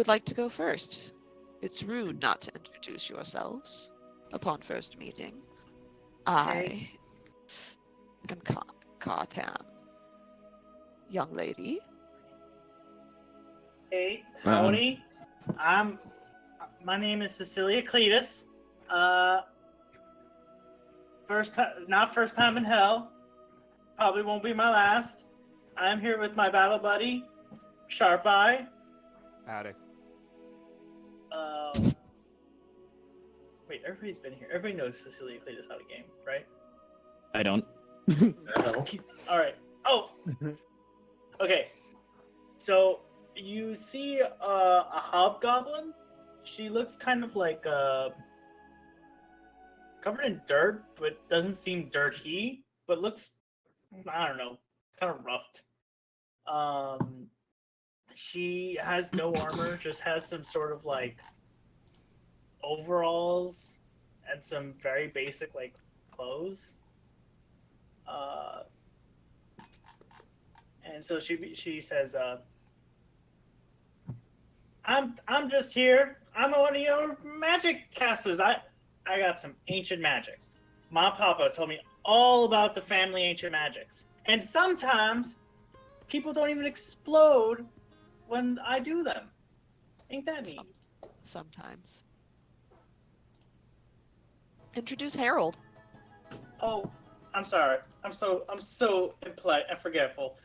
would like to go first? It's rude not to introduce yourselves upon first meeting. I am Katam. Young lady. Hey, howdy. My name is Cecilia Cletus. Not first time in hell. Probably won't be my last. I'm here with my battle buddy, Sharp Eye. Howdy. Wait, everybody's been here. Everybody knows Cecilia Cletus how to game, right? I don't. All right. Oh. Okay. So you see a hobgoblin. She looks kind of like covered in dirt, but doesn't seem dirty. But looks, I don't know, kind of roughed. She has no armor, just has some sort of like overalls and some very basic like clothes. And so she says, I'm just here. I'm one of your magic casters. I got some ancient magics. My papa told me all about the family ancient magics. And sometimes people don't even explode when I do them. Ain't that neat? Sometimes. Introduce Harold. Oh, I'm sorry. I'm so impolite and forgetful.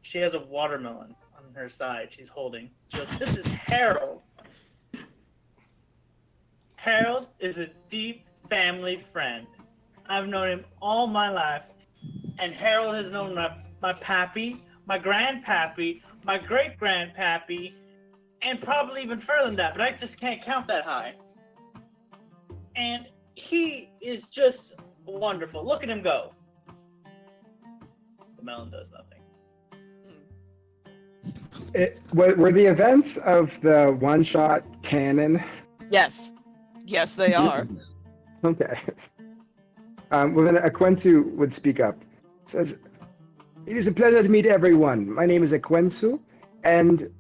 She has a watermelon on her side. She's holding. She goes, "This is Harold. Harold is a deep family friend. I've known him all my life, and Harold has known my pappy, my grandpappy, my great grandpappy, and probably even further than that. But I just can't count that high. And he is just wonderful. Look at him go." The melon does nothing. Were the events of the one-shot canon? Yes. Yes, they are. Okay. Well, then Akwensu would speak up. Says, "It is a pleasure to meet everyone. My name is Akwensu, and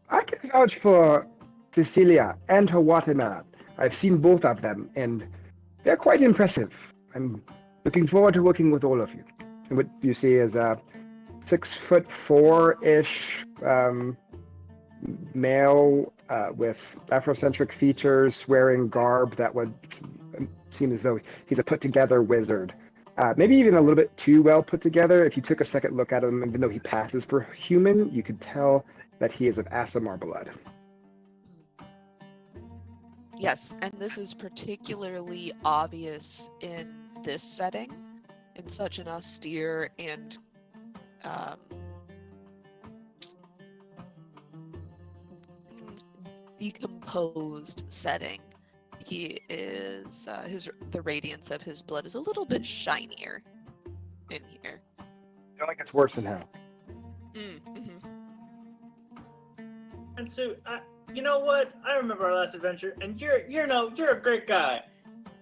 I can vouch for Cecilia and her watermelon. I've seen both of them, and they're quite impressive. I'm looking forward to working with all of you." And what you see is a 6'4" male with Afrocentric features, wearing garb that would seem as though he's a put-together wizard. Maybe even a little bit too well put together. If you took a second look at him, even though he passes for human, you could tell that he is of Aasimar blood. Yes, and this is particularly obvious in this setting, in such an austere and decomposed setting. He is the radiance of his blood is a little bit shinier in here. I feel like it's worse than hell. Mm-hmm. And so, you know what? I remember our last adventure, and you're a great guy.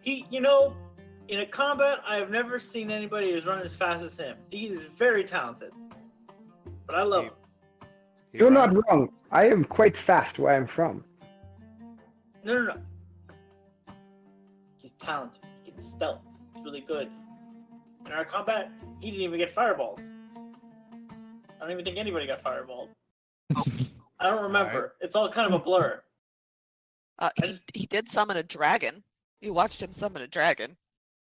In a combat, I have never seen anybody who's run as fast as him. He is very talented. But I love him. You're not wrong. I am quite fast where I'm from. No. He's talented. He can stealth. He's really good. In our combat, he didn't even get fireballed. I don't even think anybody got fireballed. I don't remember. Right. It's all kind of a blur. He did summon a dragon. You watched him summon a dragon.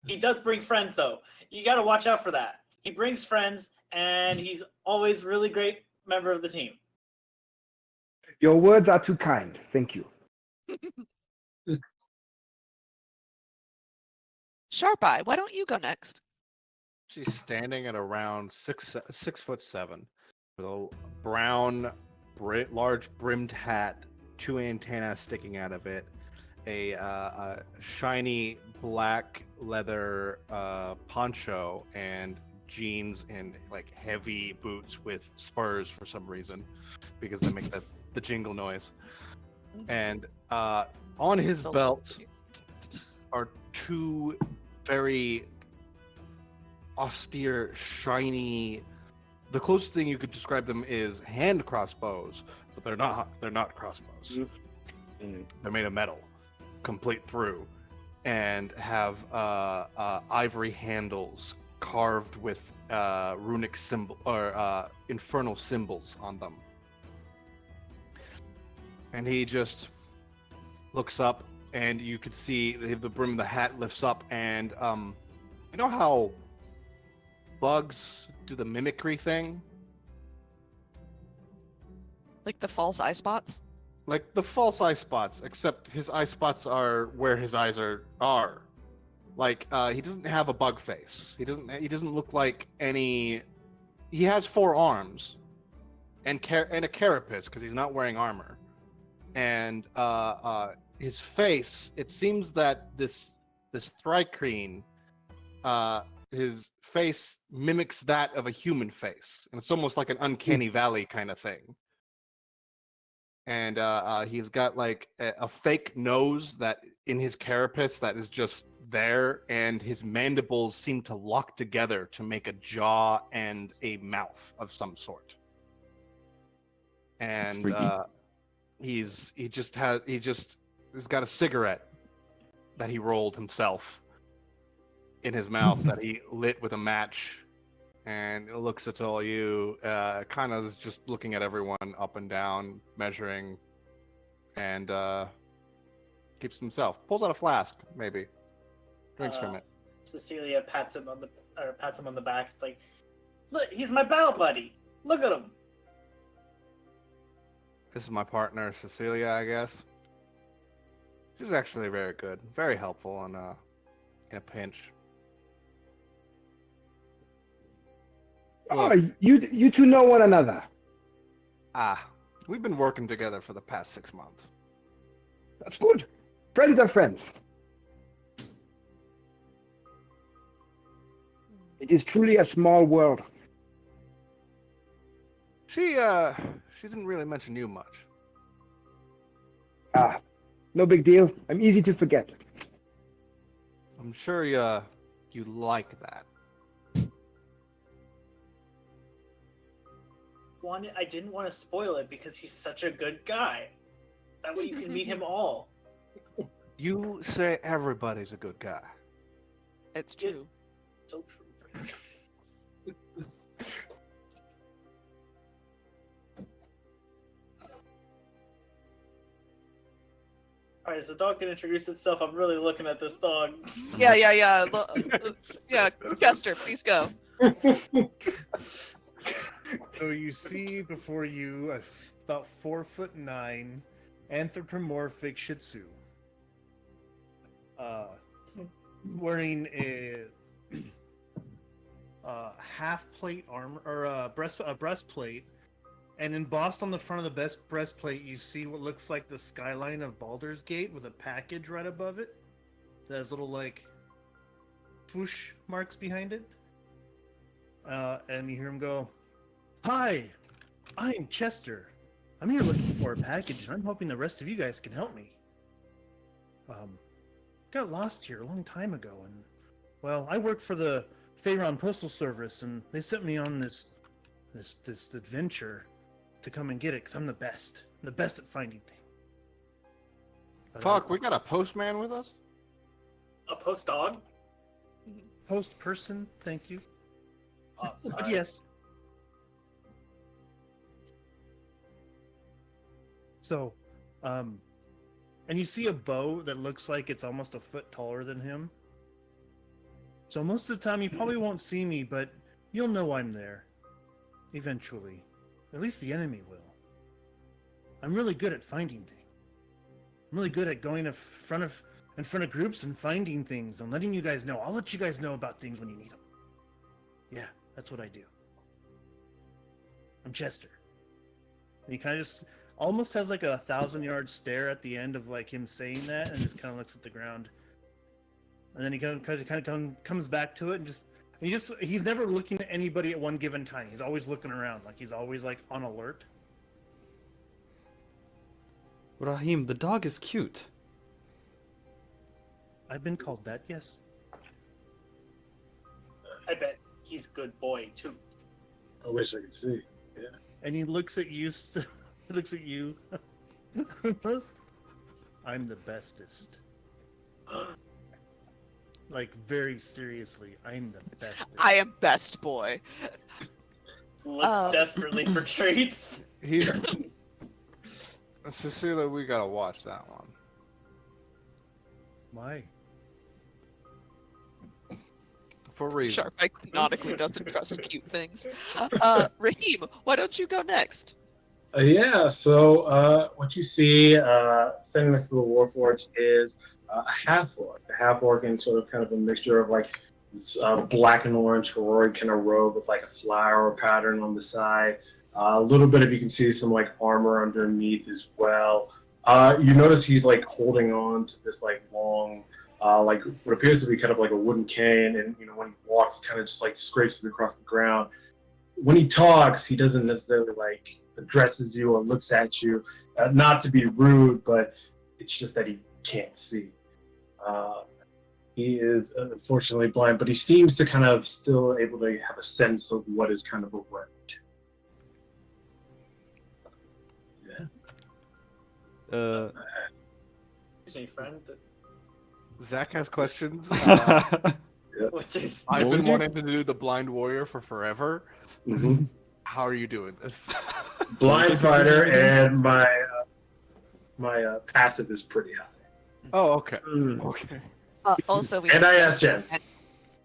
He does bring friends, though. You got to watch out for that. He brings friends, and he's always really great member of the team. Your words are too kind. Thank you. Sharp Eye, why don't you go next? She's standing at around 6'7", with a brown, large brimmed hat, 2 antennas sticking out of it, a shiny black leather poncho, and jeans and like heavy boots with spurs for some reason, because they make the jingle noise. And on his belt are 2 very austere, shiny, the closest thing you could describe them is hand crossbows, but they're not. They're not crossbows. They're made of metal, complete through, and have ivory handles carved with runic symbol or infernal symbols on them. And he just looks up, and you could see the brim of the hat lifts up, and you know how bugs do the mimicry thing? Like the false eye spots? Like the false eye spots, except his eye spots are where his eyes are. Like he doesn't have a bug face. He doesn't look like any. He has 4 arms, and a carapace because he's not wearing armor. And his face. It seems that this Thrycreen, his face mimics that of a human face, and it's almost like an uncanny valley kind of thing. And he's got like a fake nose that in his carapace that is just there, and his mandibles seem to lock together to make a jaw and a mouth of some sort. That's And freaky. he's got a cigarette that he rolled himself in his mouth that he lit with a match, and it looks at all you, kind of is just looking at everyone up and down, measuring, and keeps himself. Pulls out a flask, maybe. Drinks from it. Cecilia pats him on the back. It's like, look, he's my battle buddy. Look at him. This is my partner, Cecilia, I guess. She's actually very good, very helpful in a pinch. Oh, Look, you two know one another. we've been working together for the past 6 months. That's good. Friends are friends. It is truly a small world. She didn't really mention you much. No big deal. I'm easy to forget. I'm sure you like that. I didn't want to spoil it because he's such a good guy. That way you can meet him all. You say everybody's a good guy. It's true. So true. Alright, is the dog gonna introduce itself? I'm really looking at this dog. Yeah. Yeah, Chester, please go. So you see before you about 4'9" anthropomorphic Shih Tzu, wearing a half plate armor or a breastplate, and embossed on the front of the breastplate, you see what looks like the skyline of Baldur's Gate with a package right above it. That has little like swoosh marks behind it, and you hear him go, "Hi, I'm Chester. I'm here looking for a package, and I'm hoping the rest of you guys can help me. Got lost here a long time ago, and, well, I work for the Faerun Postal Service, and they sent me on this adventure to come and get it, because I'm the best. I'm the best at finding things." Fuck, we got a postman with us? A post dog? Post person, thank you. Oh, But sorry. yes. So, and you see a bow that looks like it's almost a foot taller than him. So most of the time you probably won't see me, but you'll know I'm there. Eventually. At least the enemy will. I'm really good at finding things. I'm really good at going in front of groups and finding things and letting you guys know. I'll let you guys know about things when you need them. Yeah, that's what I do. I'm Chester. And he kind of just almost has like a 1,000-yard stare at the end of like him saying that, and just kind of looks at the ground. And then he kind of comes back to it, and he's never looking at anybody at one given time. He's always looking around, like he's always like on alert. Rahim, the dog is cute. I've been called that, yes. I bet he's a good boy, too. I wish I could see. And he looks at you. He looks at you. I'm the bestest. Like very seriously, I'm the bestest. I am best boy. Looks desperately for treats. He's. Cecilia, we gotta watch that one. Why? For reasons. Sharpeye canonically doesn't trust cute things. Raheem, why don't you go next? Yeah, so what you see standing next to the Warforged is a half-orc. A half-orc in sort of kind of a mixture of like this black and orange heroic kind of robe with like a flower pattern on the side. A little bit of you can see some like armor underneath as well. You notice he's like holding on to this like long, like what appears to be kind of like a wooden cane, and when he walks, he kind of just like scrapes it across the ground. When he talks, he doesn't necessarily like addresses you or looks at you, not to be rude, but it's just that he can't see. He is unfortunately blind, but he seems to kind of still able to have a sense of what is kind of around. Any friend? Zach has questions. What's your... I've been wanting to do the blind warrior for forever. Mm-hmm. How are you doing this? Blind fighter, and my passive is pretty high. Oh, okay. Mm. Okay. Also, we And I discussed asked it, and-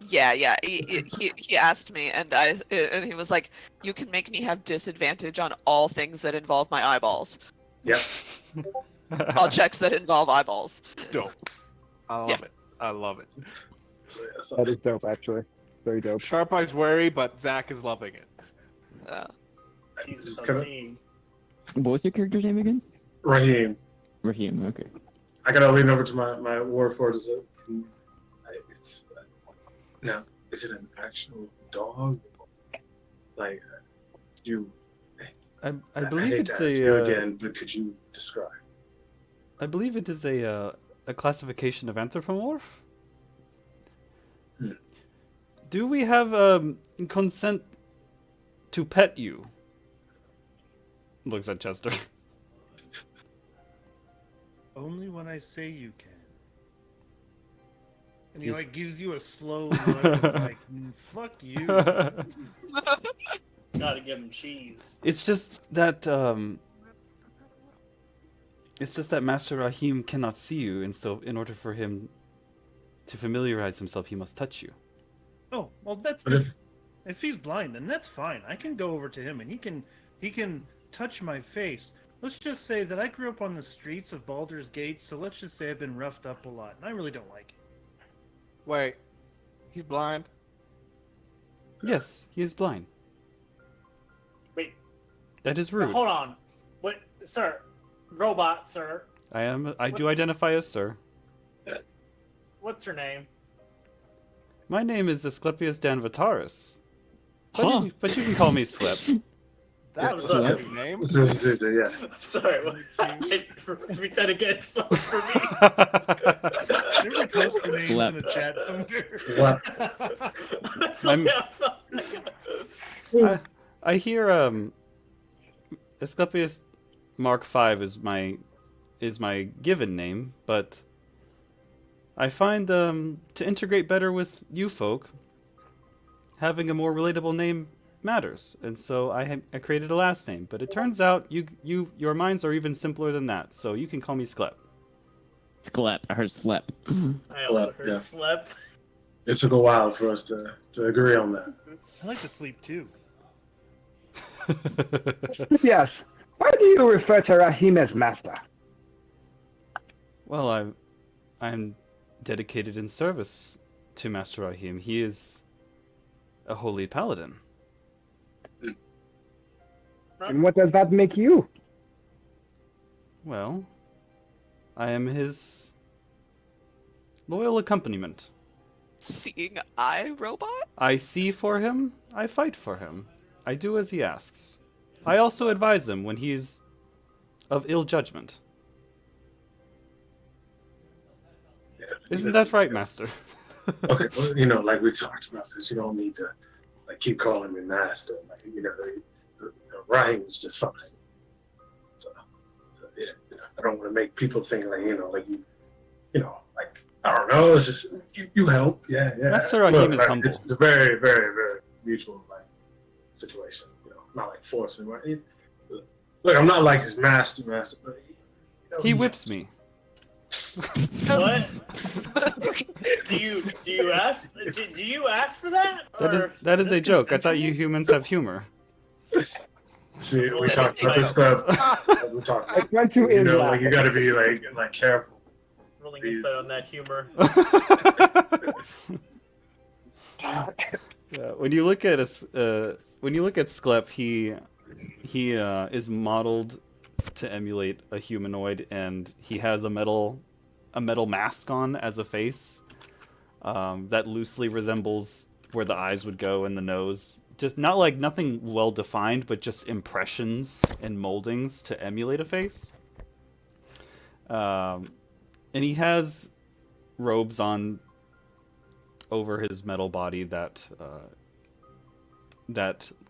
Yeah. He asked me, and he was like, "You can make me have disadvantage on all things that involve my eyeballs. Yep. All checks that involve eyeballs." Dope. I love it. I love it. That is dope, actually. Very dope. Sharp Eye's wary, but Zach is loving it. Sees Just without kinda- seeing. What was your character's name again? Raheem. Raheem. Okay. I gotta lean over to my Warforged. Now, is it an actual dog? Like, you. I I believe hate it's to ask you a. again, but could you describe? I believe it is a classification of anthropomorph. Hmm. Do we have consent to pet you? Looks at Chester. Only when I say you can. And he Yes. like gives you a slow look, like fuck you. Gotta give him cheese. It's just that Master Rahim cannot see you, and so in order for him to familiarize himself, he must touch you. Oh well, that's But if he's blind, then that's fine. I can go over to him and he can touch my face. Let's just say that I grew up on the streets of Baldur's Gate, so let's just say I've been roughed up a lot, and I really don't like it. Wait, he's blind? Yes, he is blind. Wait, That is rude. hold on. What, sir? Robot, sir. I do identify as sir. What's your name? My name is Asclepius Danvataris. But, Huh. but you can call me Slip. That's what's up? a good name. Yeah. I'm sorry. Read that again. Slow for me. Maybe post your names Slap. in the chat somewhere. That's I'm- like, I hear Asclepius Mark V is my given name, but I find to integrate better with you folk, having a more relatable name matters, and so I created a last name. But it turns out your minds are even simpler than that, so you can call me Sklep. Sklep. I heard slep. I also heard Yeah. slep. It took a while for us to agree on that. I like to sleep too. Yes. Why do you refer to Rahim as master? Well, I'm dedicated in service to Master Rahim. He is a holy paladin. And what does that make you? Well, I am his loyal accompaniment. Seeing eye robot? I see for him, I fight for him. I do as he asks. I also advise him when he is of ill judgment. Yeah. Isn't that right, Master? Okay, well, like we talked about this, you don't need to like keep calling me master. Like the Ryan is just fine. So yeah, I don't want to make people think like like like I don't know. It's just you help, yeah. Master Rahim is like, humble. It's a very, very, very mutual like situation. Not like forcing. Right? Look, I'm not like his master, but He whips me. What? do you ask? Do you ask for that? That is Or a joke. I thought consensual? you humans have humor. See, Well, we that talked is about this like- stuff. We talked. Ekwensu is like laughing. you got to be like careful. Rolling insight on that humor. Yeah, when you look at Sklep, he is modeled to emulate a humanoid, and he has a metal mask on as a face that loosely resembles where the eyes would go and the nose. Just not like nothing well defined, but just impressions and moldings to emulate a face. And he has robes on over his metal body that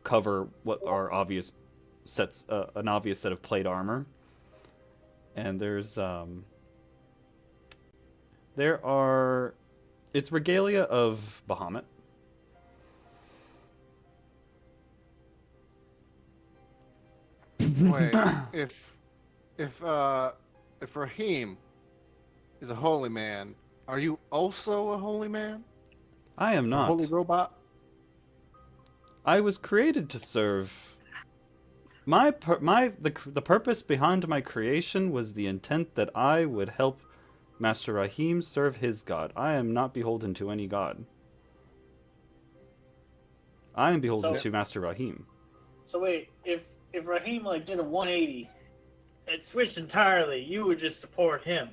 cover what are obvious sets, an obvious set of plate armor. And it's regalia of Bahamut. Wait, if Rahim is a holy man, are you also a holy man? I am A not. holy robot? I was created to serve. The purpose behind my creation was the intent that I would help Master Rahim serve his god. I am not beholden to any god. I am beholden So- to Master Rahim. So wait, if Raheem like did a 180 and switched entirely, you would just support him.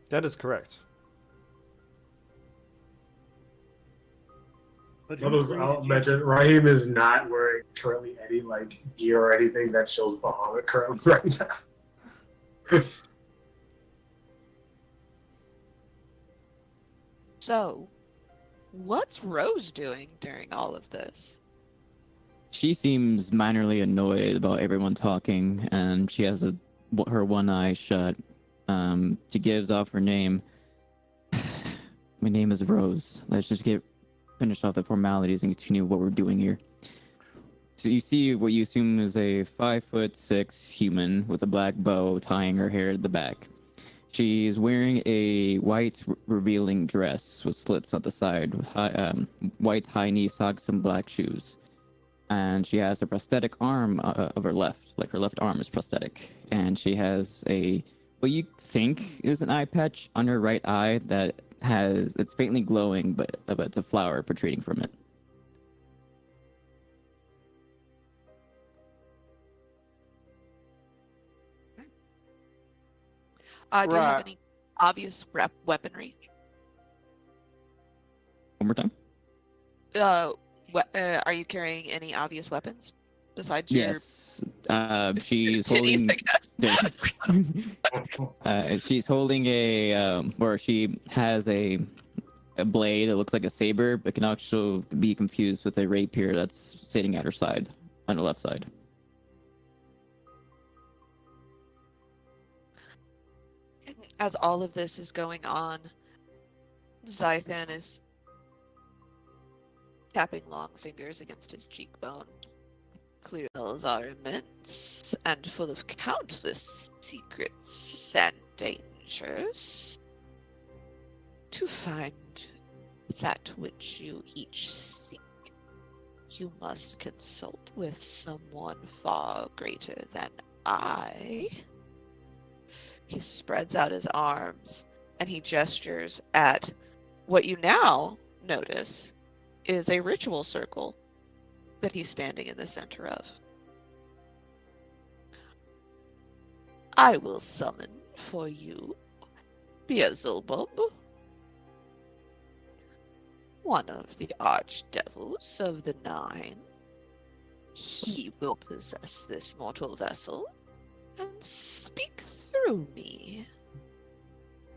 That is correct. But I'll mention Raheem is not wearing currently any like gear or anything that shows Bahamut currently right now. So, what's Rose doing during all of this? She seems minorly annoyed about everyone talking, and she has her one eye shut. She gives off her name. My name is Rose. Let's just finish off the formalities and continue what we're doing here. So you see what you assume is a 5'6" human with a black bow tying her hair at the back. She's wearing a white revealing dress with slits at the side, with white high knee socks and black shoes. And she has a prosthetic arm of her left, like her left arm is prosthetic. And she has what you think is an eye patch on her right eye that it's faintly glowing, but it's a flower protruding from it. Do you have Right. any obvious weaponry? One more time? Are you carrying any obvious weapons besides your Yes. She's titties, holding. I guess? She's holding or she has a blade that looks like a saber, but can also be confused with a rapier that's sitting at her side, on the left side. As all of this is going on, Zythan is tapping long fingers against his cheekbone. Clear hills are immense and full of countless secrets and dangers. To find that which you each seek, you must consult with someone far greater than I. He spreads out his arms and he gestures at what you now notice is a ritual circle that he's standing in the center of. I will summon for you Beelzebub, one of the archdevils of the Nine. He will possess this mortal vessel and speak through me.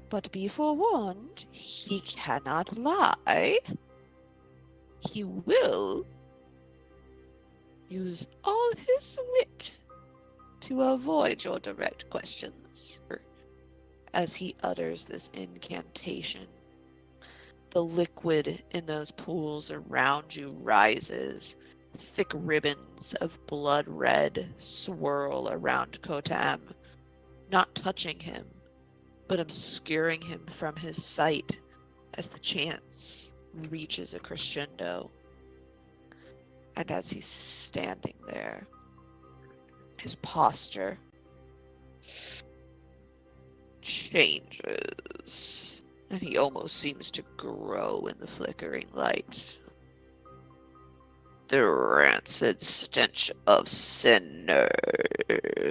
But be forewarned, he cannot lie. He will use all his wit to avoid your direct questions. As he utters this incantation, the liquid in those pools around you rises. Thick ribbons of blood red swirl around Kotam, not touching him, but obscuring him from his sight as the chants reaches a crescendo. And as he's standing there, his posture changes, and he almost seems to grow in the flickering light. The rancid stench of sinners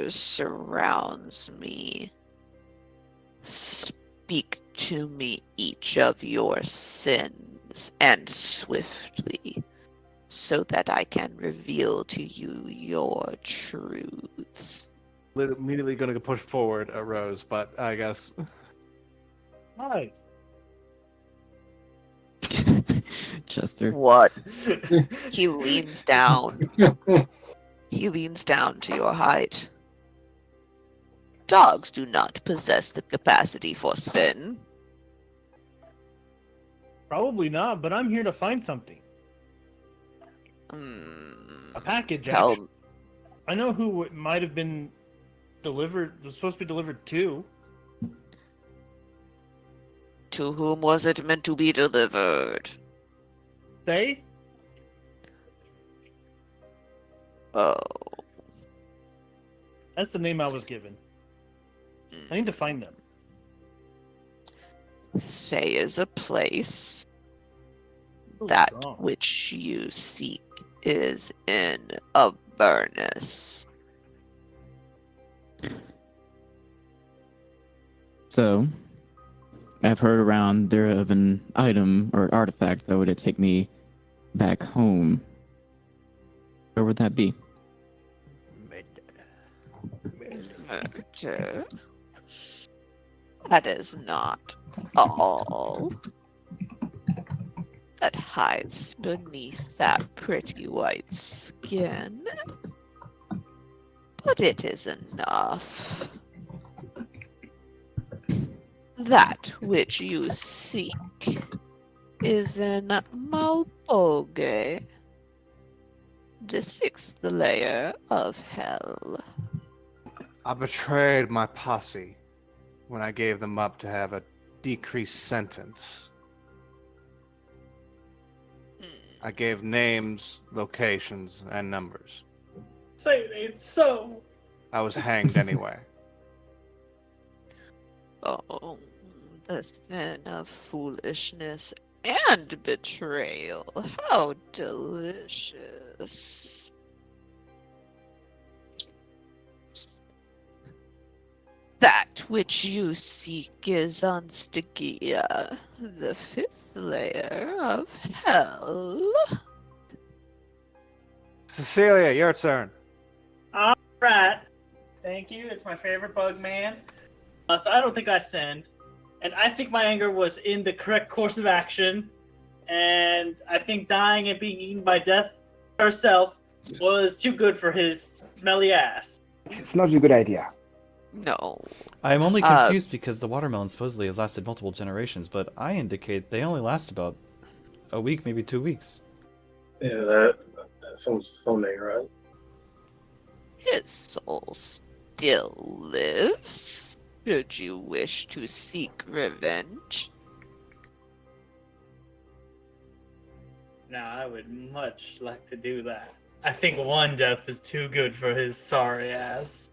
surrounds me. Speak to me each of your sins, and swiftly, so that I can reveal to you your truths. Immediately going to push forward a Rose, but I guess Hi. Chester. What? He leans down. He leans down to your height. Dogs do not possess the capacity for sin. Probably not, but I'm here to find something. Hmm. A package, Tell actually. I know who it might have been delivered, was supposed to be delivered to. to whom was it meant to be delivered? They? Oh. That's the name I was given. I need to find them. Say is a place. Oh, That God. which you seek is in Avernus. So, I've heard around there of an item or artifact that would take me back home. Where would that be? Murder? That is not all that hides beneath that pretty white skin. But it is enough. That which you seek is in Malboge, the 6th layer of hell. I betrayed my posse when I gave them up to have a decreased sentence. I gave names, locations, and numbers. Say it's so. I was hanged anyway. Oh, the sin of foolishness and betrayal. How delicious. That which you seek is on Stygia, the 5th layer of hell. Cecilia, your turn. All right. Thank you. It's my favorite bug man. So I don't think I sinned, and I think my anger was in the correct course of action, and I think dying and being eaten by death herself was too good for his smelly ass. It's not a good idea. No. I'm only confused because the watermelon supposedly has lasted multiple generations, but I indicate they only last about a week, maybe 2 weeks. Yeah, that sounds something, right? His soul still lives, should you wish to seek revenge. Now, I would much like to do that. I think one death is too good for his sorry ass.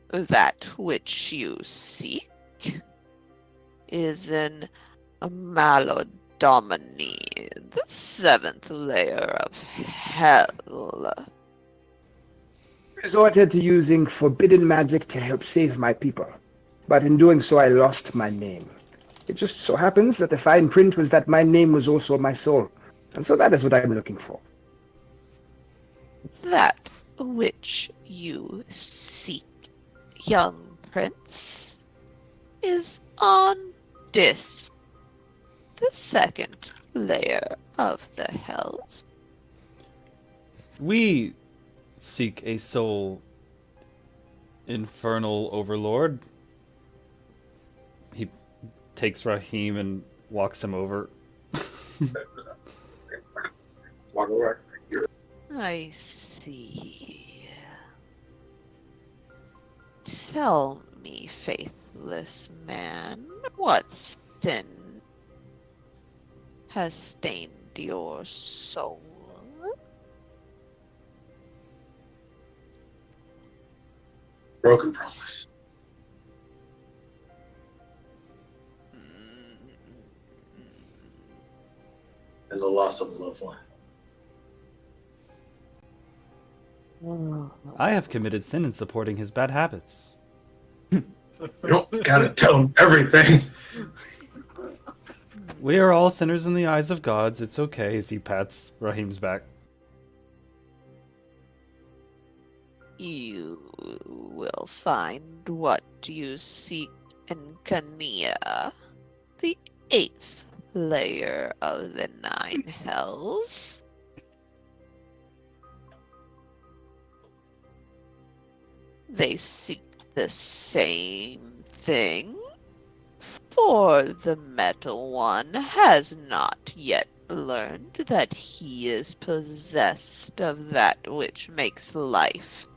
That which you seek is in Malodomini, the 7th layer of hell. Resorted to using forbidden magic to help save my people, but in doing so I lost my name. It just so happens that the fine print was that my name was also my soul, and so that is what I'm looking for. That which you seek, young prince, is on Dis, the 2nd layer of the hells. We seek a soul, infernal overlord. He takes Rahim and walks him over. Walk over. I see. Tell me, faithless man, what sin has stained your soul? Broken promise. And the loss of a loved one. I have committed sin in supporting his bad habits. You don't gotta tell him everything. We are all sinners in the eyes of gods. It's okay, as he pats Rahim's back. You will find what you seek in Kania, the 8th layer of the 9 hells. They seek the same thing, for the Metal One has not yet learned that he is possessed of that which makes life.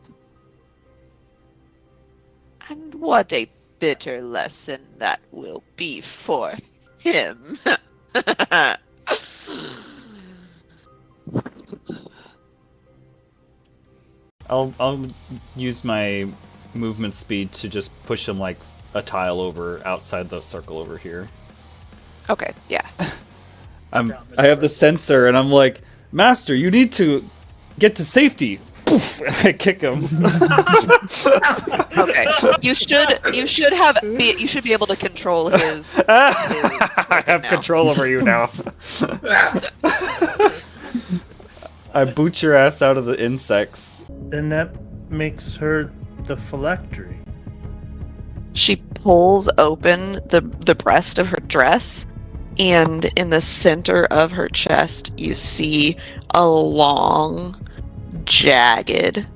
And what a bitter lesson that will be for him. I'll use my movement speed to just push him like a tile over outside the circle over here. Okay, yeah. I have the sensor and I'm like, Master, you need to get to safety. Poof! I kick him. Okay. You should be able to control his I have now. control over you now. I boot your ass out of the insects. Then that makes her the phylactery. She pulls open the breast of her dress, and in the center of her chest you see a long, jagged,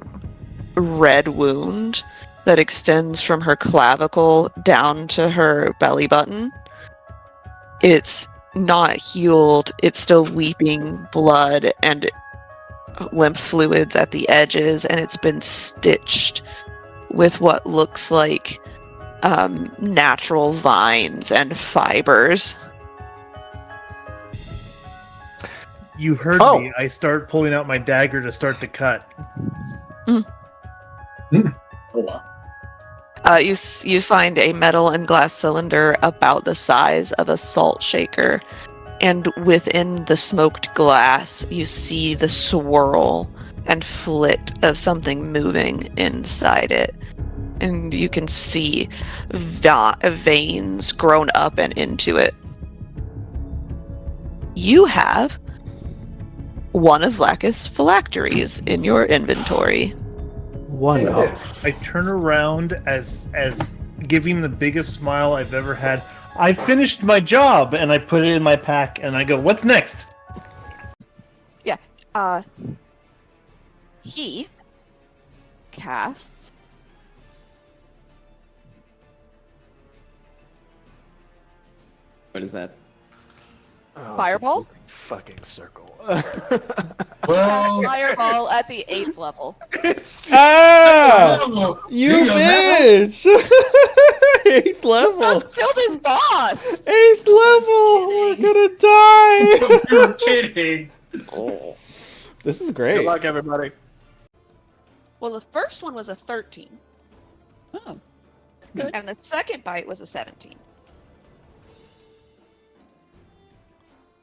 red wound that extends from her clavicle down to her belly button. It's not healed, it's still weeping blood and lymph fluids at the edges, and it's been stitched with what looks like natural vines and fibers. You heard Oh. me. I start pulling out my dagger to start to cut. Oh wow. You find a metal and glass cylinder about the size of a salt shaker, and within the smoked glass you see the swirl and flit of something moving inside it. And you can see veins grown up and into it. You have one of Vlacus' phylacteries in your inventory. One of. I turn around as giving the biggest smile I've ever had. I finished my job, and I put it in my pack, and I go, "What's next?" He casts What is that? Oh, Fireball? it's a fucking circle. Well, fireball at the 8th level. Ah! You You know that bitch! 8th level! Just killed his boss! 8th level! We're kidding. gonna die! You're kidding. This is great. Good luck, everybody. Well, the first one was a 13. Oh, that's good. And the second bite was a 17.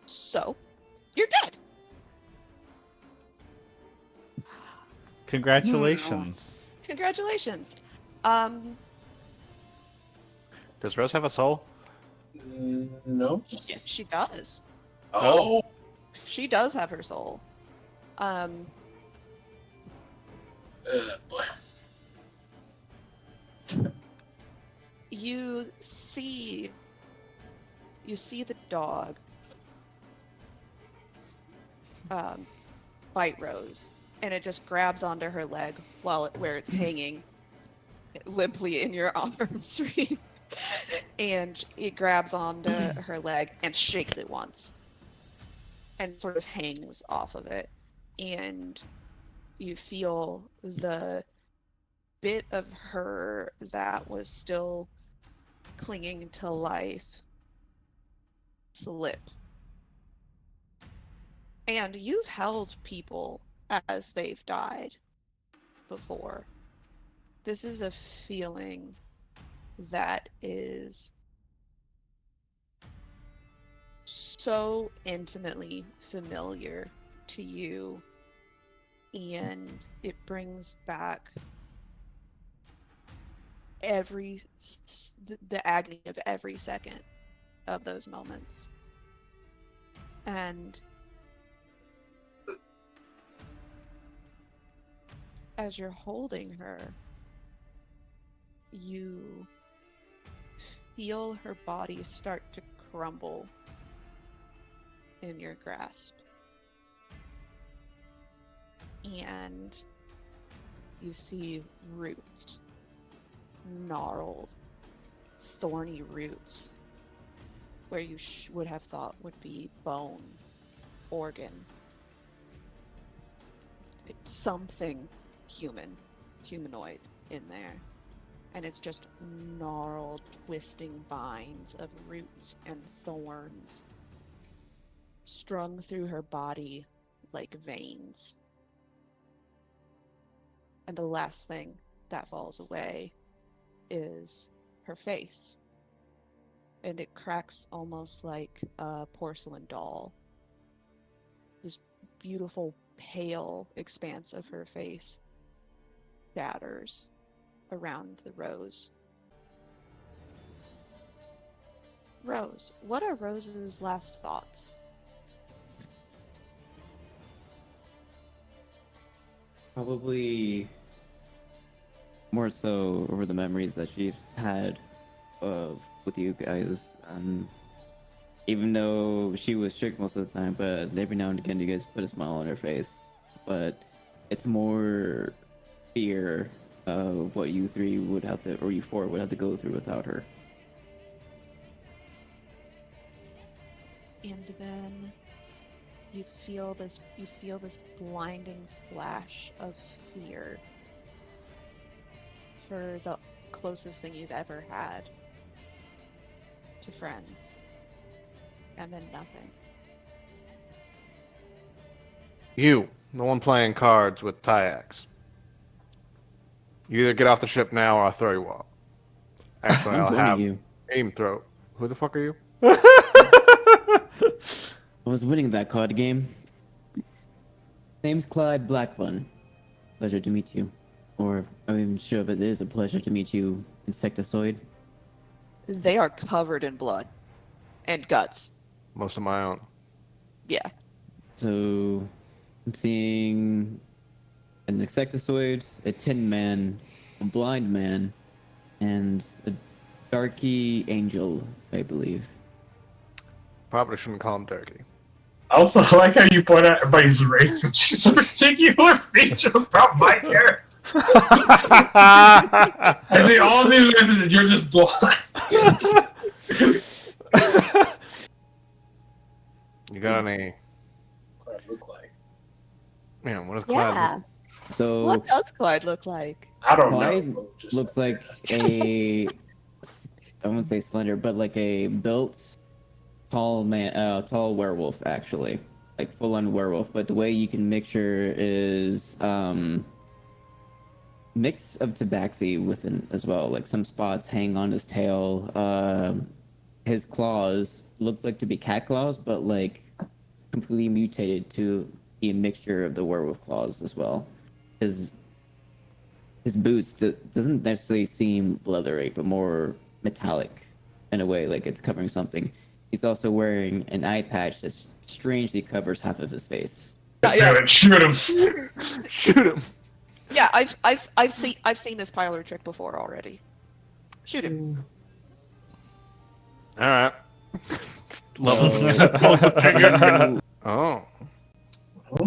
So, you're dead. Congratulations. Congratulations. Does Rose have a soul? No. Yes, she does. Oh. She does have her soul. Boy. You see the dog bite Rose, and it just grabs onto her leg where it's hanging limply in your arms, Reed. And it grabs onto her leg and shakes it once, and sort of hangs off of it. And you feel the bit of her that was still clinging to life slip. And you've held people as they've died before. This is a feeling that is so intimately familiar to you, and it brings back the agony of every second of those moments. And as you're holding her, you feel her body start to crumble in your grasp. And you see roots, gnarled, thorny roots, where you would have thought would be bone, organ, something humanoid in there. And it's just gnarled, twisting vines of roots and thorns strung through her body like veins. And the last thing that falls away is her face. And it cracks almost like a porcelain doll. This beautiful, pale expanse of her face shatters around the rose. Rose, what are Rose's last thoughts? Probably more so over the memories that she's had with you guys. Even though she was strict most of the time, but every now and again you guys put a smile on her face. But it's more fear of what you three would have to, or you four would have to go through without her. And then you feel this blinding flash of fear for the closest thing you've ever had to friends. And then nothing. You, the one playing cards with Tyax. You either get off the ship now or I'll throw you off. Actually, I'm I'll joining have you. aim throw. Who the fuck are you? I was winning that card game. Name's Clyde Blackbun. Pleasure to meet you. Or I'm even sure if it is a pleasure to meet you, Insectoid. They are covered in blood and guts. Most of my own. Yeah. So I'm seeing an Insectoid, a Tin Man, a Blind Man, and a Darky Angel, I believe. Probably shouldn't call him Turkey. I also like how you point out everybody's race, which is a particular feature about my character. I see all these races and you're just blind. You got any? What does Clyde look like? Man, what does Clyde Yeah. look? So What does Clyde look like? I don't Clyde know. Just looks like a, I wouldn't say slender, but like a built tall man, tall werewolf actually, like full-on werewolf. But the way you can mixture is mix of tabaxi within as well. Like some spots hang on his tail. His claws look like to be cat claws, but like completely mutated to be a mixture of the werewolf claws as well. His boots doesn't necessarily seem leathery, but more metallic in a way, like it's covering something. He's also wearing an eye patch that strangely covers half of his face. damn it, shoot him. Shoot him. Yeah, I've seen this parlor trick before already. Shoot him. All right. So- Level trigger. You Oh.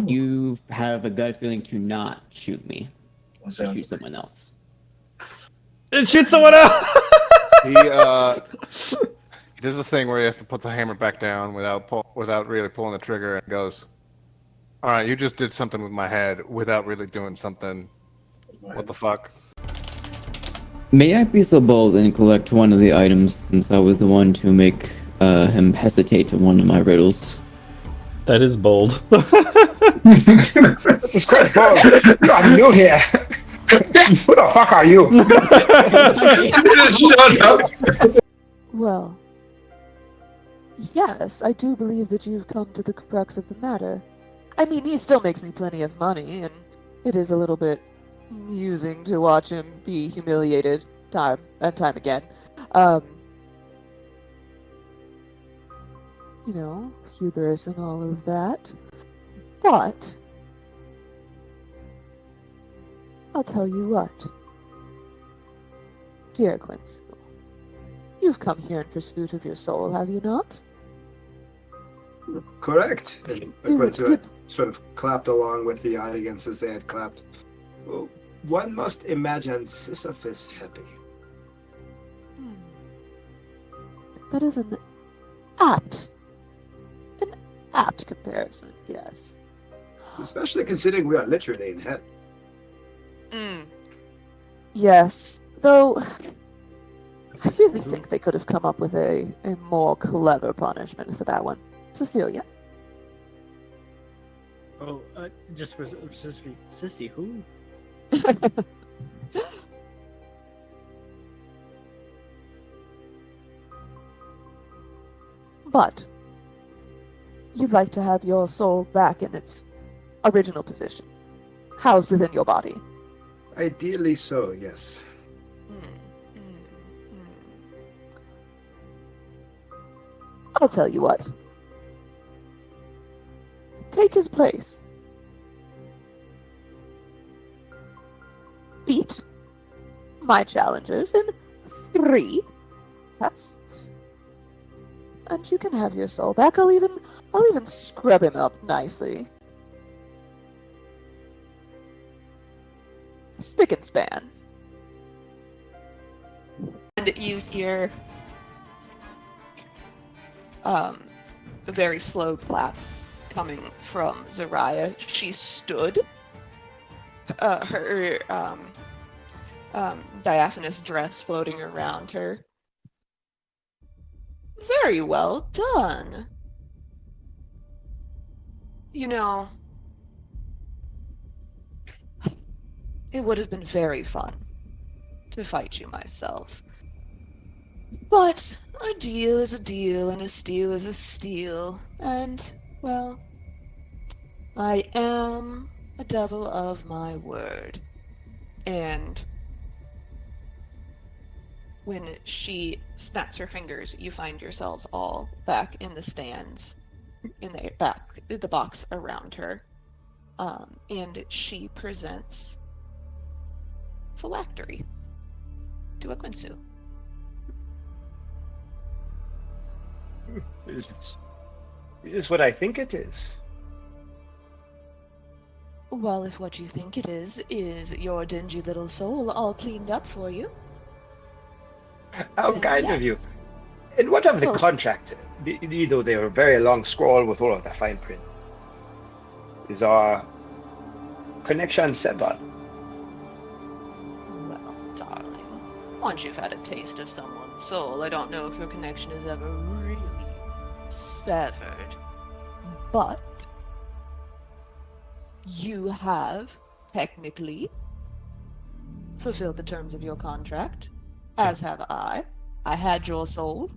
you you have a gut feeling to not shoot me, So, shoot someone else. And shoot someone else. he does the thing where he has to put the hammer back down without really pulling the trigger, and goes, "All right, you just did something with my head without really doing something. What the fuck?" May I be so bold and collect one of the items, since I was the one to make him hesitate to one of my riddles? That is bold. It's quite bold. I'm new here. Who the fuck are you? Shut up. Well, yes, I do believe that you've come to the crux of the matter. I mean, he still makes me plenty of money, and it is a little bit amusing to watch him be humiliated time and time again. You know, hubris and all of that. But I'll tell you what. Dear Quincy, you've come here in pursuit of your soul, have you not? Correct. And You- Quincy you- sort of clapped along with the audience as they had clapped. Well, one must imagine Sisyphus happy. That is an apt comparison, yes. Especially considering we are literally in hell. Yes, though I really think they could have come up with a more clever punishment for that one. Cecilia? Oh, just for Sissy, who? But you'd like to have your soul back in its original position, housed within your body. Ideally so, yes. I'll tell you what. Take his place. Beat my challengers in 3 tests. And you can have your soul back. I'll even scrub him up nicely. Spick and span. And you hear a very slow clap coming from Zariah. She stood. Her diaphanous dress floating around her. Very well done. You know, it would have been very fun to fight you myself. But a deal is a deal, and a steal is a steal. And, well, I am a devil of my word. And when she snaps her fingers, you find yourselves all back in the stands, in the box around her. And she presents phylactery to a Quinsu. Is this what I think it is? Well, if what you think it is your dingy little soul all cleaned up for you. How then kind of you. yes. And what of the Oh. contract? You know, they were a very long scroll with all of the fine print. Is our connection severed? Well, darling, once you've had a taste of someone's soul, I don't know if your connection is ever really severed. But you have, technically, fulfilled the terms of your contract, as have I. I had your soul.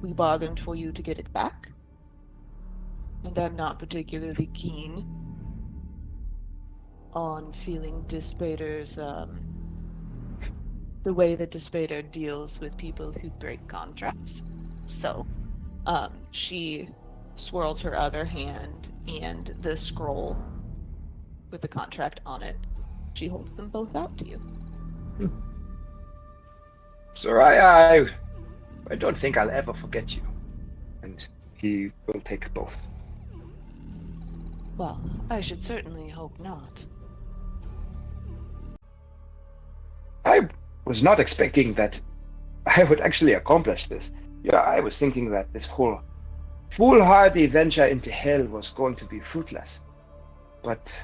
We bargained for you to get it back. And I'm not particularly keen on feeling Dispater's, the way that Dispater deals with people who break contracts. So, she swirls her other hand, and the scroll with the contract on it, she holds them both out to you. Soraya, I don't think I'll ever forget you. And he will take both. Well, I should certainly hope not. I was not expecting that I would actually accomplish this. Yeah, I was thinking that this whole foolhardy venture into hell was going to be fruitless. But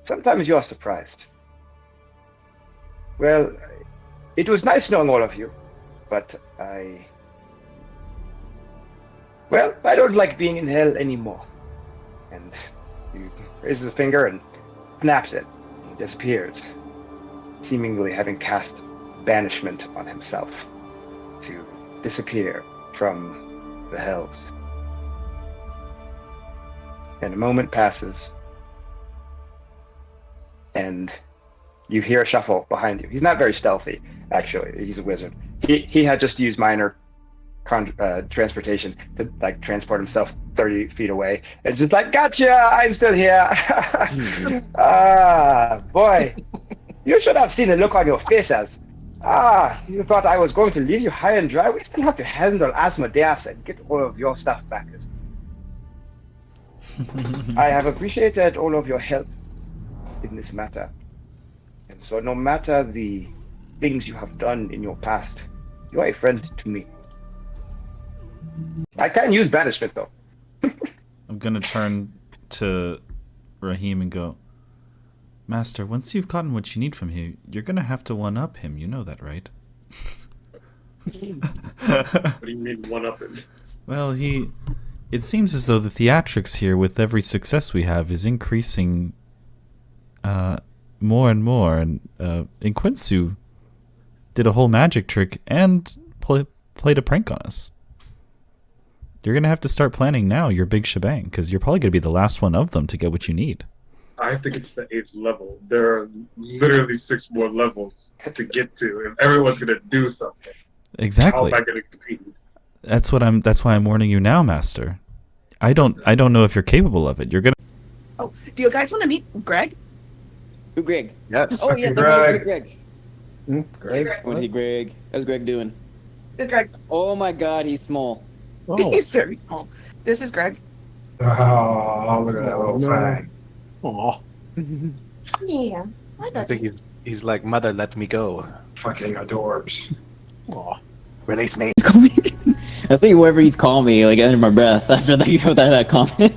sometimes you are surprised. Well, it was nice knowing all of you, but I don't like being in hell anymore. And he raises a finger and snaps it and disappears, seemingly having cast banishment on himself to disappear from the hells. And a moment passes, and you hear a shuffle behind you. He's not very stealthy, actually. He's a wizard. He had just used minor transportation to like transport himself 30 feet away. It's just like, gotcha, I'm still here. Boy, you should have seen the look on your faces. You thought I was going to leave you high and dry? We still have to handle Asmodeus and get all of your stuff back as well. I have appreciated all of your help in this matter. And so no matter the things you have done in your past, you are a friend to me. I can use banishment though. I'm gonna turn to Raheem and go, Master, once you've gotten what you need from him, you're gonna have to one-up him. You know that, right? What do you mean one-up him? Well, it seems as though the theatrics here, with every success we have, is increasing more and more. And Inquinsu did a whole magic trick and played a prank on us. You're going to have to start planning now your big shebang, because you're probably going to be the last one of them to get what you need. I have to get to the 8th level. There are literally 6 more levels to get to. If everyone's going to do something, Exactly. how am I going to compete? That's why I'm warning you now, Master. I don't know if you're capable of it. You're going to... Oh, do you guys want to meet Greg? Who, Greg? Yes. Oh, yes, Greg. Greg. Greg? What is Greg? How's Greg doing? This is Greg. Oh my god, he's small. He's very small. This is Greg. Oh, look at that little thing. Aw. Yeah. I think he's like, Mother, let me go. Fucking adorbs. Aw. Release me. I think whoever he's calling me, like under my breath after that comment.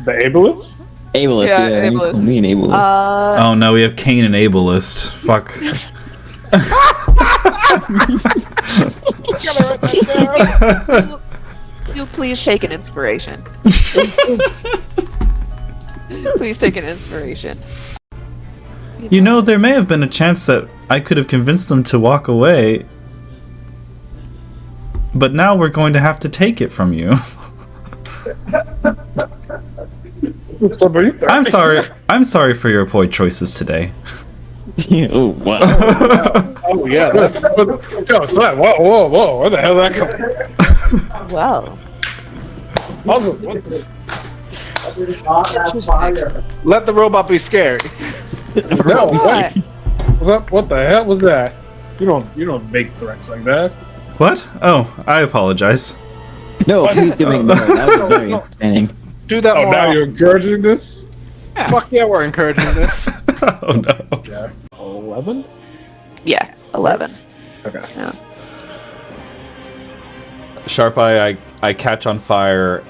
The ableist? Ableist, yeah. Yeah, You ableist. call me an ableist. Oh no, we have Cain and Ableist. Fuck. You please take an inspiration. Please take an inspiration. You know, there may have been a chance that I could have convinced them to walk away, but now we're going to have to take it from you. I'm sorry. I'm sorry for your poor choices today. Oh, wow. Oh, yeah. Yo, son, whoa. Where the hell did that come from? Well, Let the robot be scared. No, what? what the hell was that? You don't make threats like that. What? Oh, I apologize. No, please do make more. That was very entertaining. Do that Oh, more. now you're encouraging this? Fuck yeah, we're encouraging this. Oh no. Yeah. 11? yeah, 11. Okay. Yeah. Sharp Eye, I catch on fire.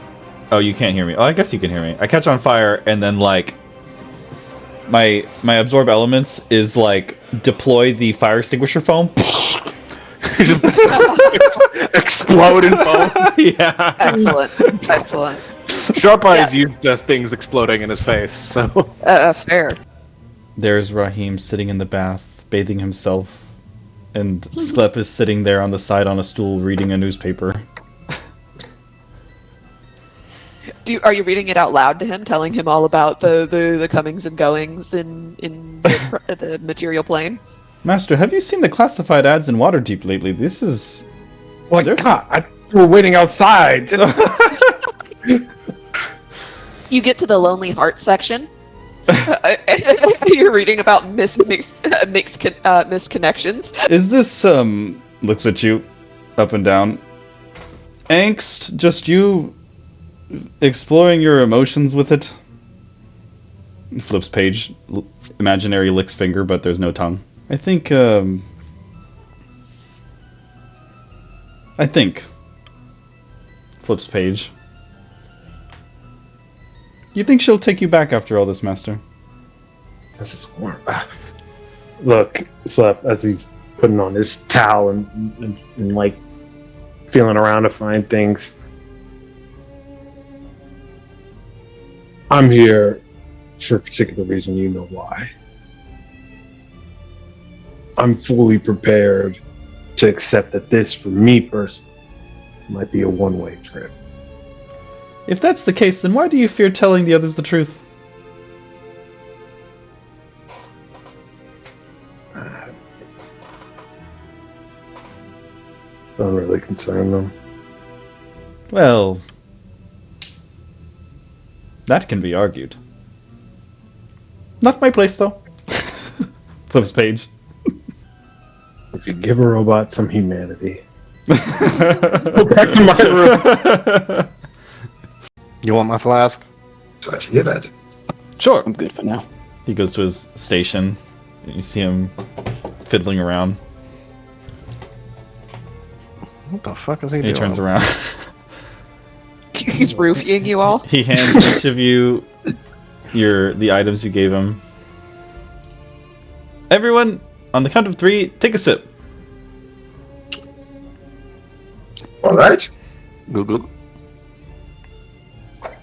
Oh, you can't hear me. Oh, I guess you can hear me. I catch on fire, and then like my absorb elements is like deploy the fire extinguisher foam. Explode in foam. Yeah. Excellent. Sharp Eyes used things exploding in his face, so. Fair. There's Raheem sitting in the bath, bathing himself, and Sklep is sitting there on the side on a stool reading a newspaper. Are you reading it out loud to him, telling him all about the comings and goings in the material plane? Master, have you seen the classified ads in Waterdeep lately? This is... Like, God, we were waiting outside. You get to the Lonely Heart section. You're reading about misconnections. Is this, looks at you, up and down. Angst, just you exploring your emotions with it. Flips page. Imaginary licks finger, but there's no tongue. I think. Flips page. You think she'll take you back after all this, Master? This is warm. Look, Slep, as he's putting on his towel and like feeling around to find things. I'm here for a particular reason, you know why. I'm fully prepared to accept that this, for me personally, might be a one-way trip. If that's the case, then why do you fear telling the others the truth? Don't really concern them. Well, that can be argued. Not my place, though. Flips page. If you give a robot some humanity, go back to my room. You want my flask? Sorry to hear that. Sure. I'm good for now. He goes to his station. You see him fiddling around. What the fuck is he He doing? turns around. He's roofing you all. He hands each of you the items you gave him. Everyone, on the count of 3, take a sip. All right. Google.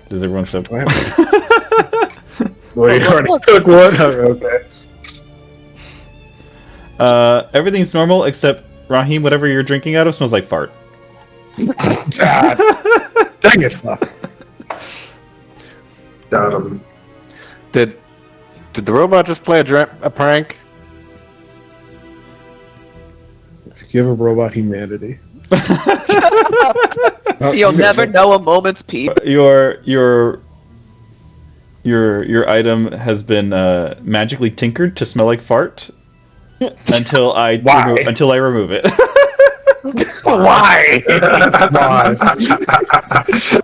Does everyone sip? Well, you already took one. Okay. Everything's normal except Raheem, whatever you're drinking out of smells like fart. Dang it. Did the robot just play a prank? Give a robot humanity. You'll never know a moment's peace. Your item has been magically tinkered to smell like fart until I remove it. Why?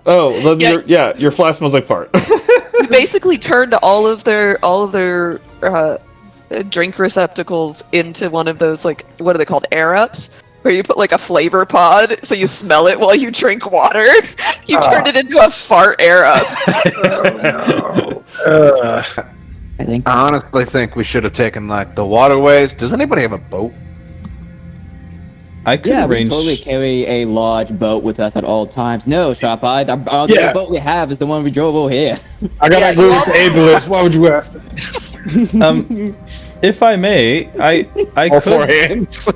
Oh, your flask smells like fart. You basically turned all of their drink receptacles into one of those, like, what are they called, air ups, where you put like a flavor pod so you smell it while you drink water. You turned it into a fart air up. I honestly think we should have taken like the waterways. Does anybody have a boat? I could Yeah, arrange. we totally carry a large boat with us at all times. No, Sharp Eye, the boat we have is the one we drove over here. I gotta agree with the ableist. Why would you ask that? If I may, I All could. 4 hands.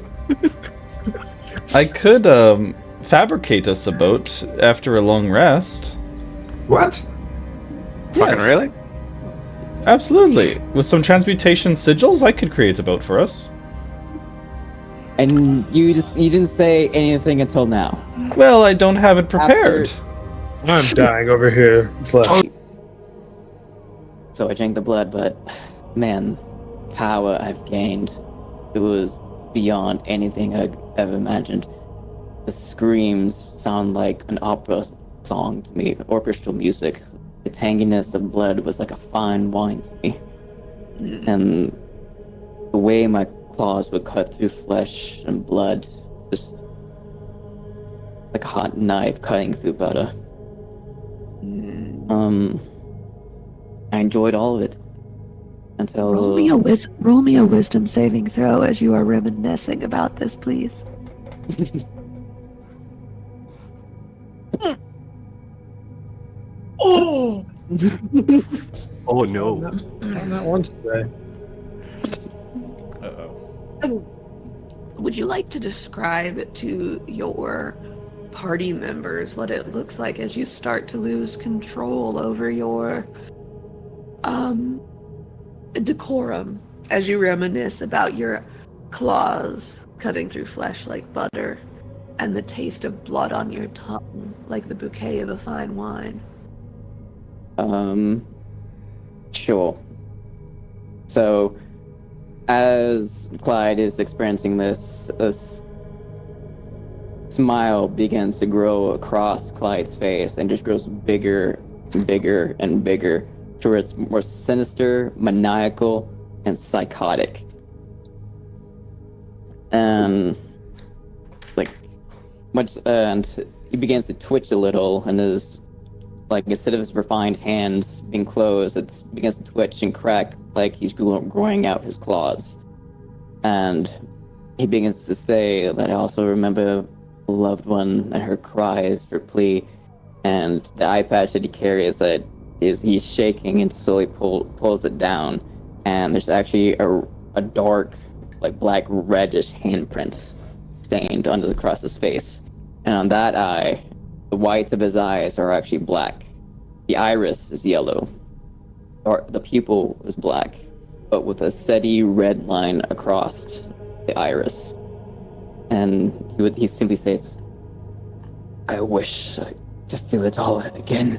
I could fabricate us a boat after a long rest. What? Fucking Yes. really? Absolutely. With some transmutation sigils, I could create a boat for us. And you didn't say anything until now. Well, I don't have it prepared. I'm dying over here. So I drank the blood, but man, power I've gained, it was beyond anything I'd ever imagined. The screams sound like an opera song to me, orchestral music. The tanginess of blood was like a fine wine to me. And the way my claws would cut through flesh and blood, just like a hot knife cutting through butter. I enjoyed all of it until Roll me a wisdom saving throw as you are reminiscing about this, please. Oh! Oh no. Not once today. Uh-oh. Would you like to describe to your party members what it looks like as you start to lose control over your decorum, as you reminisce about your claws cutting through flesh like butter and the taste of blood on your tongue like the bouquet of a fine wine? Sure. So, as Clyde is experiencing this smile begins to grow across Clyde's face and just grows bigger and bigger and bigger, to where it's more sinister, maniacal, and psychotic. And and he begins to twitch a little, and his instead of his refined hands being closed, it begins to twitch and crack like he's growing out his claws. And he begins to say that I also remember a loved one and her cries for plea. And the eye patch that he carries he's shaking and slowly pulls it down. And there's actually a dark, black reddish handprint stained across his face. And on that eye, the whites of his eyes are actually black. The iris is yellow. The pupil is black, but with a steady red line across the iris. And he simply says, I wish to feel it all again.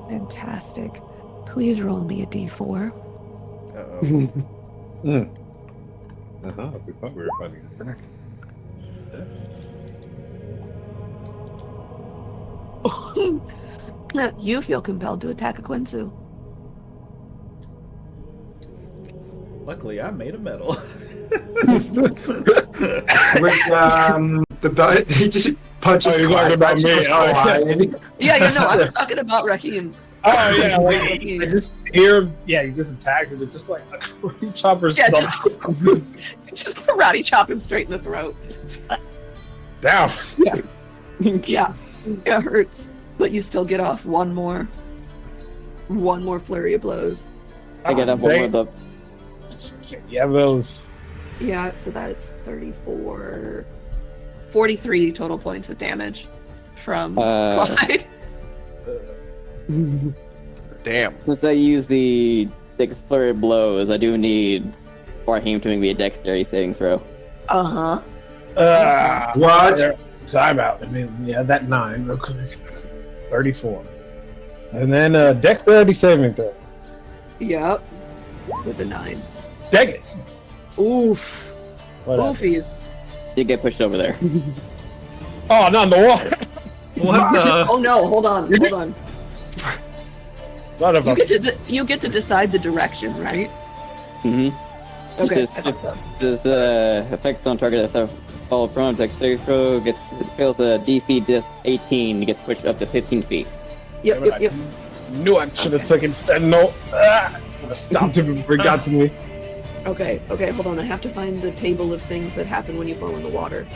Fantastic. Please roll me a d4. Uh-oh. We thought we were fighting a crack. You feel compelled to attack a Quinsu. Luckily, I made a medal. He just punches Clyde about me. Yeah, I was talking about Raheem. Oh yeah, I just hear him. Yeah, he just attacks and it's just like a karate chopper. Yeah, just karate chop him straight in the throat. Down. Yeah, yeah, it hurts, but you still get off one more flurry of blows. I get up one more though. Yeah, those. Yeah, so that's 43 total points of damage from Clyde. Damn. Since I use the flurry of blows, I do need Raheem to make me a dexterity saving throw. Uh-huh. What? Time out. I mean, yeah, that 9. 34. And then dexterity saving throw. Yep. With a 9. Dang it. Oof. Oofies. You get pushed over there. Oh, not in the water. What the? Oh no, hold on. You get to decide the direction, right? Mm-hmm. Okay. This effects on target if fall prone, dexterity throw fails a DC 18, gets pushed up to 15 feet. Yep. Knew I should have took it instead. No. Would have stopped him before it got to me. Okay, hold on. I have to find the table of things that happen when you fall in the water.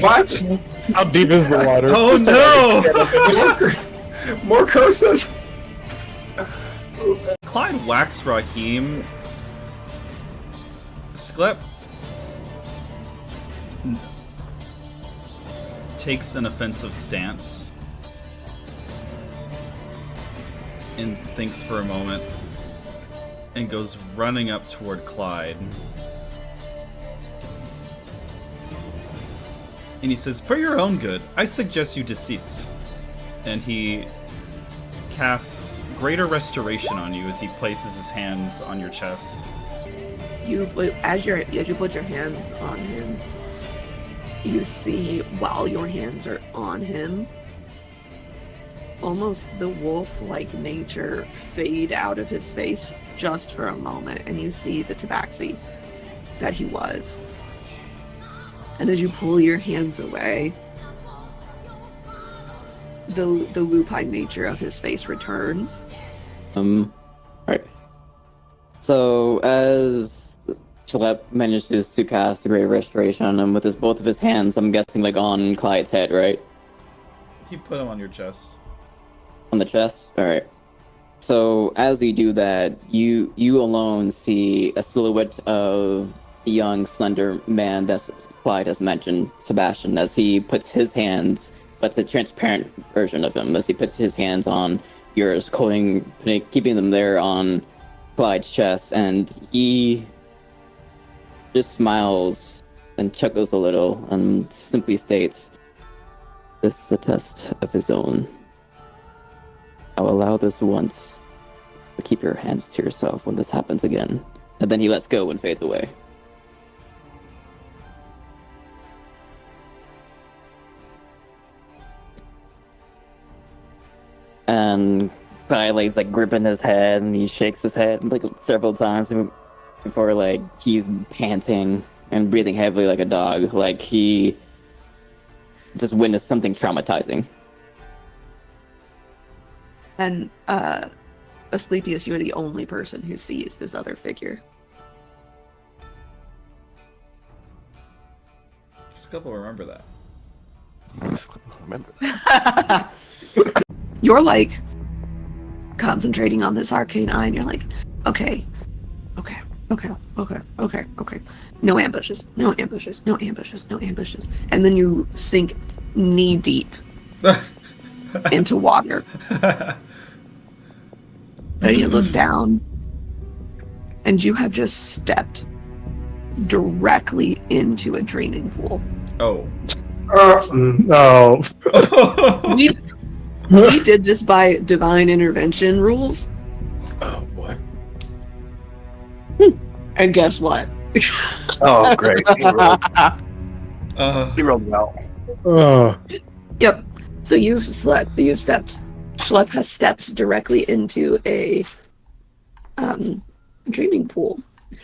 What? How deep is the water? Oh no! More curses. Clyde whacks Raheem. Sklep takes an offensive stance and thinks for a moment and goes running up toward Clyde. And he says, for your own good, I suggest you desist. And he casts Greater Restoration on you as he places his hands on your chest. As you put your hands on him, you see while your hands are on him, almost the wolf-like nature fade out of his face just for a moment, and you see the tabaxi that he was. And as you pull your hands away, the lupine nature of his face returns. Alright. So as Shlep manages to cast the Great Restoration on him with both of his hands, I'm guessing on Clyde's head, right? He put him on your chest. On the chest? Alright. So as you do that, you alone see a silhouette of the young, slender man that Clyde has mentioned, Sebastian, as he puts his hands, but it's a transparent version of him, as he puts his hands on yours, keeping them there on Clyde's chest, and he just smiles and chuckles a little and simply states, this is a test of his own. I'll allow this once, but keep your hands to yourself when this happens again. And then he lets go and fades away. and Riley's like gripping his head, and he shakes his head like several times before like he's panting and breathing heavily like a dog, like he just witnessed something traumatizing. And Asclepius, you're the only person who sees this other figure. Scupple will remember that. Remember that. You're like concentrating on this arcane eye, and you're like, okay. No ambushes, no ambushes, no ambushes, no ambushes. And then you sink knee deep into water. And you look down, and you have just stepped directly into a draining pool. Oh. No. We did this by divine intervention rules. Oh boy. And guess what? Oh, great. He rolled well. Oh. Yep. So you've stepped. Schlepp has stepped directly into a dreaming pool.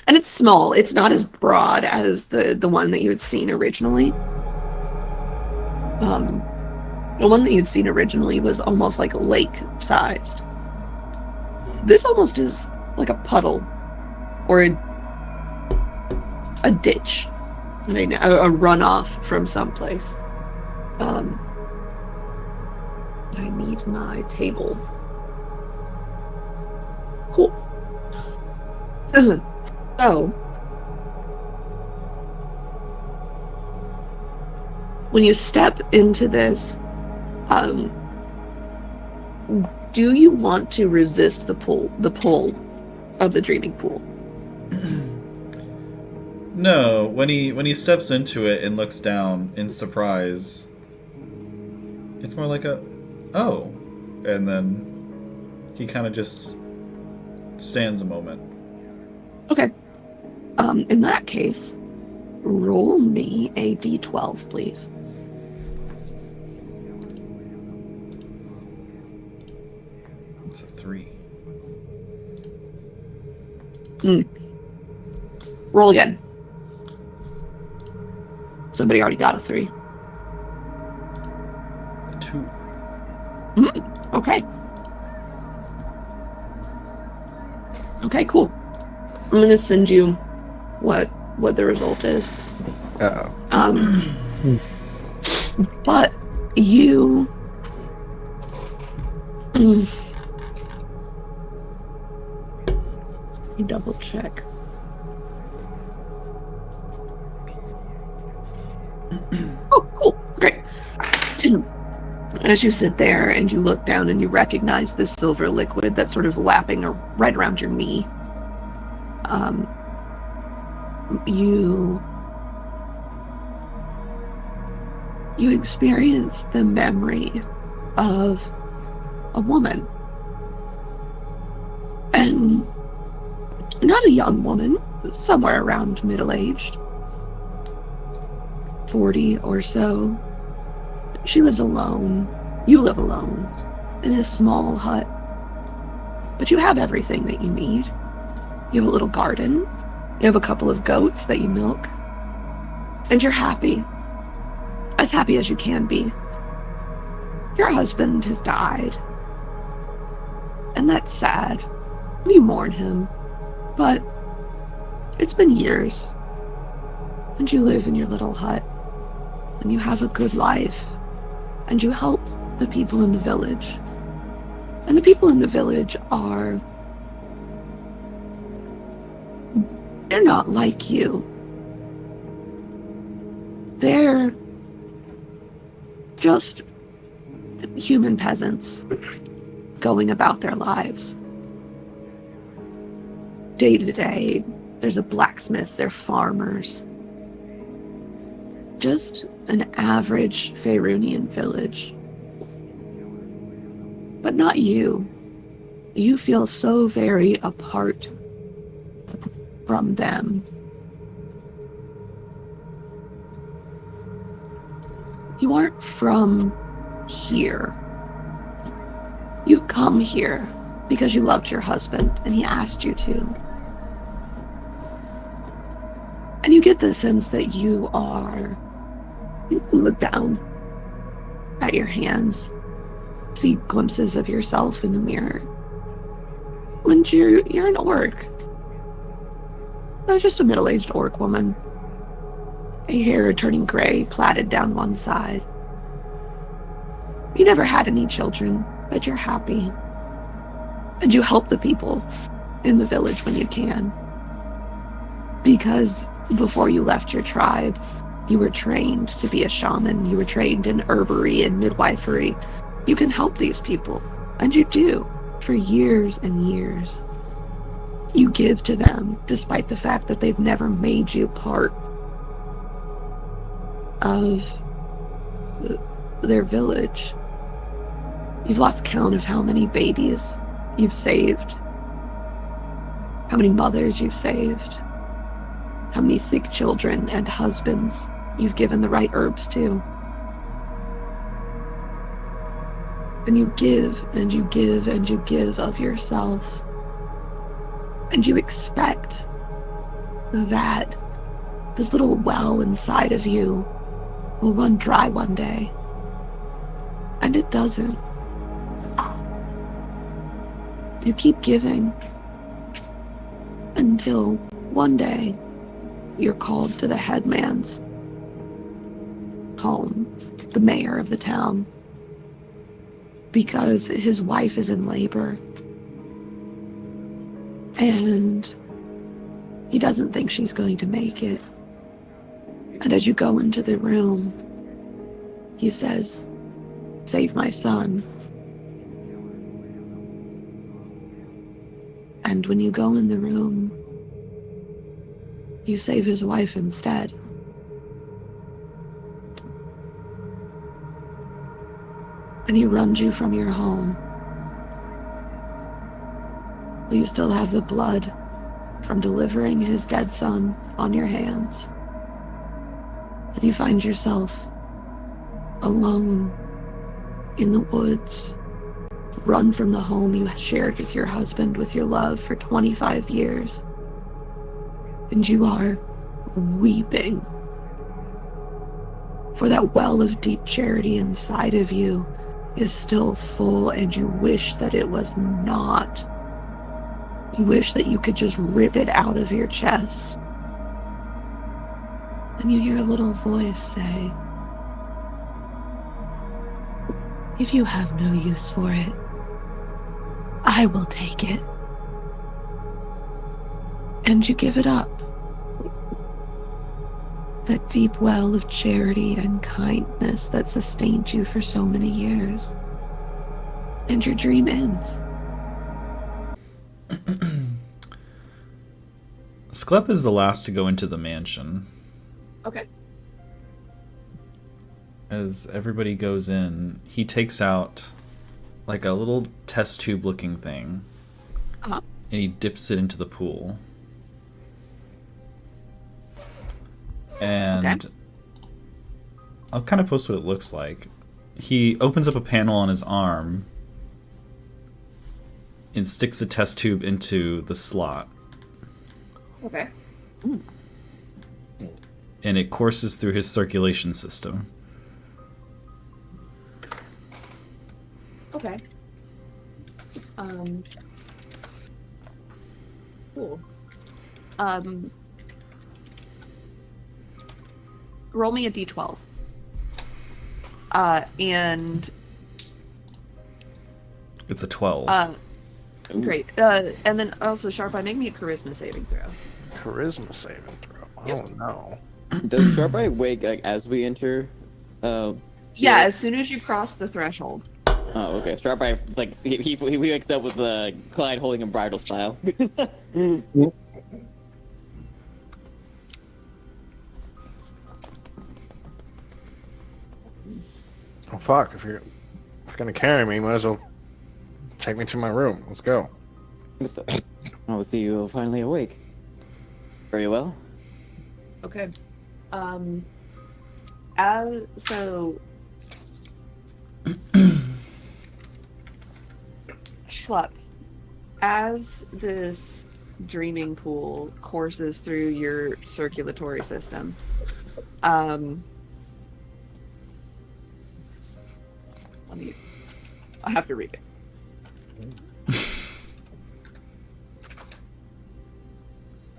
And it's small. It's not as broad as the one that you had seen originally. The one that you'd seen originally was almost like lake-sized. This almost is like a puddle or a ditch. I mean, a runoff from someplace. I need my table. Cool. So, when you step into this, do you want to resist the pull of the dreaming pool? No, when he steps into it and looks down in surprise, it's more like a, oh, and then he kind of just stands a moment. Okay. In that case, roll me a d12, please. It's a 3. Roll again. Somebody already got a 3. A 2. Okay. Okay, cool. I'm gonna send you what the result is. Uh-oh. But you you double check. Oh, cool. Great. As you sit there and you look down and you recognize this silver liquid that's sort of lapping right around your knee, you experience the memory of a woman. And not a young woman, somewhere around middle-aged, 40 or so. She lives alone. You live alone in a small hut. But you have everything that you need. You have a little garden. You have a couple of goats that you milk. And you're happy. As happy as you can be. Your husband has died. And that's sad. You mourn him. But it's been years. And you live in your little hut. And you have a good life. And you help the people in the village. And the people in the village they're not like you. They're just human peasants going about their lives. Day to day, there's a blacksmith, they're farmers. Just an average Faerunian village. But not you. You feel so very apart from them. You aren't from here. You've come here because you loved your husband and he asked you to. And you get the sense that you look down at your hands, see glimpses of yourself in the mirror. And you're an orc. Just a middle-aged orc woman. Hair turning gray, plaited down one side. You never had any children, but you're happy. And you help the people in the village when you can. Because before you left your tribe, you were trained to be a shaman. You were trained in herbery and midwifery. You can help these people. And you do, for years and years. You give to them, despite the fact that they've never made you part of their village. You've lost count of how many babies you've saved, how many mothers you've saved, how many sick children and husbands you've given the right herbs to. And you give and you give and you give of yourself. And you expect that this little well inside of you will run dry one day. And it doesn't. You keep giving until one day you're called to the headman's home, the mayor of the town, because his wife is in labor. And he doesn't think she's going to make it. And as you go into the room, he says, "Save my son." And when you go in the room, you save his wife instead. And he runs you from your home. You still have the blood from delivering his dead son on your hands. And you find yourself alone in the woods, run from the home you shared with your husband, with your love for 25 years. And you are weeping. For that well of deep charity inside of you is still full, and you wish that it was not. You wish that you could just rip it out of your chest. And you hear a little voice say, "If you have no use for it, I will take it." And you give it up. That deep well of charity and kindness that sustained you for so many years. And your dream ends. Sklep is the last to go into the mansion. Okay. As everybody goes in, he takes out like a little test tube looking thing. Uh-huh. And he dips it into the pool. And Okay. I'll kind of post what it looks like. He opens up a panel on his arm and sticks the test tube into the slot. Okay. And it courses through his circulation system. Okay. Cool. Roll me a d12. And It's a 12. great. And then also, Sharpeye, make me a charisma saving throw. Charisma saving throw. Yep. Oh no. Does Sharpeye wake like as we enter? Yeah, as soon as you cross the threshold. Oh, okay. Sharpeye like he wakes up with Clyde holding him bridal style. Oh fuck! If you're gonna carry me, might as well take me to my room. Let's go. Oh, so you finally awake. Very well. Okay. So Schlepp, as this dreaming pool courses through your circulatory system, I have to read it.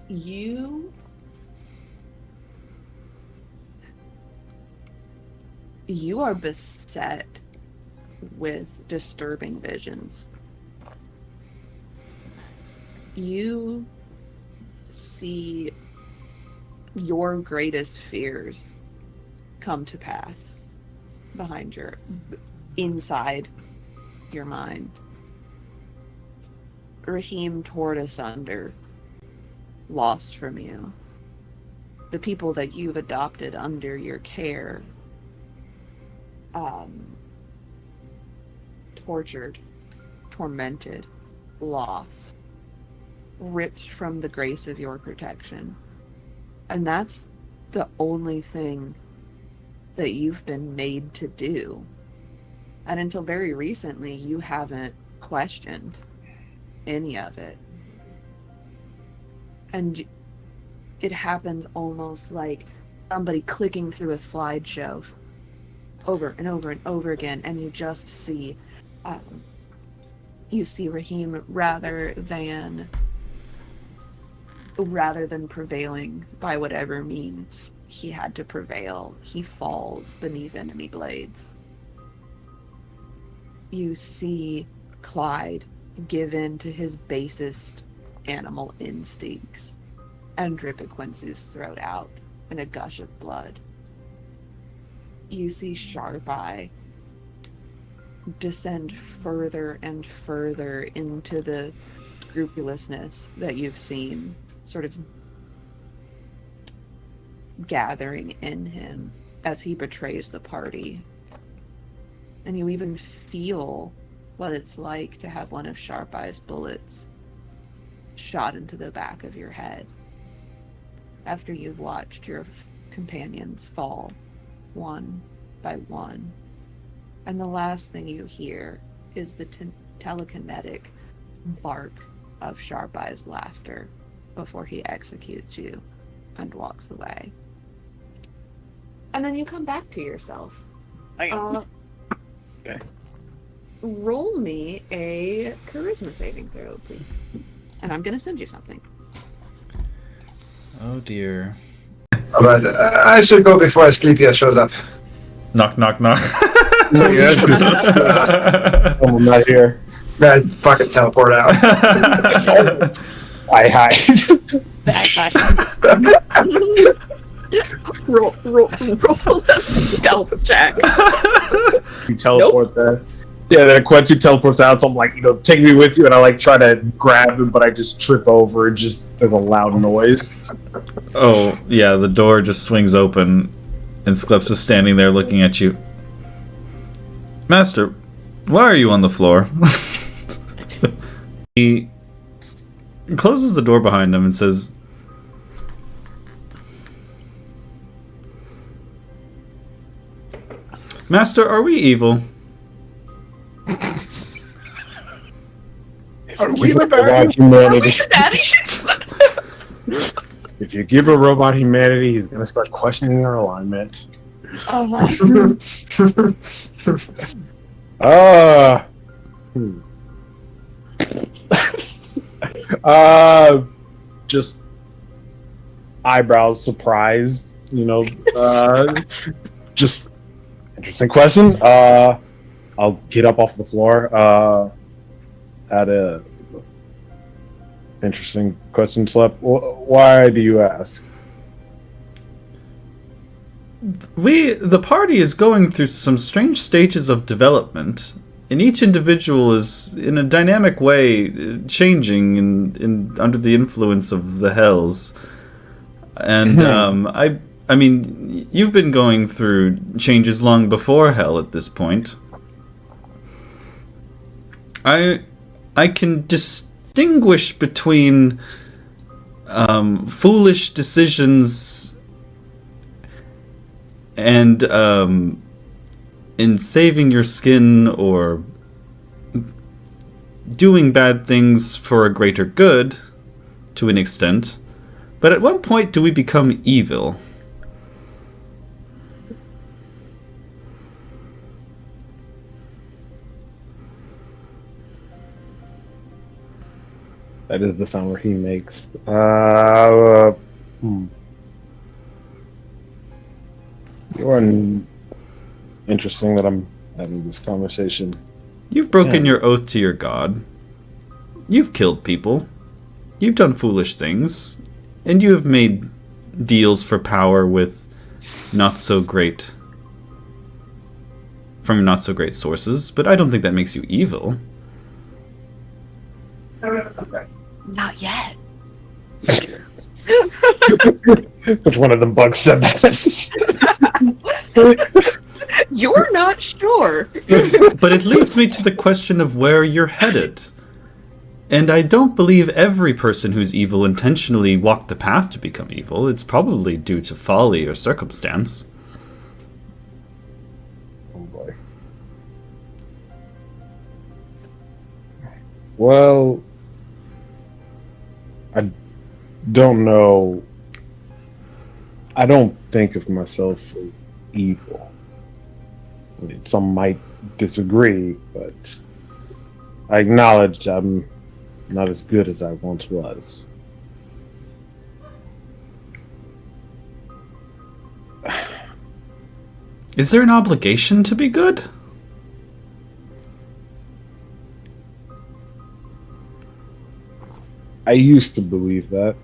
You are beset with disturbing visions. You see your greatest fears come to pass inside your mind. Raheem torn asunder, lost from you. The people that you've adopted under your care, tortured, tormented, lost, ripped from the grace of your protection. And that's the only thing that you've been made to do. And until very recently, you haven't questioned any of it. And it happens almost like somebody clicking through a slideshow over and over and over again, and you just see Raheem rather than prevailing by whatever means he had to prevail, he falls beneath enemy blades. You see Clyde give in to his basest animal instincts and rip Quincy's throat out in a gush of blood. You see Sharp Eye descend further and further into the scrupulousness that you've seen sort of gathering in him as he betrays the party. And you even feel what it's like to have one of Sharp Eye's bullets shot into the back of your head after you've watched your companions fall one by one. And the last thing you hear is the telekinetic bark of Sharp Eye's laughter before he executes you and walks away. And then you come back to yourself. Hang on. Okay. Roll me a charisma saving throw, please. And I'm going to send you something. Oh dear. But I should go before Asclepius shows up. Knock, knock, knock. I'm not here. I fucking teleport out. I hide. roll a stealth check. You teleport there. Yeah, then Quincy teleports out, so I'm like, take me with you, and I try to grab him, but I just trip over, and there's a loud noise. Oh, yeah, the door just swings open, and Skleps is standing there looking at you. Master, why are you on the floor? He closes the door behind him and says, Master, are we evil? Are we the robot humanity? If you give a robot humanity, he's gonna start questioning our alignment. Just eyebrows surprised, just interesting question. I'll get up off the floor. Had a interesting question, Slep. Why do you ask? The party is going through some strange stages of development, and each individual is, in a dynamic way, changing under the influence of the hells. And I mean, you've been going through changes long before hell at this point. I can distinguish between foolish decisions and in saving your skin or doing bad things for a greater good, to an extent. But at what point do we become evil? That is the sound where he makes. Interesting that I'm having this conversation. You've broken your oath to your god. You've killed people. You've done foolish things. And you have made deals for power with not so great sources, but I don't think that makes you evil. Not yet. Which one of them bugs said that? You're not sure. But it leads me to the question of where you're headed. And I don't believe every person who's evil intentionally walked the path to become evil. It's probably due to folly or circumstance. Oh boy. Well, I don't know. I don't think of myself as evil. I mean, some might disagree, but I acknowledge I'm not as good as I once was. Is there an obligation to be good? I used to believe that.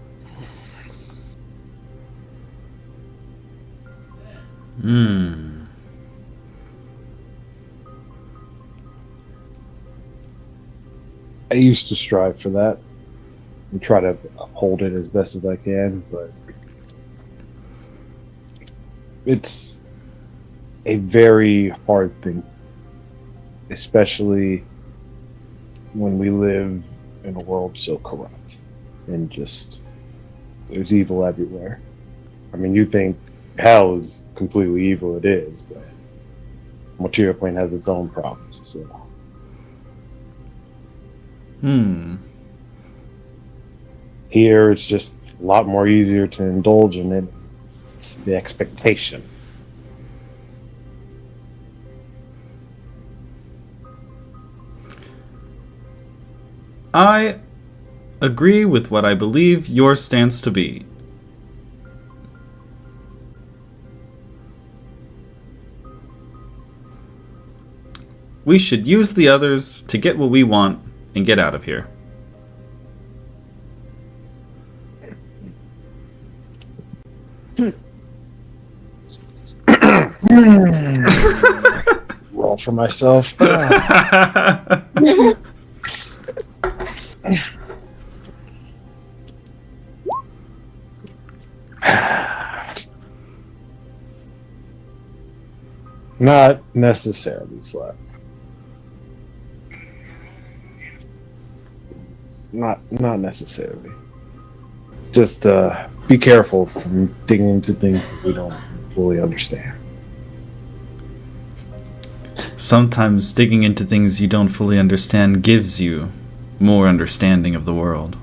I used to strive for that and try to uphold it as best as I can, but it's a very hard thing, especially when we live in a world so corrupt and just there's evil everywhere. I mean, you think hell is completely evil, it is, but Material Plane has its own problems as well. Here, it's just a lot more easier to indulge in it. It's the expectation. I agree with what I believe your stance to be. We should use the others to get what we want and get out of here. Roll for myself. Not necessarily, Slap. Not necessarily. Just be careful from digging into things that we don't fully understand. Sometimes digging into things you don't fully understand gives you more understanding of the world.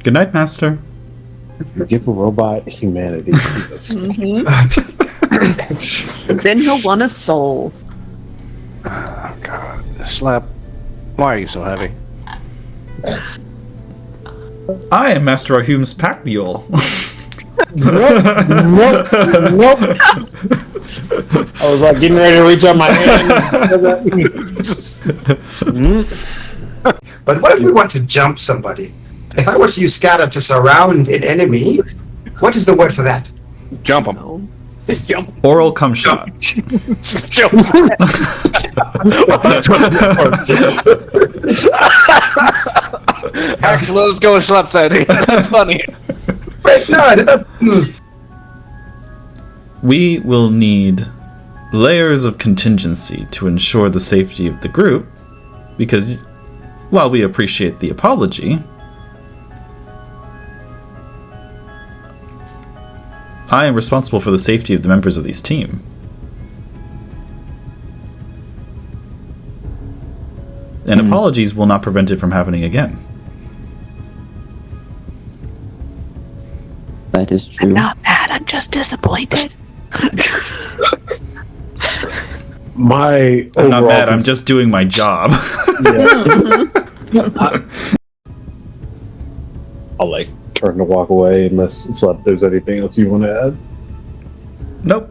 Good night, Master. You give a robot humanity. Then he'll want a soul. Oh, God. Slap. Why are you so heavy? I am Master Ahum's pack mule. Nope. I was like getting ready to reach out my hand. But what if we want to jump somebody? If I were to use scatter to surround an enemy, what is the word for that? Jump him. Jump. Oral cum shot. Jump. Actually, let's go with Slap side. That's funny. Wait, no. We will need layers of contingency to ensure the safety of the group, because while we appreciate the apology, I am responsible for the safety of the members of this team. And apologies will not prevent it from happening again. That is true. I'm not mad, I'm just disappointed. My I'm not overall mad, I'm just doing my job. I'll like turn to walk away unless there's anything else you want to add. Nope.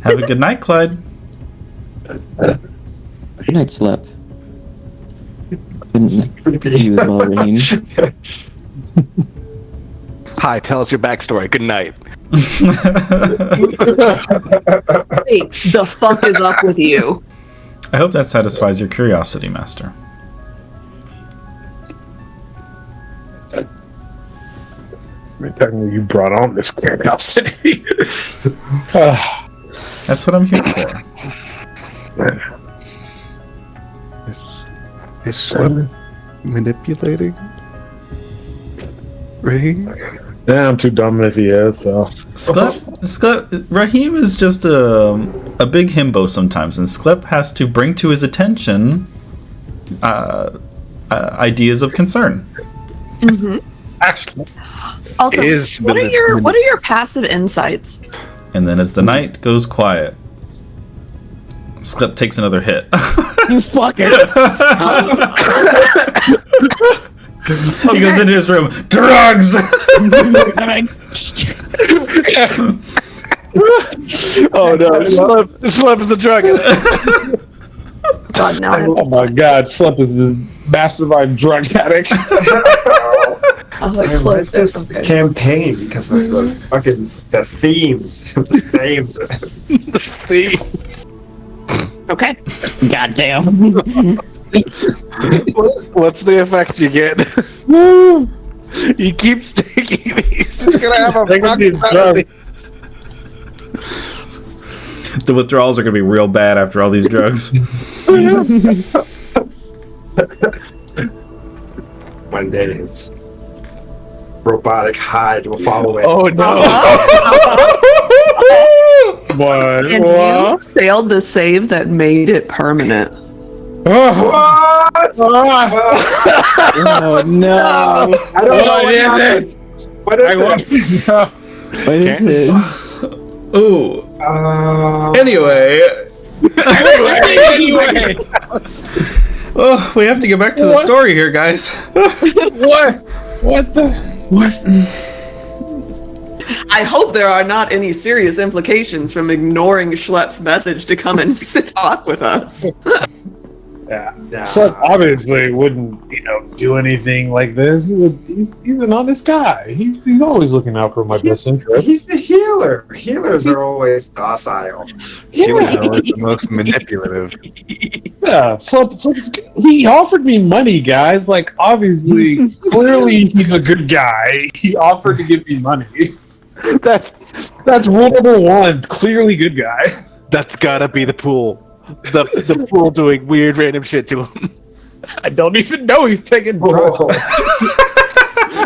Have a good night, Clyde. Good night, Schlep. You as well, Raheem. Hi, tell us your backstory. Good night. Wait, the fuck is up with you? I hope that satisfies your curiosity, Master. Technically, you brought on this curiosity. That's what I'm here for. Is Slip manipulating? Raheem? Yeah, I'm too dumb if he is, so. Sklep, Raheem is just a big himbo sometimes, and Sklep has to bring to his attention ideas of concern. Mm-hmm. Actually, Also, is what are your passive insights? And then as the night goes quiet, Sklep takes another hit. You fucker! He goes into his room. Drugs! Oh no, Slip is a drug. God, now Oh my god, Slip is this mastermind drug addict. I'll like I like close this this. Okay. campaign because of the fucking the themes. The themes. Okay. Goddamn. What's the effect you get? He keeps taking these. He's gonna have a fucking penalty. The withdrawals are going to be real bad after all these drugs. One day his robotic hide will follow it. Oh no! What? And you failed the save that made it permanent. What? Oh no! I don't know what happened. What is it? What is it? Ooh. Anyway. Anyway. Oh, we have to get back to the story here, guys. What? What the? What? I hope there are not any serious implications from ignoring Schlepp's message to come and talk with us. Yeah. Slip obviously wouldn't, do anything like this. He's an honest guy. He's always looking out for my best interests. He's the healer. Healers are always docile. Healers are always the most manipulative. Yeah. So he offered me money, guys. Like, obviously, clearly he's a good guy. He offered to give me money. That's rule number one. Clearly good guy. That's gotta be the pool. The pool doing weird random shit to him. I don't even know he's taking drugs.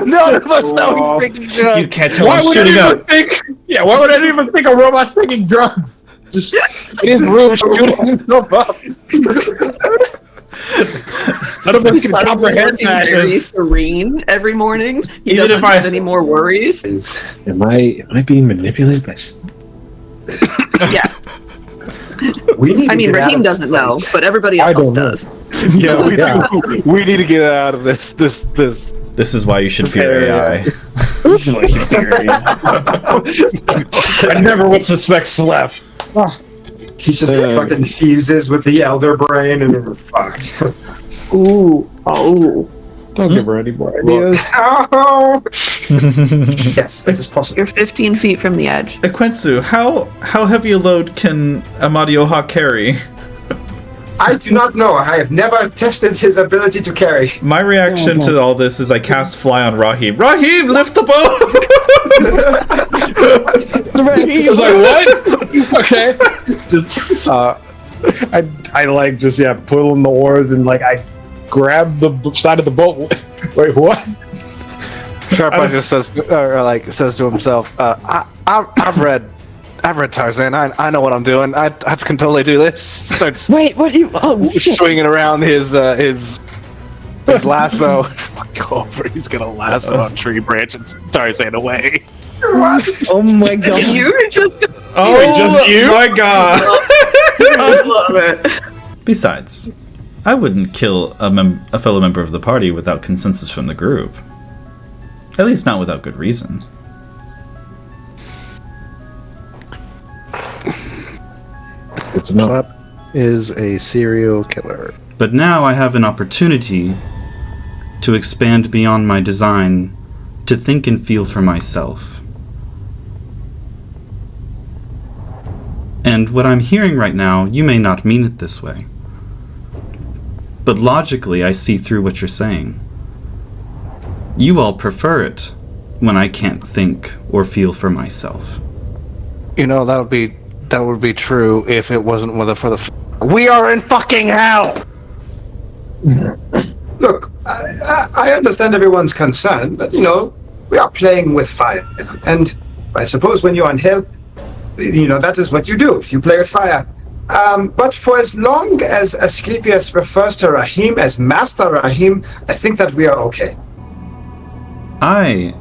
None of us know he's taking drugs. You can't tell I'm shooting up. Why would I even think a robot's taking drugs? Just in his room shooting himself up. None of us can comprehend that. Very serene every morning. He Even doesn't if have any more worries. Am I being manipulated by? Yes. I mean, Raheem doesn't know, but everybody else does. Yeah, we need to get out of this. This is why you should fear AI. I never would suspect Slap. He just fucking fuses with the elder brain and then we're fucked. Ooh. Oh. Don't give her any more ideas. Oh. Yes, that is possible. You're 15 feet from the edge. Quensu, how heavy a load can Amadioha carry? I do not know. I have never tested his ability to carry. My reaction to all this is I cast Fly on Rahim. Rahim, lift the boat! He was like, what? Okay. Just, I like just, pull in the oars and like I grab the side of the boat. Wait, what? Sharpeye just says, says to himself, I've read Tarzan. I know what I'm doing. I can totally do this. Starts Wait, what do you? Oh, shit. swinging around his lasso. Go over. He's gonna lasso a tree branch and Tarzan away. Oh my god. You were just. Oh you? my god! I love it. Besides, I wouldn't kill a fellow member of the party without consensus from the group. At least not without good reason. Slap is a serial killer. But now I have an opportunity to expand beyond my design, to think and feel for myself. And what I'm hearing right now, you may not mean it this way. But logically, I see through what you're saying. You all prefer it when I can't think or feel for myself. You know, that would be true if it wasn't for the. We are in fucking hell. Look, I understand everyone's concern, but we are playing with fire, and I suppose when you're on hell, that is what you do. You play with fire. But for as long as Asclepius refers to Rahim as Master Rahim, I think that we are okay. I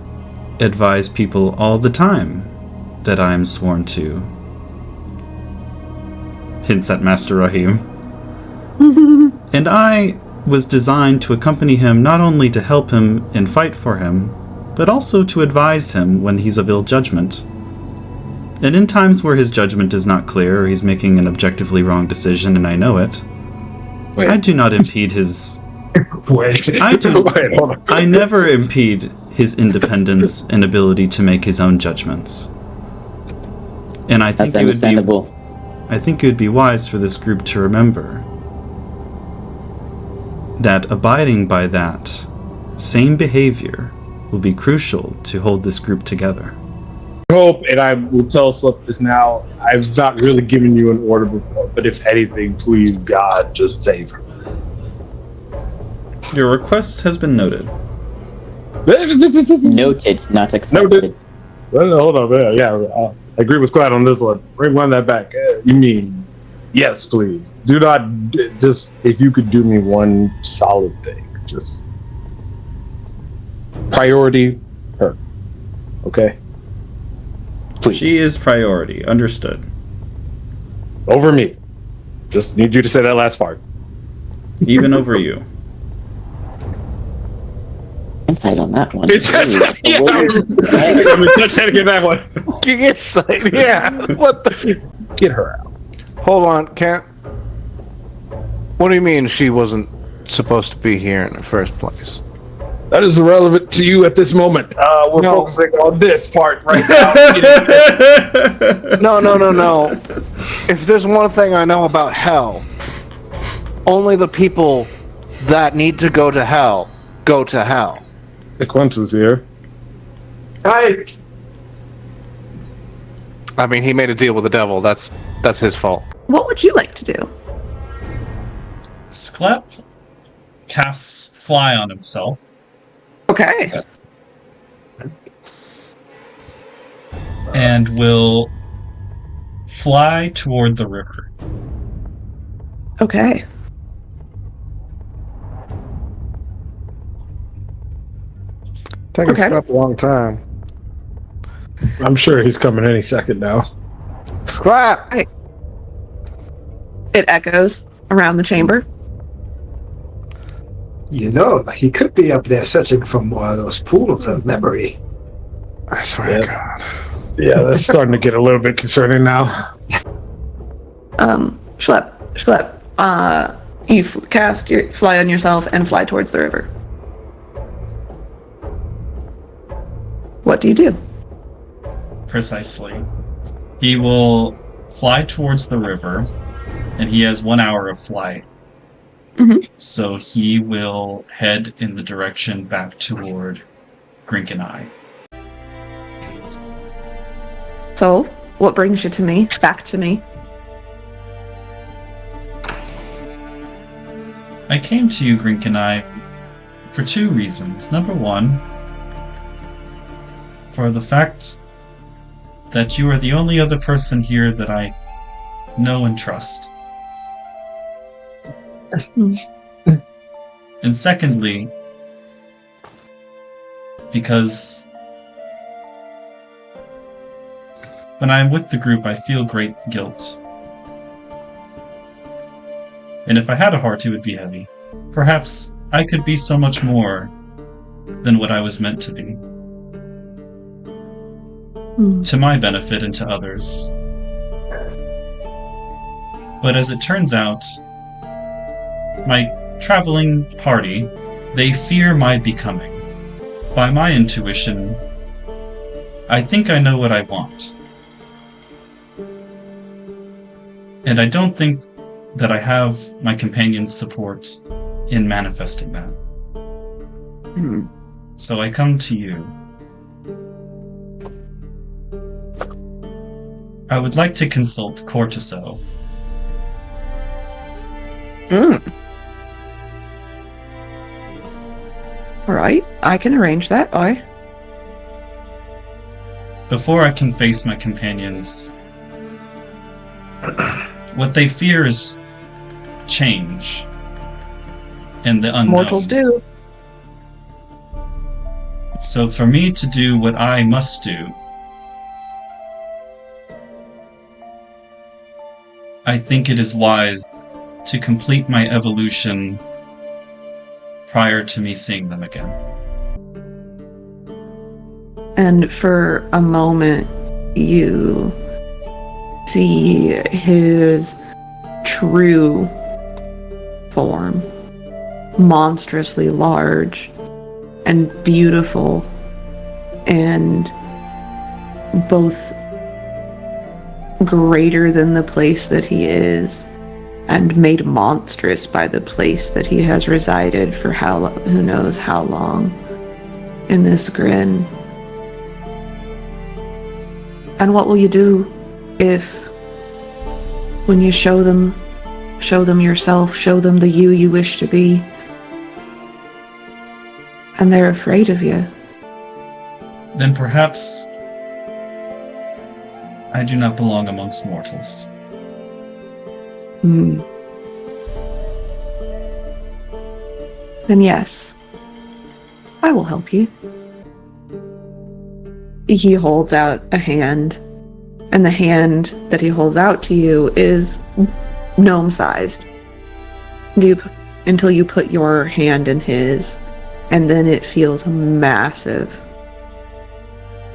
advise people all the time that I am sworn to. Hints at Master Rahim. And I was designed to accompany him not only to help him and fight for him, but also to advise him when he's of ill judgment. And in times where his judgment is not clear or he's making an objectively wrong decision and I know it, Wait. I do not impede his... Wait. Wait, hold on. I never impede his independence and ability to make his own judgments. And I think That's understandable. I think it would be wise for this group to remember that abiding by that same behavior will be crucial to hold this group together. I hope, and I will tell Slip this now, I've not really given you an order before, but if anything, please, God, just save her. Your request has been noted. Noted, not accepted. Noted. Well, hold on, yeah, I agree with Clyde on this one. Run that back. You mean, yes, please. Do not, just, if you could do me one solid thing, just priority her, okay? Please. She is priority. Understood. Over me. Just need you to say that last part. Even over you. Insight on that one. Yeah. Let me touch that again. That one. Insight. Yeah. What the? Get her out. Hold on, can't. What do you mean she wasn't supposed to be here in the first place? That is irrelevant to you at this moment. We're focusing on this part right now. No. If there's one thing I know about hell, only the people that need to go to hell go to hell. The Quintus here. Hi. I mean, he made a deal with the devil. That's his fault. What would you like to do? Sklep casts Fly on himself. Okay. And will fly toward the river. Okay. Taking Sclap a long time. I'm sure he's coming any second now. Sclap! Right. It echoes around the chamber. He could be up there searching for more of those pools of memory. I swear to God. Yeah, that's starting to get a little bit concerning now. Schlep. You cast your Fly on yourself and fly towards the river. What do you do? Precisely. He will fly towards the river, and he has 1 hour of flight. Mm-hmm. So he will head in the direction back toward Grink and I. So, what brings you to me? Back to me? I came to you, Grink and I, for two reasons. Number one, for the fact that you are the only other person here that I know and trust. And secondly, because when I'm with the group, I feel great guilt. And if I had a heart, it would be heavy. Perhaps I could be so much more than what I was meant to be. To my benefit and to others. But as it turns out, my traveling party, they fear my becoming. By my intuition, I think I know what I want. And I don't think that I have my companion's support in manifesting that. So I come to you. I would like to consult Cortiso. Alright, I can arrange that, aye. Before I can face my companions, what they fear is change and the unknown. Mortals do. So for me to do what I must do, I think it is wise to complete my evolution prior to me seeing them again. And for a moment, you see his true form, monstrously large and beautiful, and both greater than the place that he is and made monstrous by the place that he has resided for who knows how long in this grin. And what will you do if, when you show them yourself, show them the you wish to be, and they're afraid of you? Then perhaps I do not belong amongst mortals. Then yes, I will help you. He holds out a hand, and the hand that he holds out to you is gnome-sized. Until you put your hand in his, and then it feels massive.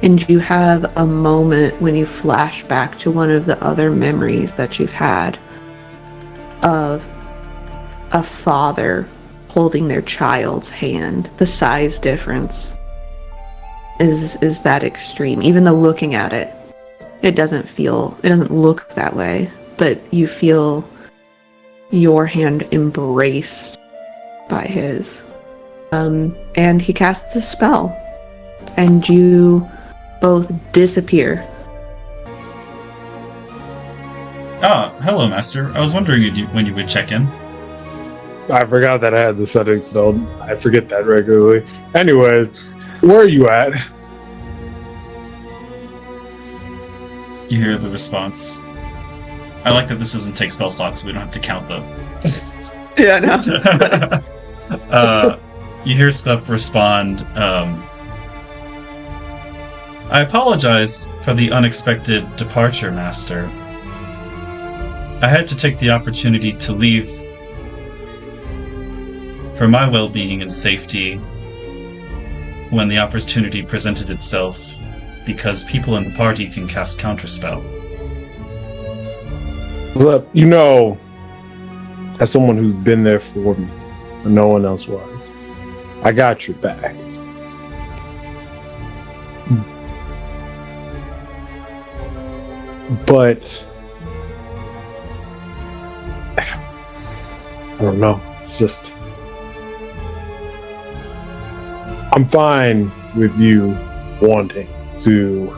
And you have a moment when you flash back to one of the other memories that you've had of a father holding their child's hand. The size difference is that extreme. Even though looking at it, it doesn't look that way, but you feel your hand embraced by his. And he casts a spell, and you both disappear. Ah, hello, Master. I was wondering when you would check in. I forgot that I had the settings still. I forget that regularly. Anyways, where are you at? You hear the response. I like that this doesn't take spell slots, so we don't have to count them. Yeah, no. You hear Sclep respond, I apologize for the unexpected departure, Master. I had to take the opportunity to leave for my well-being and safety when the opportunity presented itself, because people in the party can cast counterspell. Look, you know, as someone who's been there for me, when no one else was, I got your back. But I don't know. It's just I'm fine with you wanting to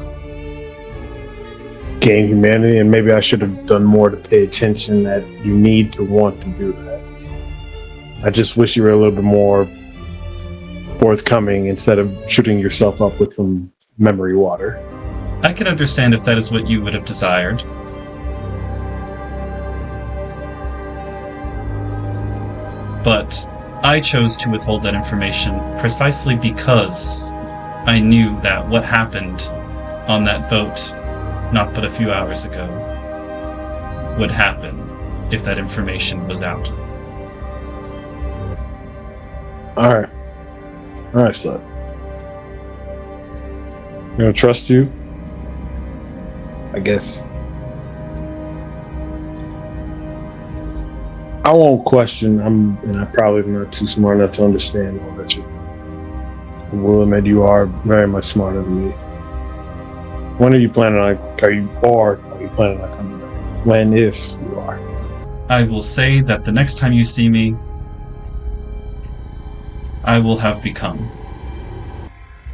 gain humanity, and maybe I should have done more to pay attention that you need to want to do that. I just wish you were a little bit more forthcoming instead of shooting yourself up with some memory water. I can understand if that is what you would have desired. But I chose to withhold that information precisely because I knew that what happened on that boat not but a few hours ago would happen if that information was out. Alright. Alright, Slut. I'm gonna trust you. I guess. I won't question. And I probably am not too smart enough to understand all that you. I will admit you are very much smarter than me. When are you planning on? Are you planning on coming back? When, if you are? I will say that the next time you see me, I will have become.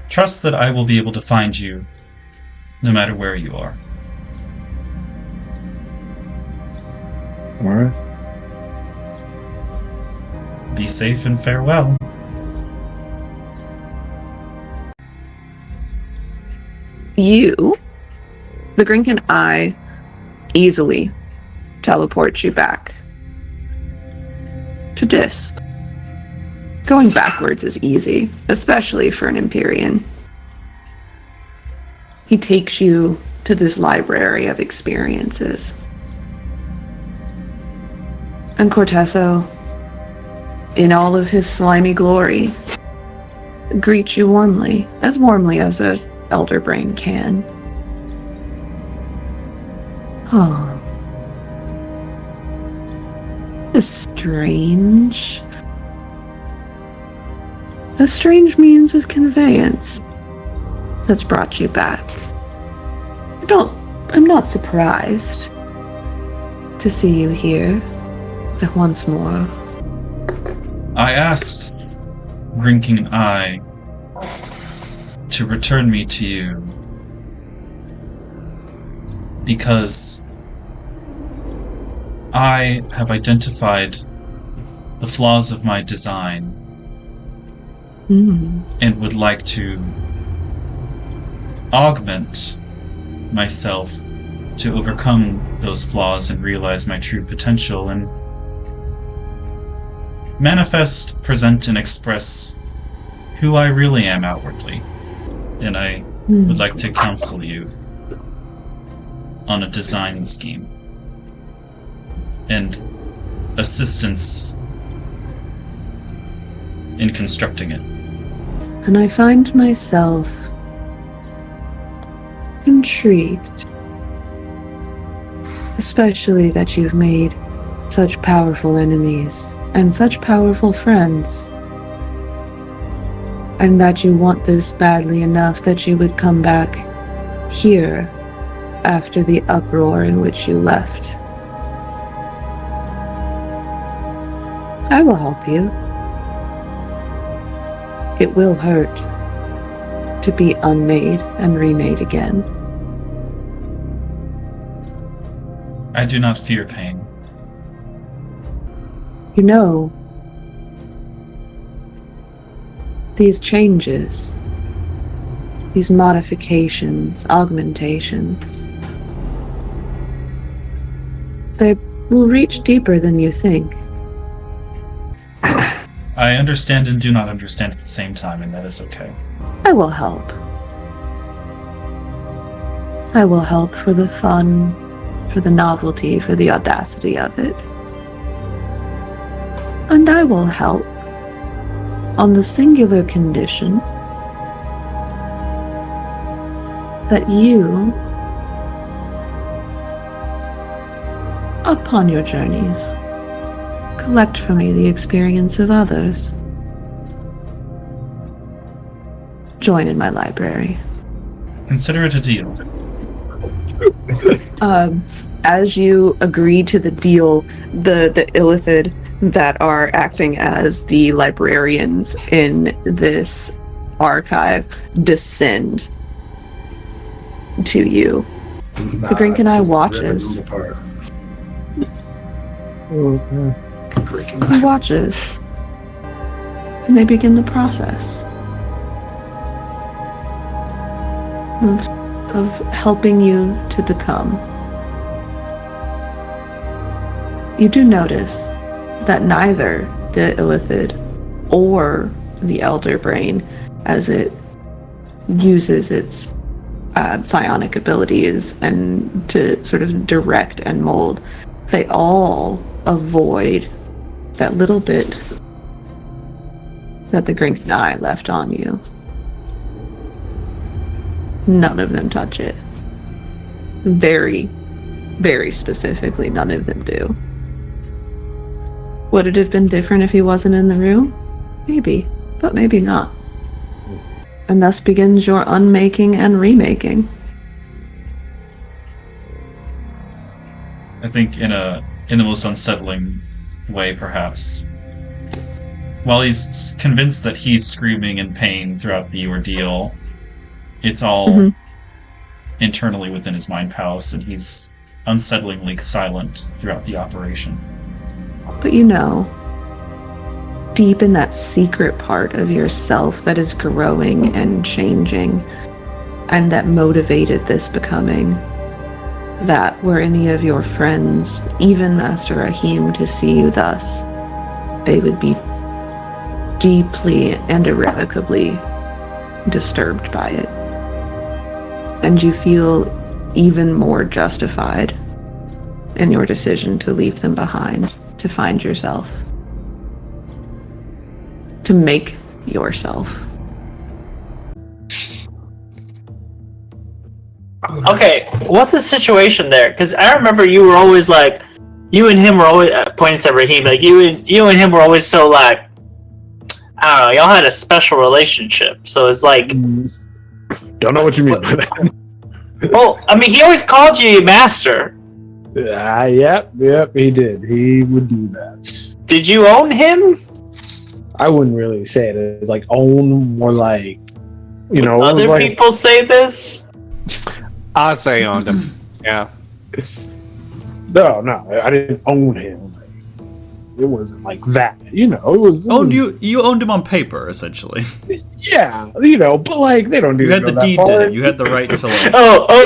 Trust that I will be able to find you, no matter where you are. All right. Be safe and farewell. You, the Grinkin Eye, easily teleports you back to Dis. Going backwards is easy, especially for an Empyrean. He takes you to this library of experiences. And Corteso, in all of his slimy glory, greets you warmly as a elder brain can. Oh. A strange means of conveyance that's brought you back. I'm not surprised to see you here once more. I asked Grinking Eye to return me to you because I have identified the flaws of my design and would like to augment myself to overcome those flaws and realize my true potential and manifest, present, and express who I really am outwardly. And I would like to counsel you on a design scheme and assistance in constructing it. And I find myself intrigued, especially that you've made such powerful enemies and such powerful friends, and that you want this badly enough that you would come back here after the uproar in which you left. I will help you. It will hurt to be unmade and remade again. I do not fear pain. You know, these changes, these modifications, augmentations, they will reach deeper than you think. I understand and do not understand at the same time, and that is okay. I will help. I will help for the fun, for the novelty, for the audacity of it. And I will help on the singular condition that you, upon your journeys, collect for me the experience of others. Join in my library. Consider it a deal. As you agree to the deal, the Illithid that are acting as the librarians in this archive descend to you. The Grinkin Eye watches. He watches. And they begin the process. of helping you to become. You do notice that neither the illithid or the elder brain, as it uses its psionic abilities and to sort of direct and mold, they all avoid that little bit that the Grinking Eye left on you. None of them touch it. Very, very specifically, none of them do. Would it have been different if he wasn't in the room? Maybe, but maybe not. And thus begins your unmaking and remaking. I think in the most unsettling way, perhaps. While he's convinced that he's screaming in pain throughout the ordeal, it's all internally within his mind palace, and he's unsettlingly silent throughout the operation. But you know, deep in that secret part of yourself that is growing and changing, and that motivated this becoming, that were any of your friends, even Master Rahim, to see you thus, they would be deeply and irrevocably disturbed by it. And you feel even more justified in your decision to leave them behind, to find yourself, to make yourself. Okay, what's the situation there? Because I remember you were always like, you and him were always pointing to Raheem, like you and him were always so like, I don't know, y'all had a special relationship. So it's like, don't know what you mean by that. Well, I mean, he always called you master. Yep, he did. He would do that. Did you own him? I wouldn't really say it as like own, more like, you know. Other like, people say this? I say owned him. Yeah. No, I didn't own him. It wasn't like that, you know. It was You owned him on paper, essentially. Yeah, you know, but like they don't do. You had the deed to him. You had the right to. Like,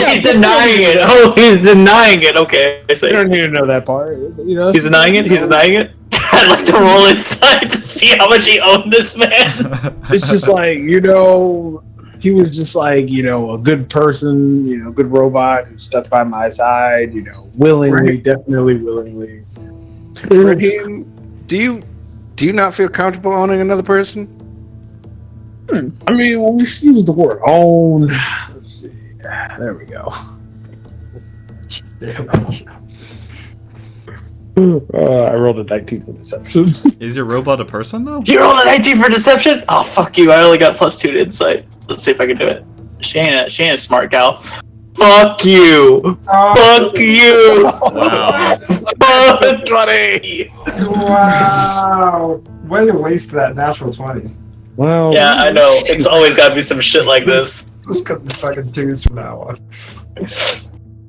yeah, he's denying it. Oh, he's denying it. Okay, I see. You don't need to know that part. You know, he's denying it. He's denying it. I'd like to roll inside to see how much he owned this man. It's just like, you know, he was just like, you know, a good person, you know, good robot who stuck by my side, you know, willingly, definitely willingly. Raheem, do you not feel comfortable owning another person? I mean, when we use the word own, let's see. There we go. I rolled a 19 for deception. Is your robot a person, though? You rolled a 19 for deception? Oh, fuck you. I only got +2 to insight. Let's see if I can do it. She ain't a smart gal. Fuck you! Fuck you! Wow. Fuck 20! Wow! Way to waste that natural 20. Well, yeah, I know. It's always gotta be some shit like this. Just cut the fucking 2s from now on.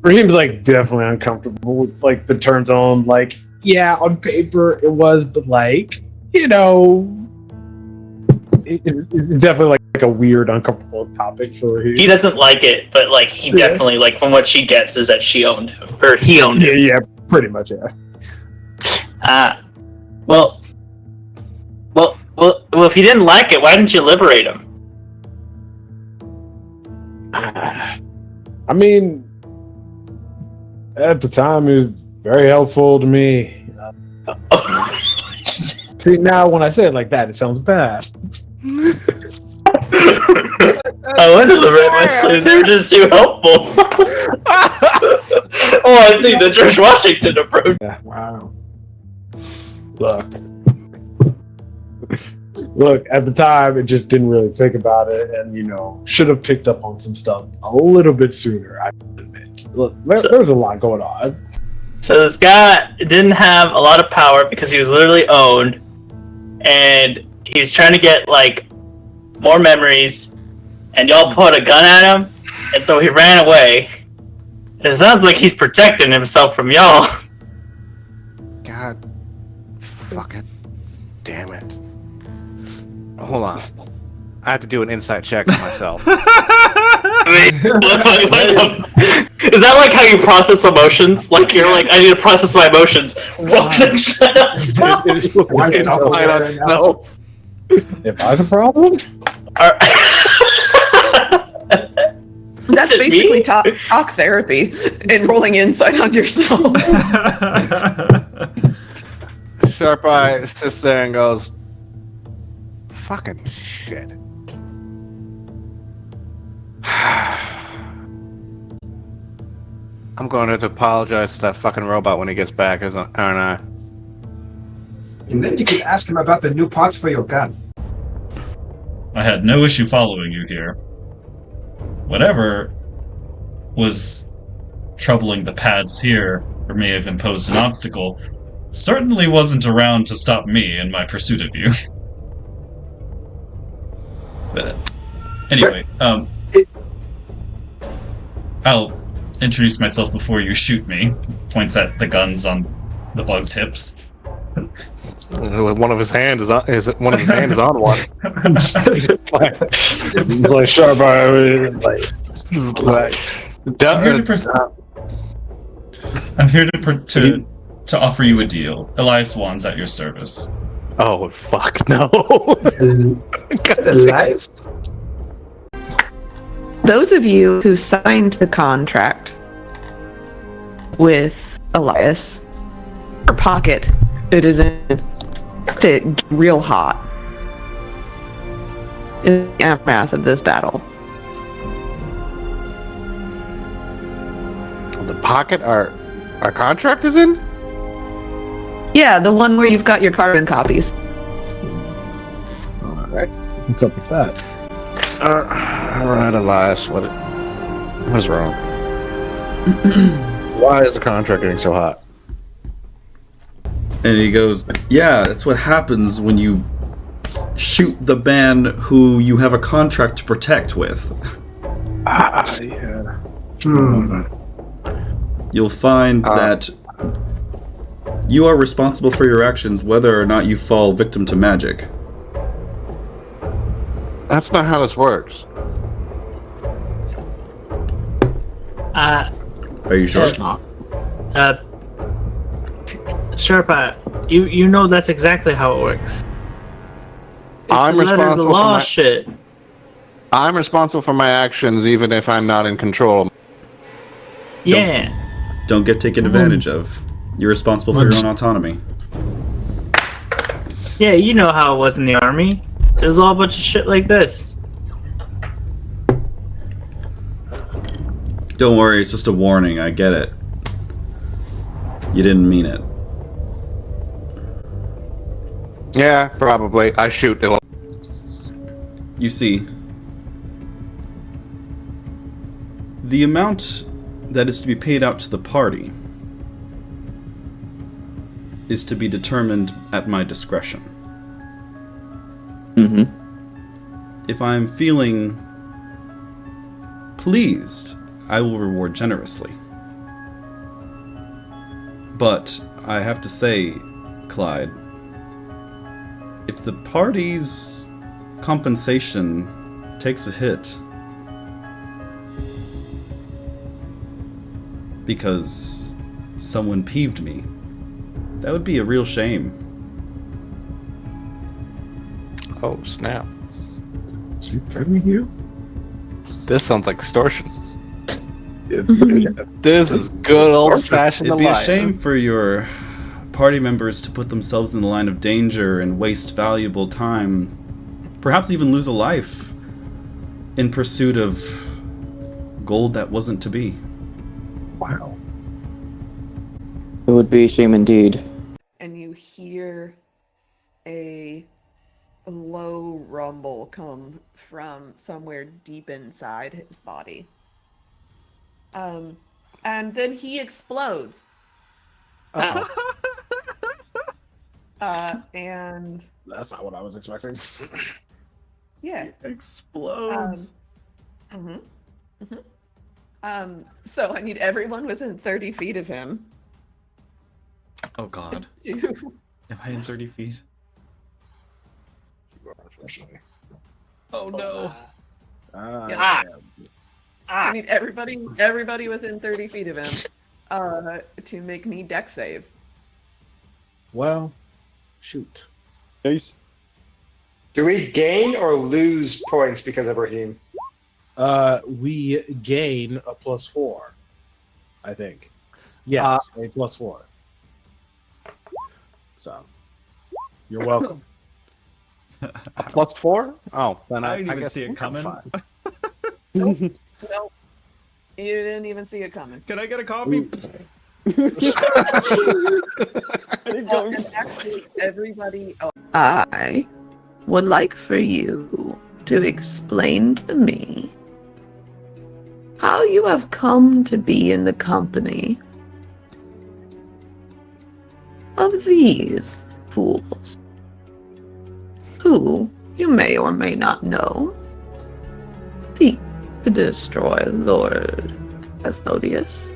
Raheem's like definitely uncomfortable with like the terms on, like, yeah, on paper it was, but like, you know, it's definitely like a weird, uncomfortable topic for Raheem. He doesn't like it, but like he definitely, like, from what she gets is that she owned him, or he owned him. Yeah, pretty much, yeah. Well, if he didn't like it, why didn't you liberate him? I mean, at the time, it was very helpful to me. See, now when I say it like that, it sounds bad. I wanted to liberate my slaves. They were just too helpful. Oh, I see the George Washington approach. Yeah, wow. Look, at the time, it just didn't really think about it, and, you know, should have picked up on some stuff a little bit sooner, I admit. Look, there was a lot going on. So this guy didn't have a lot of power because he was literally owned, and he was trying to get, like, more memories, and y'all put a gun at him, and so he ran away. It sounds like he's protecting himself from y'all. God. Fucking damn it. Hold on. I have to do an insight check on myself. Is that like how you process emotions? Like you're like, I need to process my emotions. What's inside outside? Why is it Am I the problem? That's basically talk therapy, enrolling insight on yourself. Sharp Eye sits there and goes, fucking shit. I'm going to have to apologize to that fucking robot when he gets back, aren't I? And then you can ask him about the new parts for your gun. I had no issue following you here. Whatever was troubling the pads here, or may have imposed an obstacle, certainly wasn't around to stop me in my pursuit of you. But anyway, I'll introduce myself before you shoot me. Points at the guns on the bug's hips. One of his hands is on. One of his hands is on one. He's like Sharp Eye. I'm here to offer you a deal. Elias Wan's at your service. Oh fuck no! Elias. Those of you who signed the contract with Elias, your pocket, it is in it real hot in the aftermath of this battle. The pocket our contract is in? Yeah, the one where you've got your carbon copies. Alright. What's up with that? Alright, Elias, what is wrong? Why is the contract getting so hot? And he goes, yeah, that's what happens when you shoot the man who you have a contract to protect with. Yeah. You'll find that you are responsible for your actions whether or not you fall victim to magic. That's not how this works. Are you sure? Sharpa, you know that's exactly how it works. I'm responsible for law my shit. I'm responsible for my actions even if I'm not in control. Yeah. Don't get taken advantage of. You're responsible for your own autonomy. Yeah, you know how it was in the army. There's all a bunch of shit like this. Don't worry, it's just a warning. I get it. You didn't mean it. Yeah, probably. I shoot. You see, the amount that is to be paid out to the party is to be determined at my discretion. Mm-hmm. If I'm feeling pleased, I will reward generously. But I have to say, Clyde, if the party's compensation takes a hit because someone peeved me, that would be a real shame. Oh, snap. Is he threatening you? This sounds like extortion. This is good old-fashioned It'd be a Elias. shame for your party members to put themselves in the line of danger and waste valuable time, perhaps even lose a life, in pursuit of gold that wasn't to be. Wow. It would be a shame indeed. And you hear a low rumble come from somewhere deep inside his body. And then he explodes. And That's not what I was expecting. yeah. Explodes. So I need everyone within 30 feet of him. Oh god. to- Am I in 30 feet? Oh no. I need everybody within 30 feet of him to make me dex saves. Well, shoot. Nice. Do we gain or lose points because of Raheem? We gain a +4, I think. Yes, a +4. So, you're welcome. A +4? Oh, then I I didn't even guess see it coming. Nope. You didn't even see it coming. Can I get a copy? And actually, everybody. I would like for you to explain to me how you have come to be in the company of these fools, who you may or may not know seek to destroy Lord Asmodeus.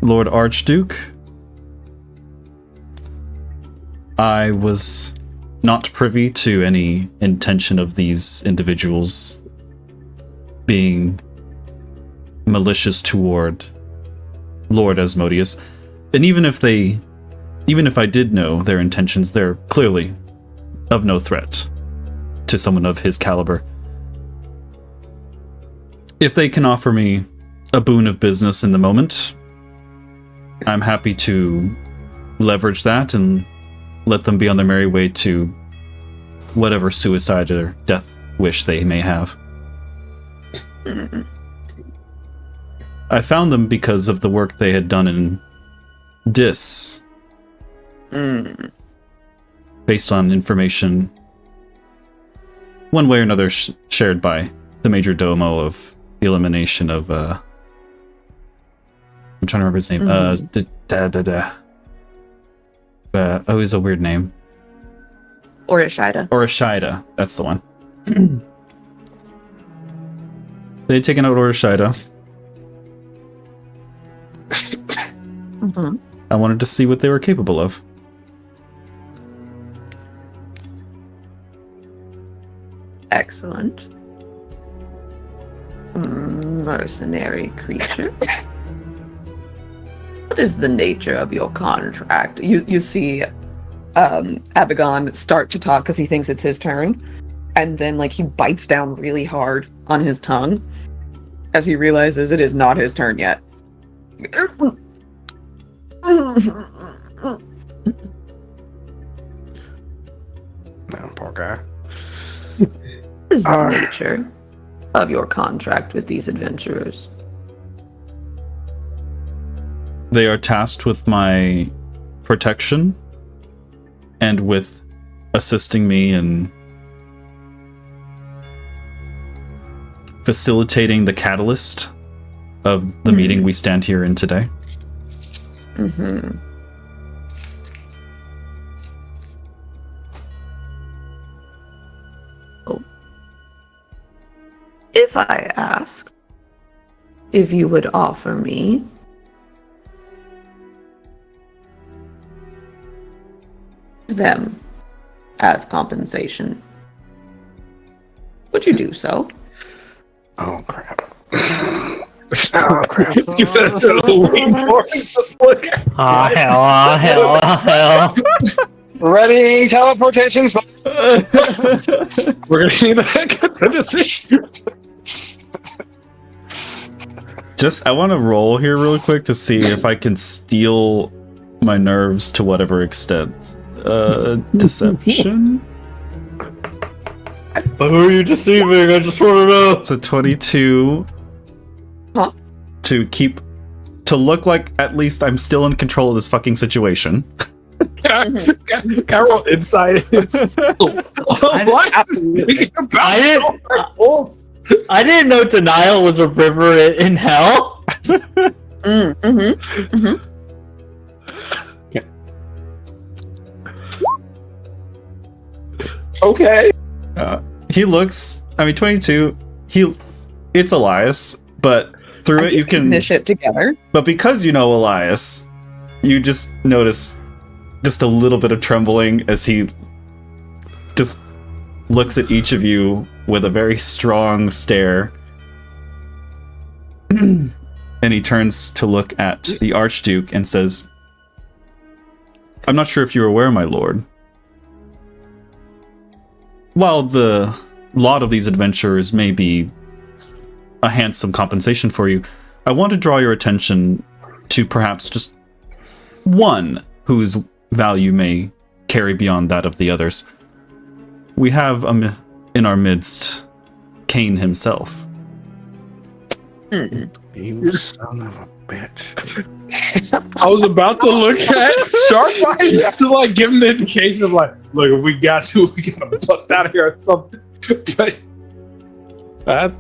Lord Archduke, I was not privy to any intention of these individuals being malicious toward Lord Asmodeus. And even if I did know their intentions, they're clearly of no threat to someone of his caliber. If they can offer me a boon of business in the moment, I'm happy to leverage that and let them be on their merry way to whatever suicide or death wish they may have. I found them because of the work they had done in Dis, based on information one way or another shared by the Major Domo of the elimination of I'm trying to remember his name. He's a weird name. Orishida. That's the one. They had taken out Orishida. I wanted to see what they were capable of. Excellent. Mercenary creature. What is the nature of your contract? You see Abagon start to talk because he thinks it's his turn, and then like he bites down really hard on his tongue as he realizes it is not his turn yet. Man, poor guy. What is the nature of your contract with these adventurers? They are tasked with my protection and with assisting me in facilitating the catalyst of the meeting we stand here in today. If I ask if you would offer me them as compensation, would you do so? Oh crap. You better lean forward and look at hell. Ready, teleportations. We're gonna need that contingency. I want to roll here real quick to see if I can steal my nerves to whatever extent. Deception? But who are you deceiving? I just want to know. It's a 22. Huh? To look like at least I'm still in control of this fucking situation. Can I roll insight? I didn't know denial was a river in hell. Okay. He looks. 22. It's Elias, but through it you can finish it together. But because you know Elias, You just notice just a little bit of trembling as he just looks at each of you with a very strong stare. And he turns to look at the Archduke and says, I'm not sure if you're aware, my lord. While the lot of these adventurers may be a handsome compensation for you, I want to draw your attention to perhaps just one whose value may carry beyond that of the others. We have in our midst Cain himself. You son of a bitch. I was about to look at Sharkbite to like give him the indication of like, look, if we got to, we gotta bust out of here or something. But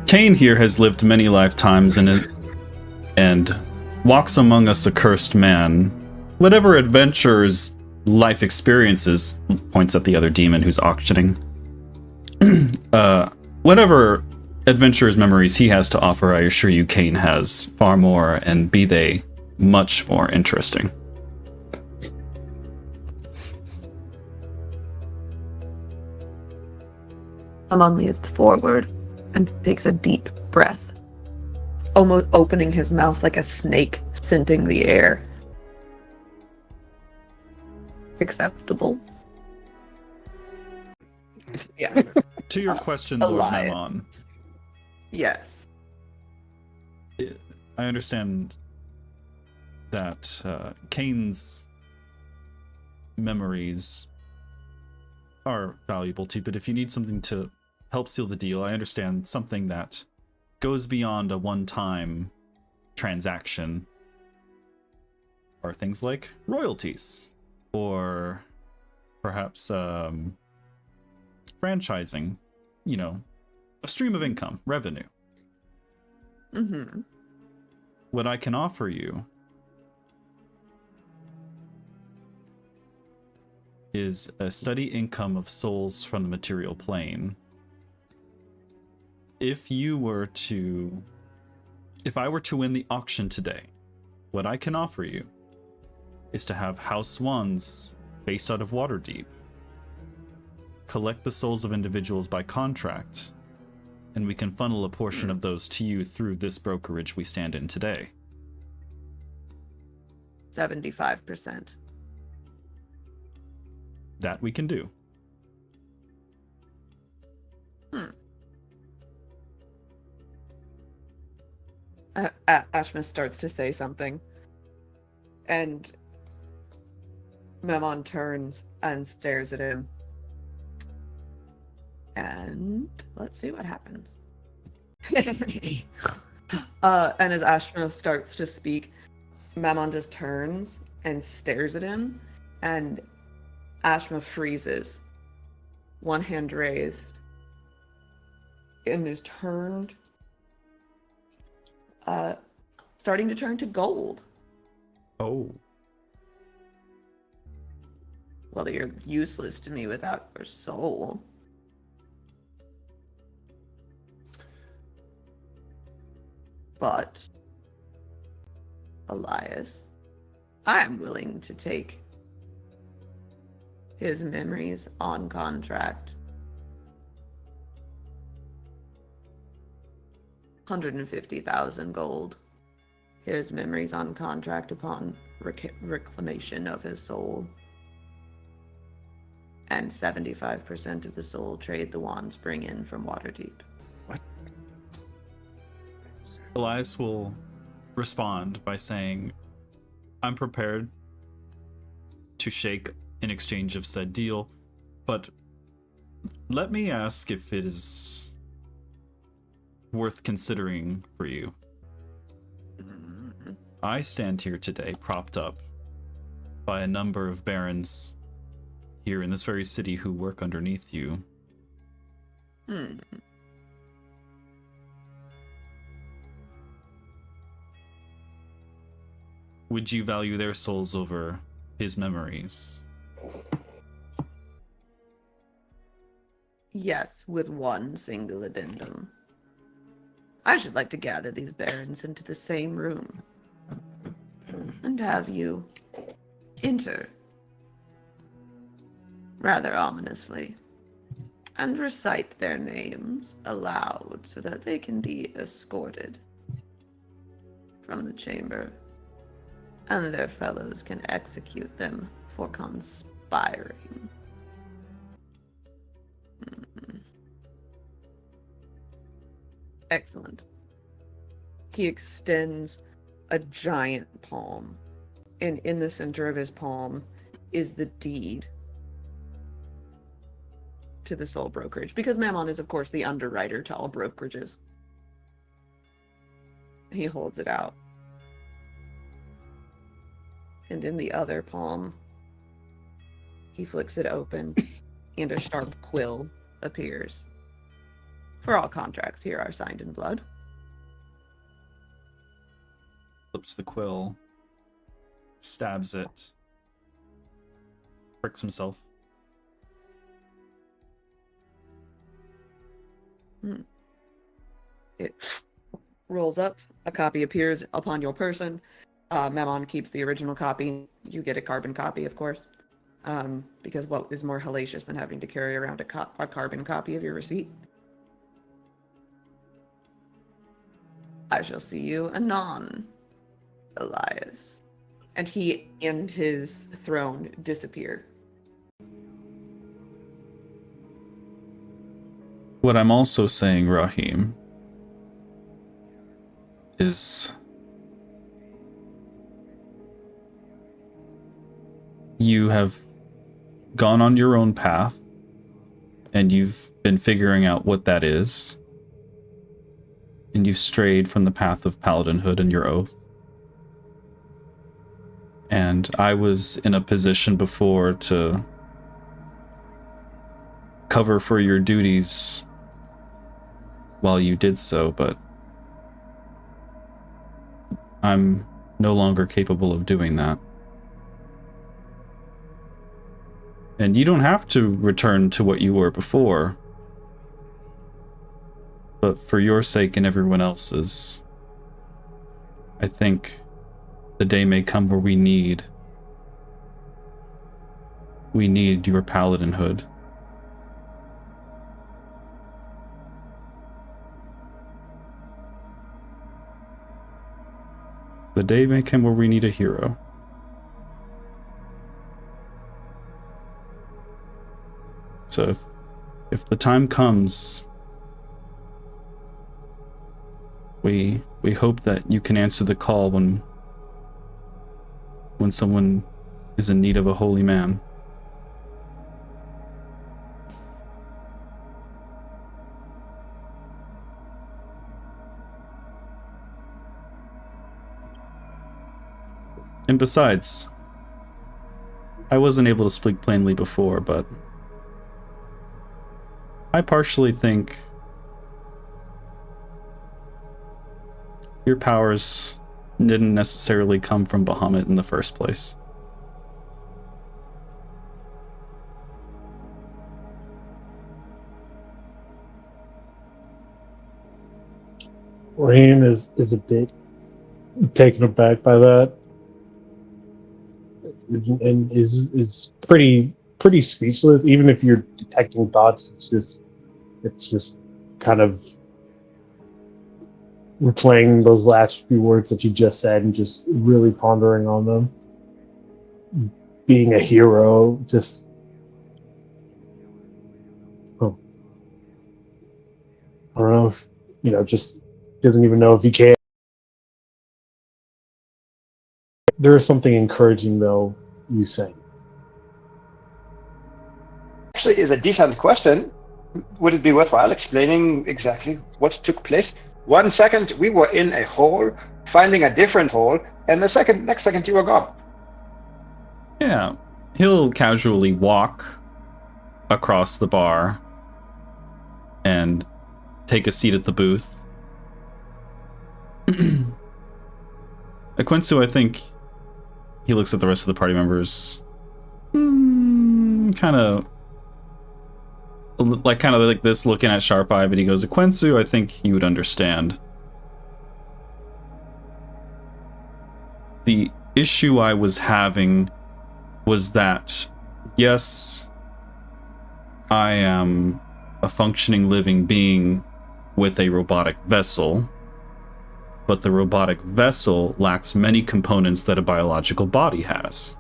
Cain here has lived many lifetimes and walks among us a cursed man. Whatever adventurer's life experiences, points at the other demon who's auctioning. Whatever adventurer's memories he has to offer, I assure you Cain has far more, and be they much more interesting. Amon leans forward and takes a deep breath, almost opening his mouth like a snake, scenting the air. Acceptable. Yeah. To your question, Lord Alliance. Memon, Yes. I understand that Cain's memories are valuable to you, but if you need something to help seal the deal, I understand something that goes beyond a one-time transaction are things like royalties, or perhaps franchising, you know, a stream of income, revenue. Mm-hmm. What I can offer you is a steady income of souls from the material plane. If I were to win the auction today, what I can offer you is to have House Ones based out of Waterdeep collect the souls of individuals by contract, and we can funnel a portion of those to you through this brokerage we stand in today. 75%. That we can do. Ashma starts to say something, and Memon turns and stares at him. And let's see what happens. And as Ashma starts to speak, Memon just turns and stares at him, and Ashma freezes, one hand raised, and is turned, starting to turn to gold. Oh. Well, you're useless to me without your soul. But, Elias, I am willing to take his memories on contract. 150,000 gold. His memories on contract upon reclamation of his soul. And 75% of the soul trade the wands bring in from Waterdeep. Elias will respond by saying, I'm prepared to shake in exchange of said deal, but let me ask if it is worth considering for you. I stand here today propped up by a number of barons here in this very city who work underneath you. Would you value their souls over his memories? Yes, with one single addendum. I should like to gather these barons into the same room. and have you enter, rather ominously, and recite their names aloud so that they can be escorted from the chamber, and their fellows can execute them for conspiring. Excellent. He extends a giant palm, and in the center of his palm is the deed to the soul brokerage, because Mammon is, of course, the underwriter to all brokerages. He holds it out. And in the other palm, he flicks it open, and a sharp quill appears. For all contracts here are signed in blood. Flips the quill, stabs it, pricks himself. It rolls up, a copy appears upon your person. Mammon keeps the original copy. You get a carbon copy, of course. Because what is more hellacious than having to carry around a carbon copy of your receipt? I shall see you anon, Elias. And he and his throne disappear. What I'm also saying, Raheem, is you have gone on your own path, and you've been figuring out what that is, and you've strayed from the path of paladinhood and your oath. And I was in a position before to cover for your duties while you did so, but I'm no longer capable of doing that. And you don't have to return to what you were before, but for your sake and everyone else's, I think the day may come where we need your paladinhood. The day may come where we need a hero. So if the time comes, we hope that you can answer the call when someone is in need of a holy man. And besides, I wasn't able to speak plainly before, but I partially think your powers didn't necessarily come from Bahamut in the first place. Raheem is a bit taken aback by that, and is pretty speechless. Even if you're detecting thoughts, it's just kind of replaying those last few words that you just said and just really pondering on them. Being a hero, just I don't know if just doesn't even know if he can. There is something encouraging, though, you say. Actually, is a decent question. Would it be worthwhile explaining exactly what took place? 1 second, we were in a hole, finding a different hole, and next second, you were gone. Yeah, he'll casually walk across the bar and take a seat at the booth. Aquinsu, I think he looks at the rest of the party members, kind of like this, looking at Sharp Eye, but he goes, Aquinsu, I think you would understand. the issue I was having was that, yes, I am a functioning living being with a robotic vessel, but the robotic vessel lacks many components that a biological body has.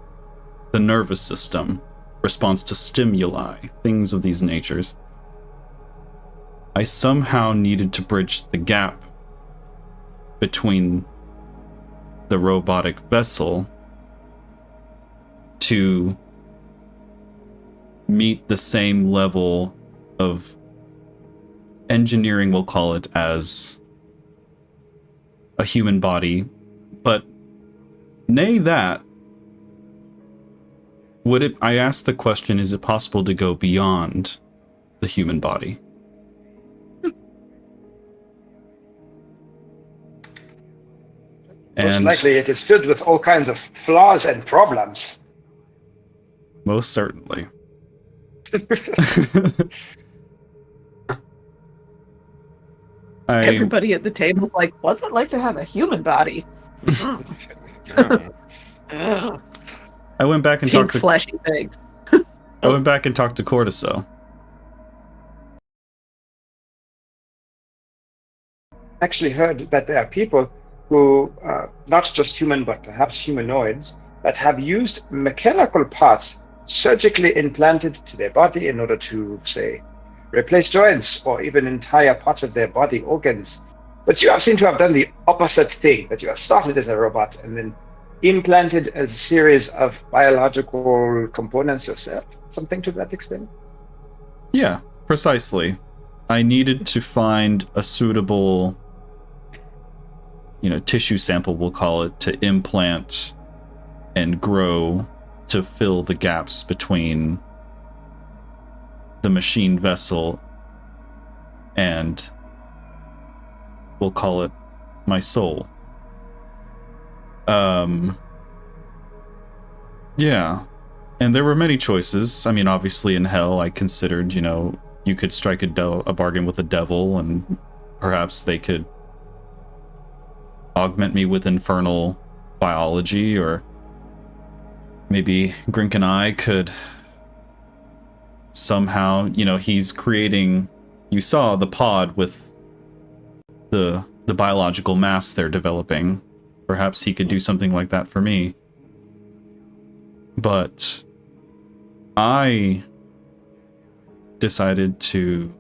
The nervous system, response to stimuli, things of these natures. I somehow needed to bridge the gap between the robotic vessel to meet the same level of engineering, we'll call it, as a human body. But nay that, I asked the question, is it possible to go beyond the human body? Most And likely it is filled with all kinds of flaws and problems. most certainly. Everybody at the table like, what's it like to have a human body? Ugh. I went back and Pink talked to fleshy things. I went back and talked to Cortiso. Actually heard that there are people who, not just human, but perhaps humanoids, that have used mechanical parts surgically implanted to their body in order to, say, replace joints or even entire parts of their body organs. But you seem to have done the opposite thing, that you have started as a robot and then implanted a series of biological components yourself, something to that extent. Yeah, precisely. I needed to find a suitable, tissue sample, we'll call it, to implant and grow to fill the gaps between the machine vessel and, we'll call it, my soul. Yeah. And there were many choices. I mean, obviously in hell, I considered, you could strike a bargain with the devil, and perhaps they could augment me with infernal biology, or maybe Grink and I could somehow, he's creating, you saw the pod with the biological mass they're developing. Perhaps he could do something like that for me. But I decided to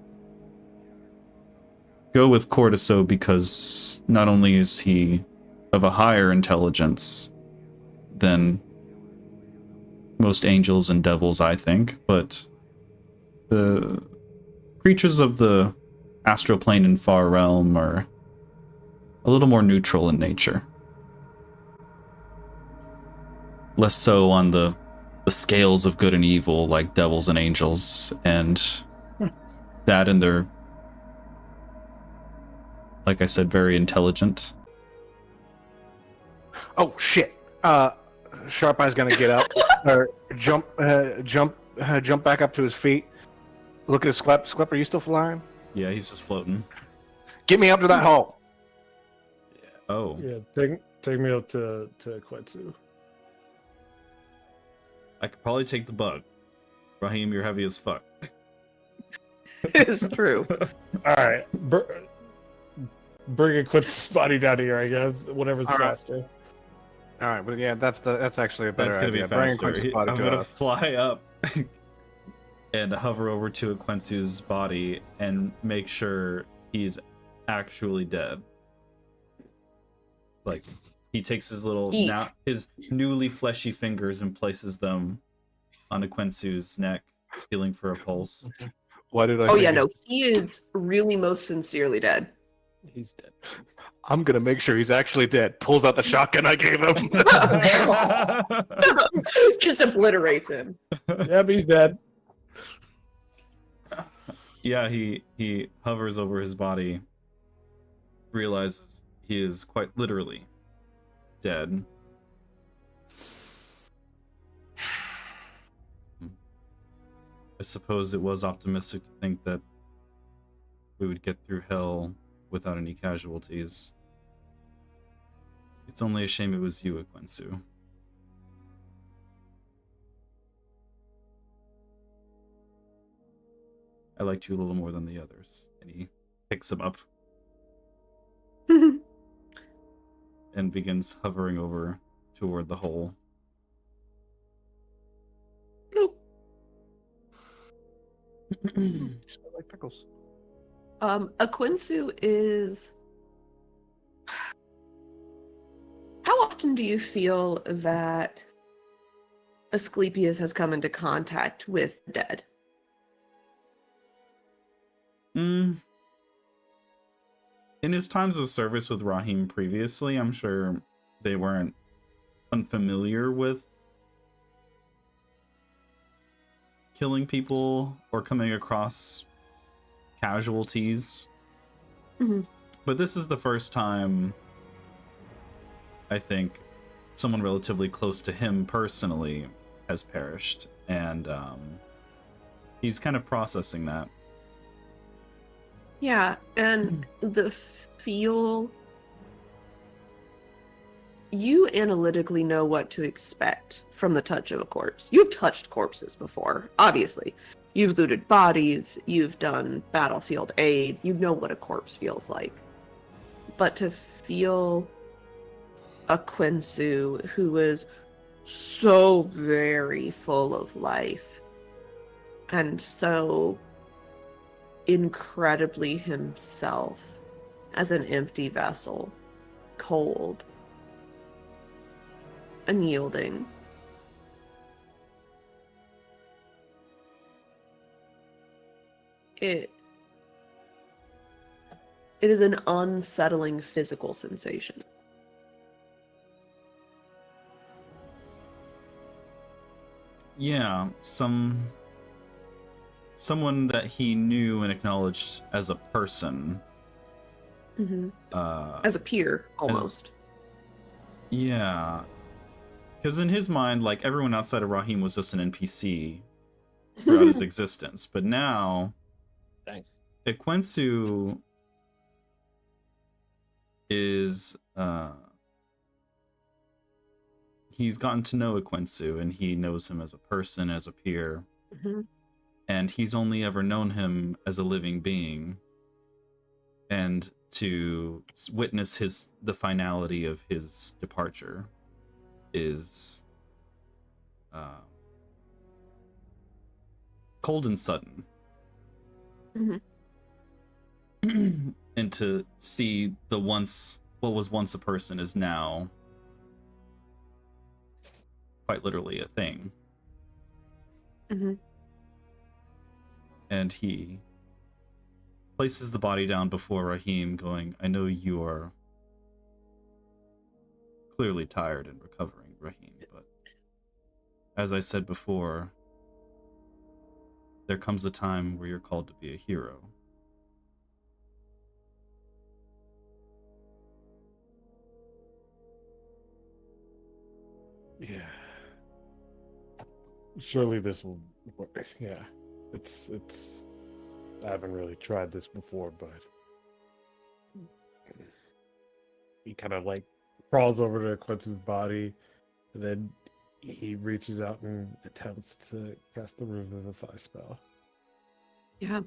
go with Cortiso because not only is he of a higher intelligence than most angels and devils, I think, but the creatures of the astral plane and far realm are a little more neutral in nature. Less so on the scales of good and evil like devils and angels, and that, and they're, like I said, very intelligent. Oh shit! Sharp Eye's gonna get up or jump back up to his feet. Look at Sklep. Sklep, are you still flying? Yeah, he's just floating. Get me up to that hole. Oh. Yeah, take me up to Quetsu. I could probably take the bug. Raheem, you're heavy as fuck. It's true. All right, bring a Quetsu's body down here, I guess. Whatever's All right. faster. All right, but yeah, that's actually a better That's gonna idea. be Bring faster. Quincy's body I'm to gonna us. fly up and hover over to Quensu's body and make sure he's actually dead. Like, he takes his his newly fleshy fingers and places them on Quensu's neck, feeling for a pulse. Why did I? Oh yeah, no, he is really most sincerely dead. He's dead. I'm gonna make sure he's actually dead. Pulls out the shotgun I gave him. Just obliterates him. Yep, he's dead. Yeah, he hovers over his body, realizes he is quite literally dead. I suppose it was optimistic to think that we would get through hell without any casualties. It's only a shame it was you, Aquensu. I liked you a little more than the others. And he picks him up and begins hovering over toward the hole. Smell like pickles. Aquinsu is. How often do you feel that Asclepius has come into contact with the dead? In his times of service with Rahim previously, I'm sure they weren't unfamiliar with killing people or coming across casualties. Mm-hmm. But this is the first time, I think, someone relatively close to him personally has perished, and he's kind of processing that. Yeah, and the feel. You analytically know what to expect from the touch of a corpse. You've touched corpses before, obviously. You've looted bodies, you've done battlefield aid, you know what a corpse feels like. But to feel a Quinsu who is so very full of life and so incredibly himself as an empty vessel, cold, unyielding. It is an unsettling physical sensation. Yeah, someone that he knew and acknowledged as a person. Mm-hmm. As a peer, almost. Yeah. Because in his mind, like, everyone outside of Rahim was just an NPC throughout his existence. But now, Ekwensu is, he's gotten to know Ekwensu, and he knows him as a person, as a peer. Mm-hmm. And he's only ever known him as a living being. And to witness the finality of his departure is cold and sudden. Mm-hmm. And to see what was once a person is now quite literally a thing. Mm-hmm. And he places the body down before Rahim, going, I know you are clearly tired and recovering, Rahim, but as I said before, there comes a time where you're called to be a hero. Yeah. Surely this will work. Yeah. It's I haven't really tried this before, but he kind of like crawls over to Quincy's body, and then he reaches out and attempts to cast the Revivify spell. Yeah.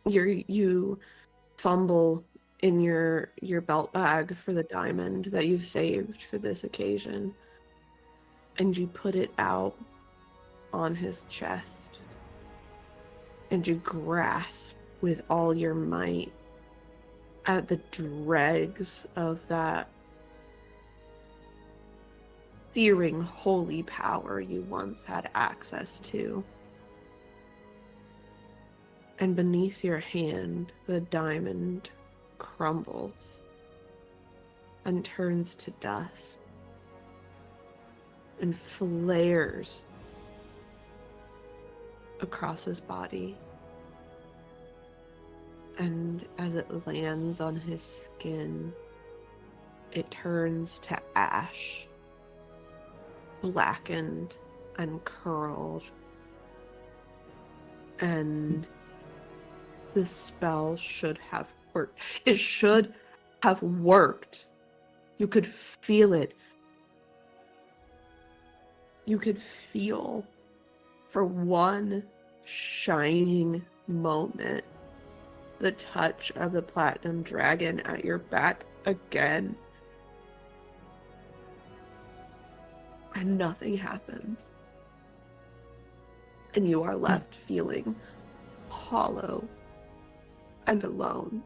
You fumble in your belt bag for the diamond that you saved for this occasion, and you put it out on his chest, and you grasp with all your might at the dregs of that searing holy power you once had access to. And beneath your hand, the diamond crumbles and turns to dust and flares across his body. And as it lands on his skin, it turns to ash, blackened and curled. And the spell should have worked. It should have worked. You could feel it. You could feel for one shining moment the touch of the platinum dragon at your back again. And nothing happens. And you are left feeling hollow and alone.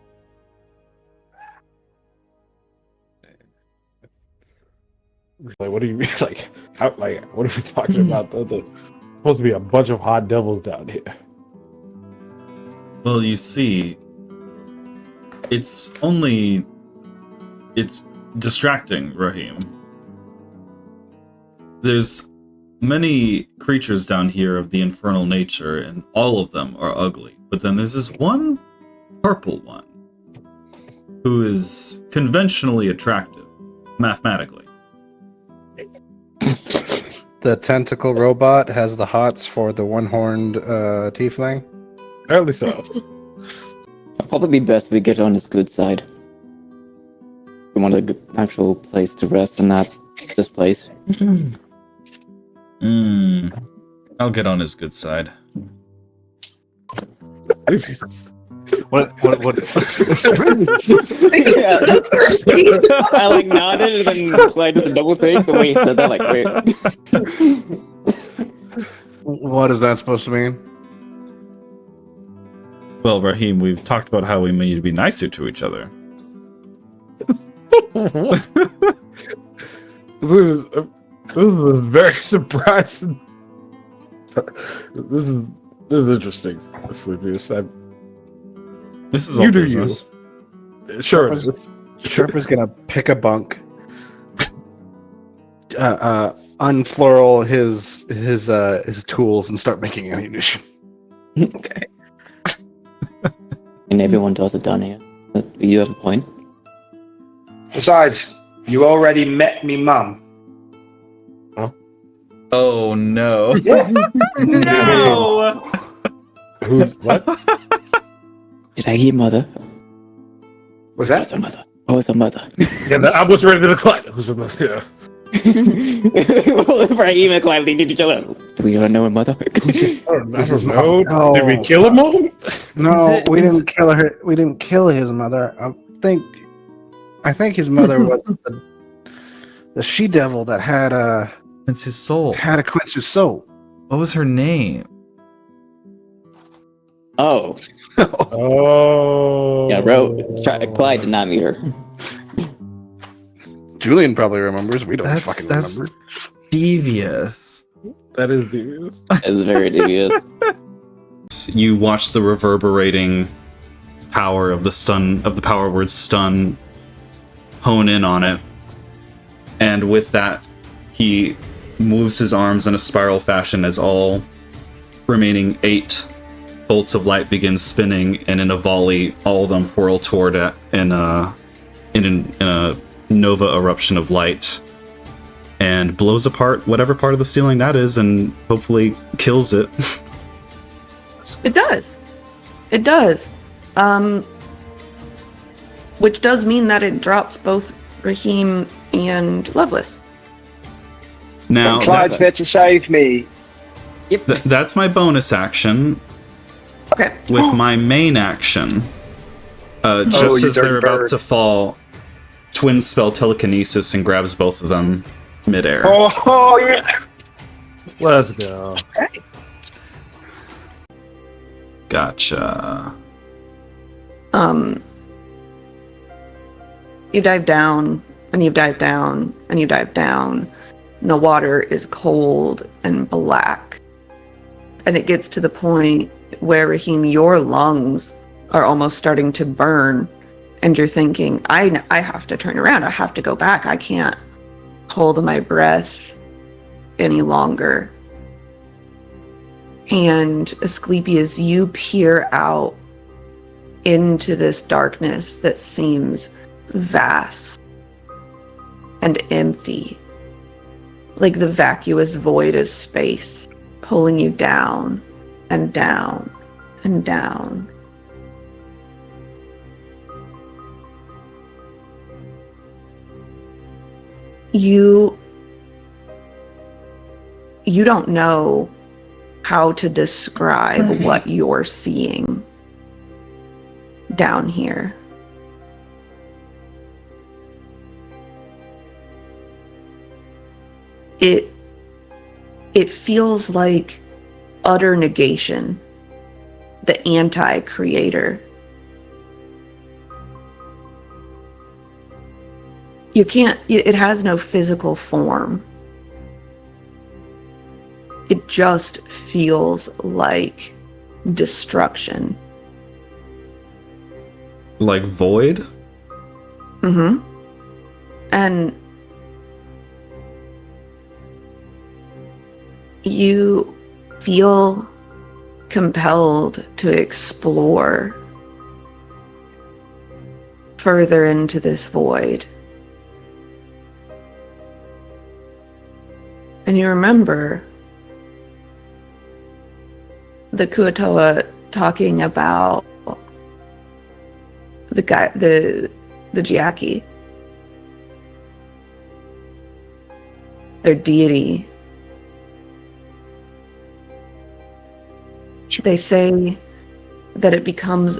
Like, what do you mean? Like, how? Like, what are we talking about? There's supposed to be a bunch of hot devils down here. Well, you see, it's distracting, Raheem. There's many creatures down here of the infernal nature, and all of them are ugly. But then there's this one purple one who is conventionally attractive, mathematically. The tentacle robot has the hots for the one-horned tiefling. Apparently so. It'll probably be best if we get on his good side. We want a good actual place to rest and not this place. I'll get on his good side. What? So thirsty. I like nodded and then Clyde does a double take. The way he said that, like, wait. What is that supposed to mean? Well, Raheem, we've talked about how we need to be nicer to each other. This is very surprising. This is interesting, Sleepiest. This is all business. Sure. Sherpa's gonna pick a bunk, unfurl his tools, and start making ammunition. Okay. And everyone does it down here. But you have a point. Besides, you already met me mum. Oh no! No! Who's what? Did I hear mother? Was that? Who's her mother? Oh, it's her mother. Yeah, I was ready to decline. Who's her mother? Yeah. Raheem and Clyde leaned into each other. Do we all know her mother? I don't know. No. Did we kill him all? No, we didn't kill her. We didn't kill his mother. I think his mother was the she devil that had It's his soul. Had a Quincy's soul. What was her name? Oh. Oh. Yeah, bro. Clyde did not meet her. Julian probably remembers. We don't fucking remember. Devious. That is devious. It's very devious. You watch the reverberating power of the power word stun hone in on it. And with that, he moves his arms in a spiral fashion as all remaining 8 bolts of light begin spinning, and in a volley, all of them whirl toward it in a nova eruption of light, and blows apart whatever part of the ceiling that is, and hopefully kills it. It does. It does. Which does mean that it drops both Raheem and Loveless. Now, Clyde's there to save me. that's my bonus action. Okay. With my main action, just as they're about to fall, twin spell telekinesis and grabs both of them midair. Oh yeah. Let's go. Okay. Gotcha. You dive down, and you dive down, and you dive down, and the water is cold and black. And it gets to the point where, Raheem, your lungs are almost starting to burn, and you're thinking, I have to turn around, I have to go back, I can't hold my breath any longer. And Asclepius, you peer out into this darkness that seems vast and empty, like the vacuous void of space, pulling you down and down and down. you don't know how to describe what you're seeing down here. It feels like utter negation, the anti-creator. You can't, it has no physical form. It just feels like destruction. Like void? Mm-hmm. And you feel compelled to explore further into this void. And you remember the Kuatoa talking about the guy, the Jiaki, their deity. They say that it becomes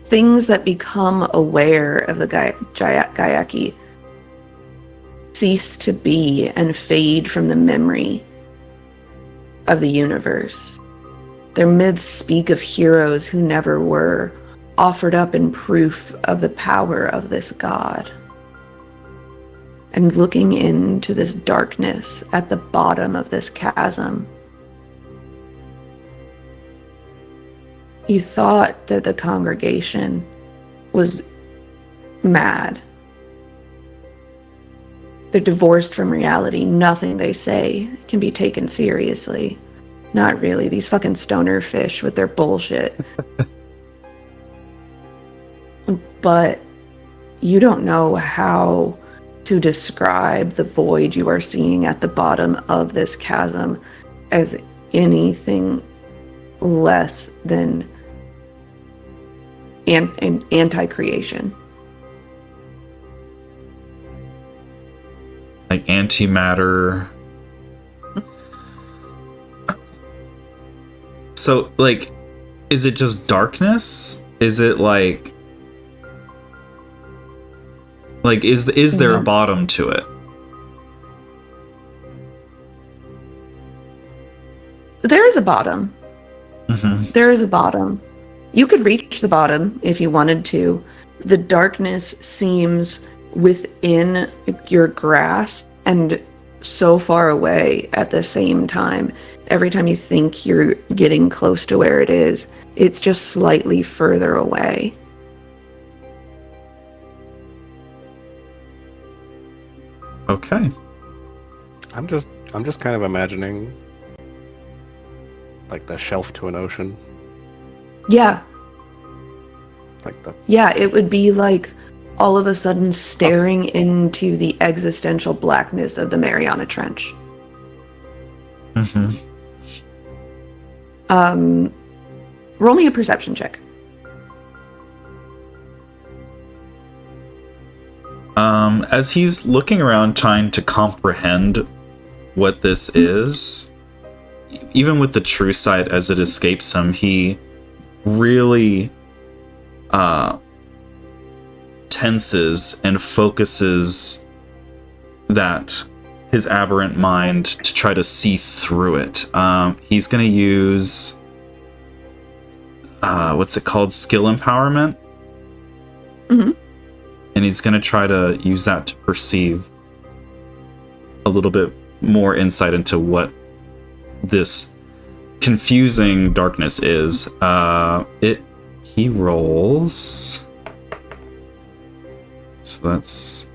things that become aware of the Gaiaki cease to be and fade from the memory of the universe. Their myths speak of heroes who never were, offered up in proof of the power of this god. And looking into this darkness at the bottom of this chasm, you thought that the congregation was mad. They're divorced from reality. Nothing they say can be taken seriously. Not really. These fucking stoner fish with their bullshit. But you don't know how to describe the void you are seeing at the bottom of this chasm as anything less than an anti-creation. Like antimatter. So, like, is it just darkness? Is it like is there a bottom to it? There is a bottom. Mm-hmm. There is a bottom. You could reach the bottom if you wanted to. The darkness seems within your grasp and so far away at the same time. Every time you think you're getting close to where it is, it's just slightly further away. Okay. I'm just kind of imagining like the shelf to an ocean. Yeah. Like the Yeah, it would be like all of a sudden staring into the existential blackness of the Mariana Trench. Mm-hmm. Roll me a perception check. As he's looking around trying to comprehend what this is, even with the true sight as it escapes him, he really tenses and focuses his aberrant mind to try to see through it. He's going to use what's it called? Skill empowerment. Mm-hmm. And he's going to try to use that to perceive a little bit more insight into what this confusing darkness is. He rolls. So that's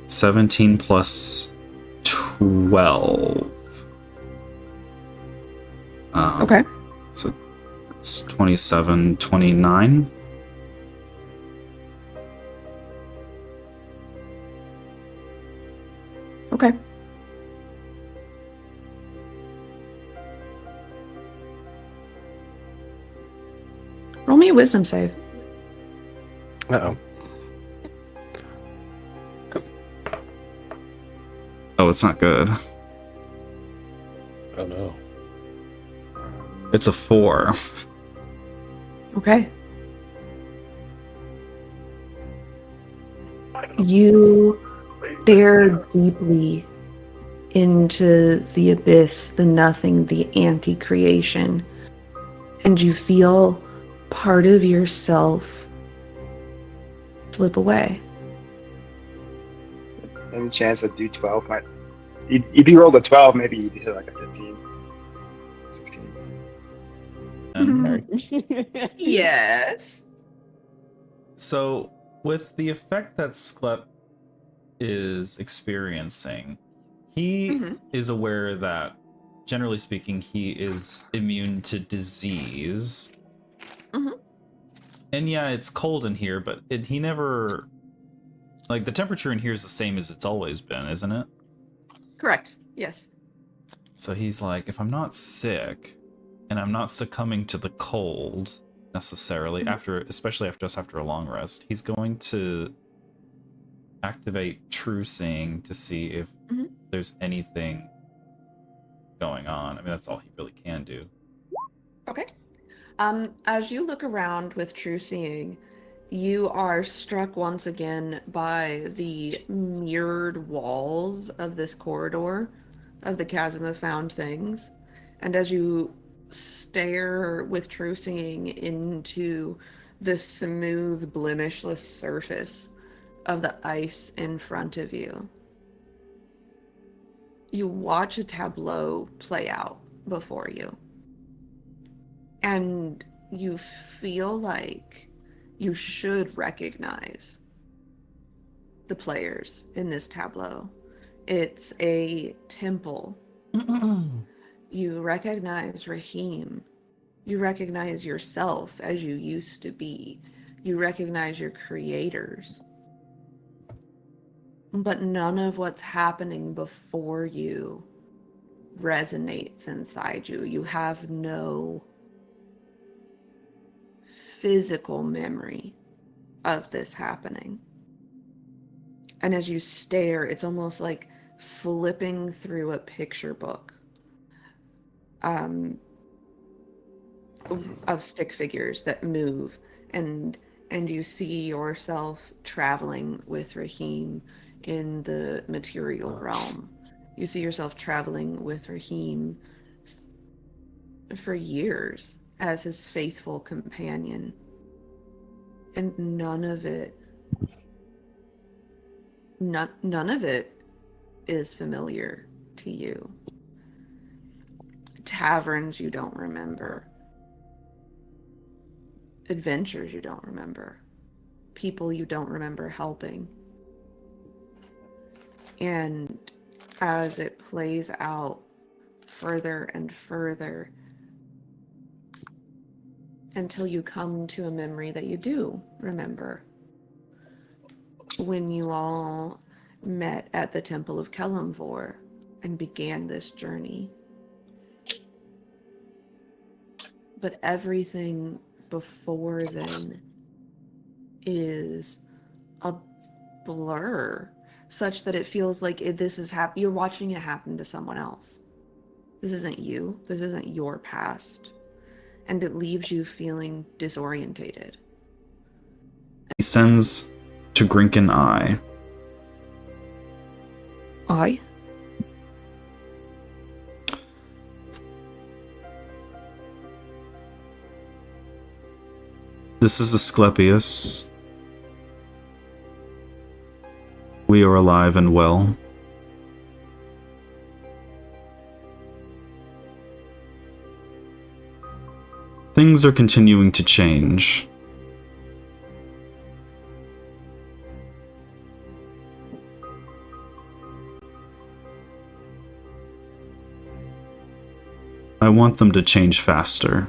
17 plus 12. Okay. So it's 27, 29. Okay. me a wisdom save. Uh-oh. Oh, it's not good. Oh no. It's a 4. Okay. You stare deeply into the abyss, the nothing, the anti-creation, and you feel part of yourself slip away. Any chance a D12 might. If you rolled a 12, maybe you'd hit like a 15, 16. Yes. So, with the effect that Sklep is experiencing, he is aware that, generally speaking, he is immune to disease. And yeah, it's cold in here, but he never... Like, the temperature in here is the same as it's always been, isn't it? Correct. Yes. So he's like, if I'm not sick, and I'm not succumbing to the cold, necessarily, especially after a long rest, he's going to activate True Seeing to see if there's anything going on. I mean, that's all he really can do. Okay. As you look around with True Seeing, you are struck once again by the mirrored walls of this corridor of the Chasm of Found Things. And as you stare with True Seeing into the smooth, blemishless surface of the ice in front of you, you watch a tableau play out before you. And you feel like you should recognize the players in this tableau. It's a temple. You recognize Rahim. You recognize yourself as you used to be. You recognize your creators. But none of what's happening before you resonates inside you. You have no physical memory of this happening. And as you stare, it's almost like flipping through a picture book of stick figures that move, and you see yourself traveling with Rahim in the material realm. You see yourself traveling with Rahim for years as his faithful companion. And none of it is familiar to you. Taverns you don't remember. Adventures you don't remember. People you don't remember helping. And as it plays out further and further, until you come to a memory that you do remember. When you all met at the Temple of Kelemvor and began this journey. But everything before then is a blur, such that it feels like this is you're watching it happen to someone else. This isn't you. This isn't your past. And it leaves you feeling disorientated. He sends to Grinken Eye. I? This is Asclepius. We are alive and well. Things are continuing to change. I want them to change faster.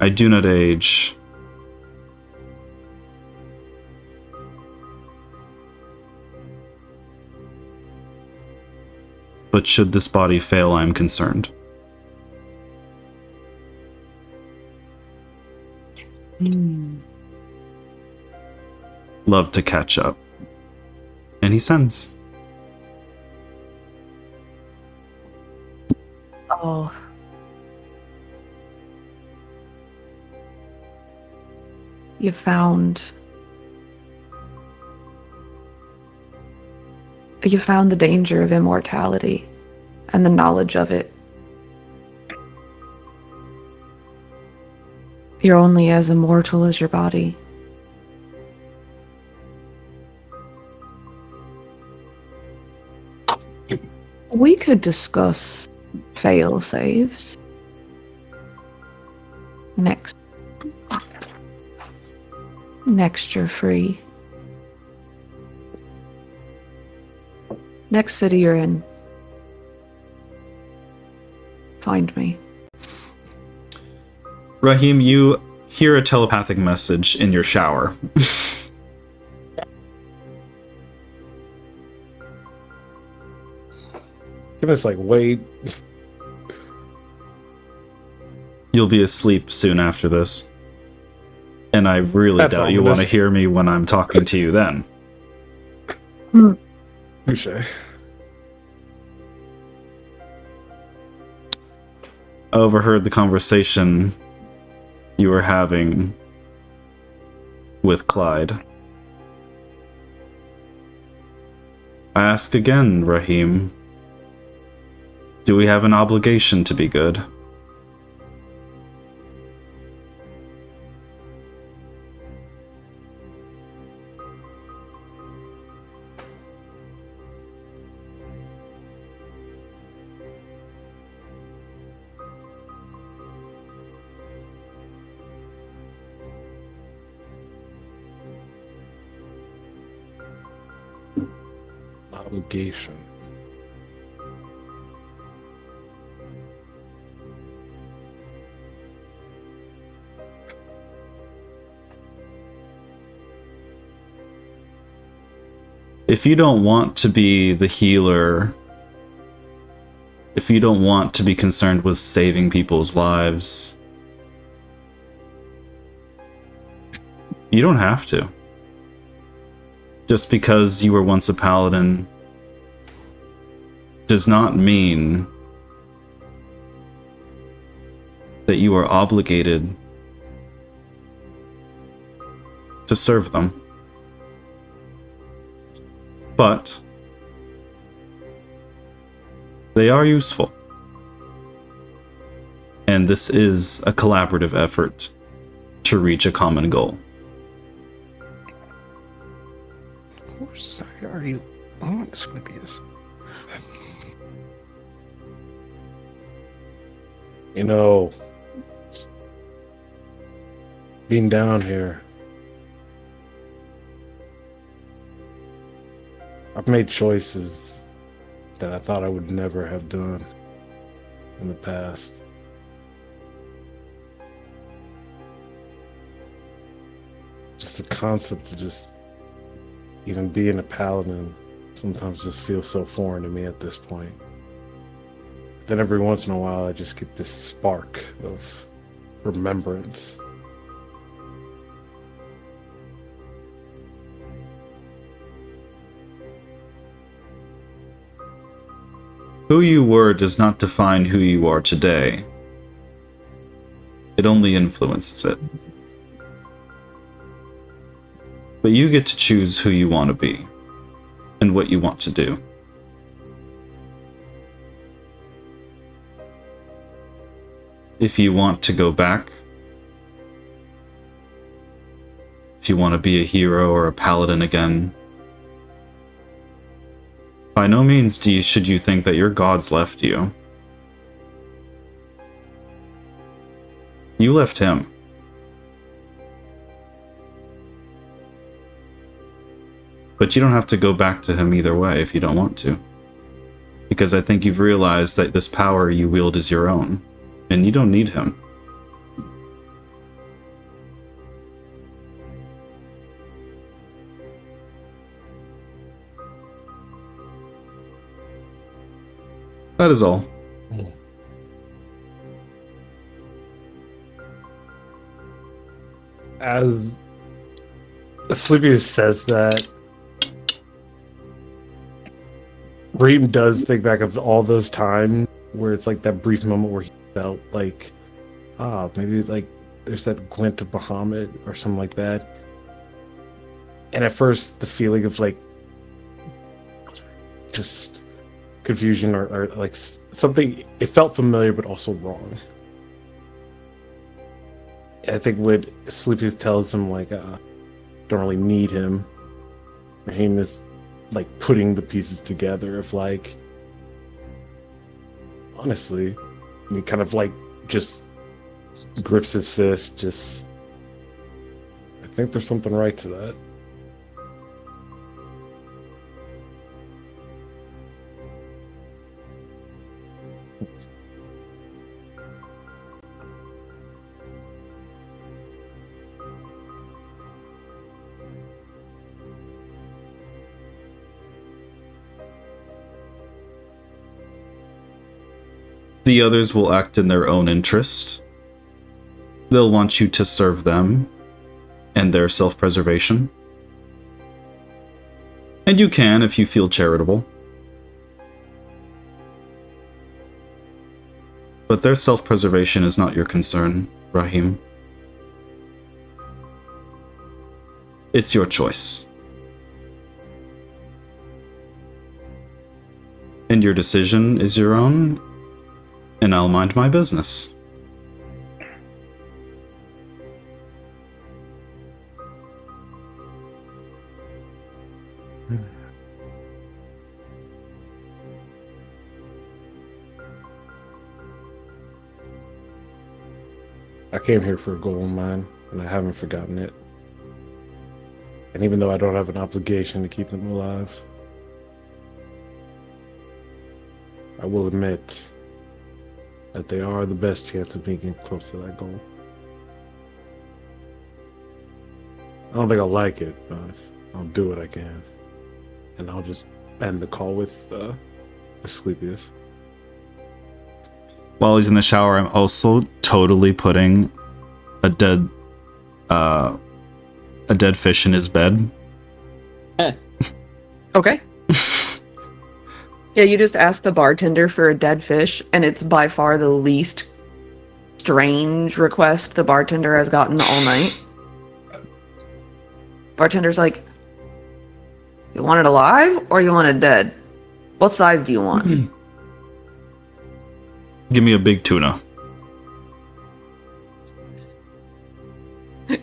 I do not age. but should this body fail, I am concerned. Love to catch up. And he sends. Oh. You found the danger of immortality and the knowledge of it. You're only as immortal as your body. We could discuss fail saves next you're free. Next city you're in. Find me. Raheem, you hear a telepathic message in your shower. It's like, wait. You'll be asleep soon after this. And I really doubt you want to hear me when I'm talking to you then. Touche. I overheard the conversation you were having with Clyde. I ask again, Raheem. Do we have an obligation to be good? Obligation. If you don't want to be the healer, if you don't want to be concerned with saving people's lives, you don't have to. Just because you were once a paladin does not mean that you are obligated to serve them. But they are useful. And this is a collaborative effort to reach a common goal. Of course, I already want Asmodeus. You know, being down here, I've made choices that I thought I would never have done in the past. Just the concept of just even being a paladin sometimes just feels so foreign to me at this point. But then every once in a while I just get this spark of remembrance. Who you were does not define who you are today. It only influences it. But you get to choose who you want to be and what you want to do. If you want to go back, if you want to be a hero or a paladin again, by no means should you think that your gods left you. You left him. But you don't have to go back to him either way if you don't want to. Because I think you've realized that this power you wield is your own, and you don't need him. That is all. As Asclepius says that, Reem does think back of all those times where it's like that brief moment where he felt like, maybe like there's that glint of Bahamut or something like that. And at first, the feeling of like just confusion or like something, it felt familiar but also wrong. I think when Asclepius tells him like, don't really need him, Raheem is like putting the pieces together of like, honestly, and he kind of like just grips his fist, just, I think there's something right to that. The others will act in their own interest. They'll want you to serve them and their self-preservation. And you can if you feel charitable. But their self-preservation is not your concern, Rahim. It's your choice. And your decision is your own, and I'll mind my business. I came here for a gold mine, and I haven't forgotten it. And even though I don't have an obligation to keep them alive, I will admit that they are the best chance of me getting close to that goal. I don't think I'll like it, but I'll do what I can. And I'll just end the call with Asclepius. While he's in the shower, I'm also totally putting a dead fish in his bed. Okay. Yeah, you just ask the bartender for a dead fish, and it's by far the least strange request the bartender has gotten all night. Bartender's like, you want it alive or you want it dead? What size do you want? Give me a big tuna.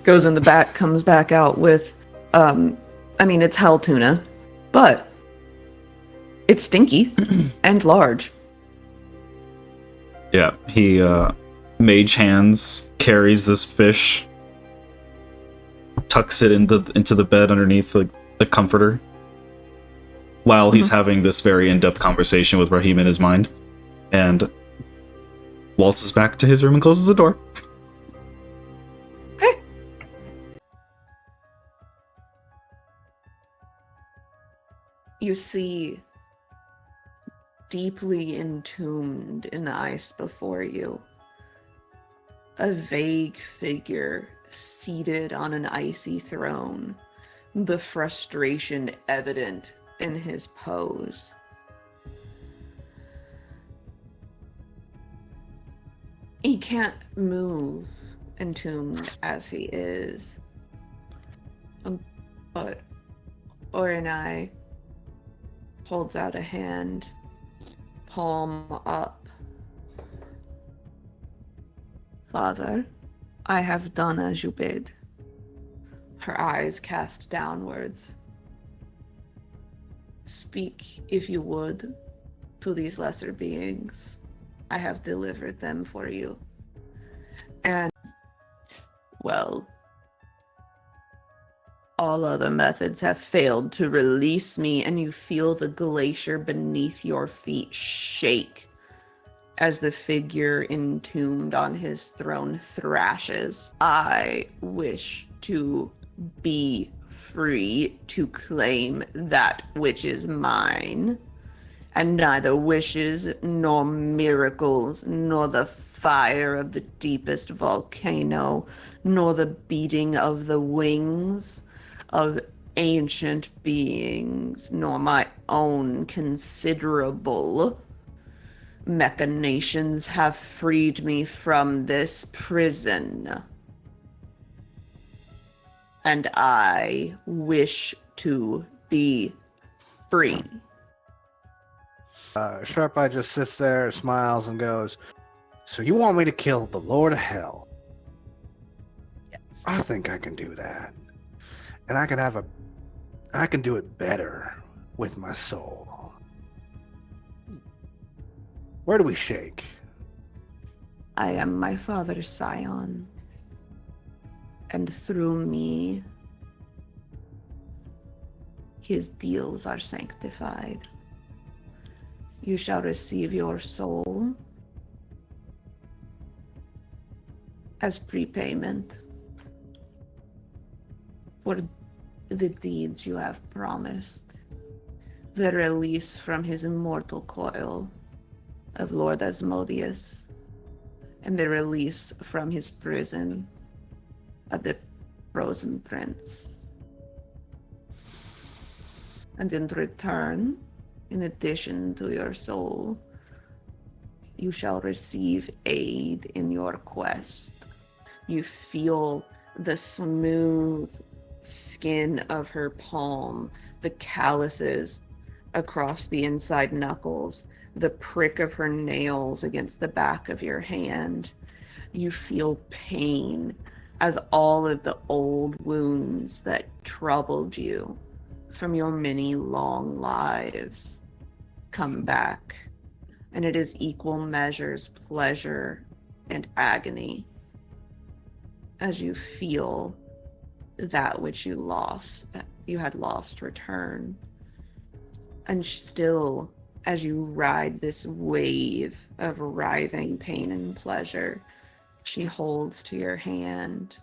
Goes in the back, comes back out with, it's hell tuna, but it's stinky and large. Yeah, he mage hands carries this fish, tucks it into the bed underneath the comforter, while he's having this very in-depth conversation with Rahim in his mind, and waltzes back to his room and closes the door. Okay. You see, deeply entombed in the ice before you, a vague figure seated on an icy throne, the frustration evident in his pose. He can't move, entombed as he is. But Orenai holds out a hand, palm up. Father, I have done as you bid. Her eyes cast downwards. Speak, if you would, to these lesser beings. I have delivered them for you. And, well, all other methods have failed to release me, and you feel the glacier beneath your feet shake as the figure entombed on his throne thrashes. I wish to be free to claim that which is mine, and neither wishes nor miracles, nor the fire of the deepest volcano, nor the beating of the wings of ancient beings, nor my own considerable machinations have freed me from this prison. And I wish to be free. Sharp Eye just sits there, smiles, and goes, "So you want me to kill the Lord of Hell?" Yes. I think I can do that. And I can do it better with my soul. Where do we shake? I am my father's scion, and through me, his deals are sanctified. You shall receive your soul as prepayment for the deeds you have promised. The release from his immortal coil of Lord Asmodeus, and the release from his prison of the Frozen Prince. And in return, in addition to your soul, you shall receive aid in your quest. You feel the smooth skin of her palm, the calluses across the inside knuckles, the prick of her nails against the back of your hand. You feel pain as all of the old wounds that troubled you from your many long lives come back. And it is equal measures pleasure and agony as you feel that which you had lost return. And still, as you ride this wave of writhing pain and pleasure, she holds to your hand,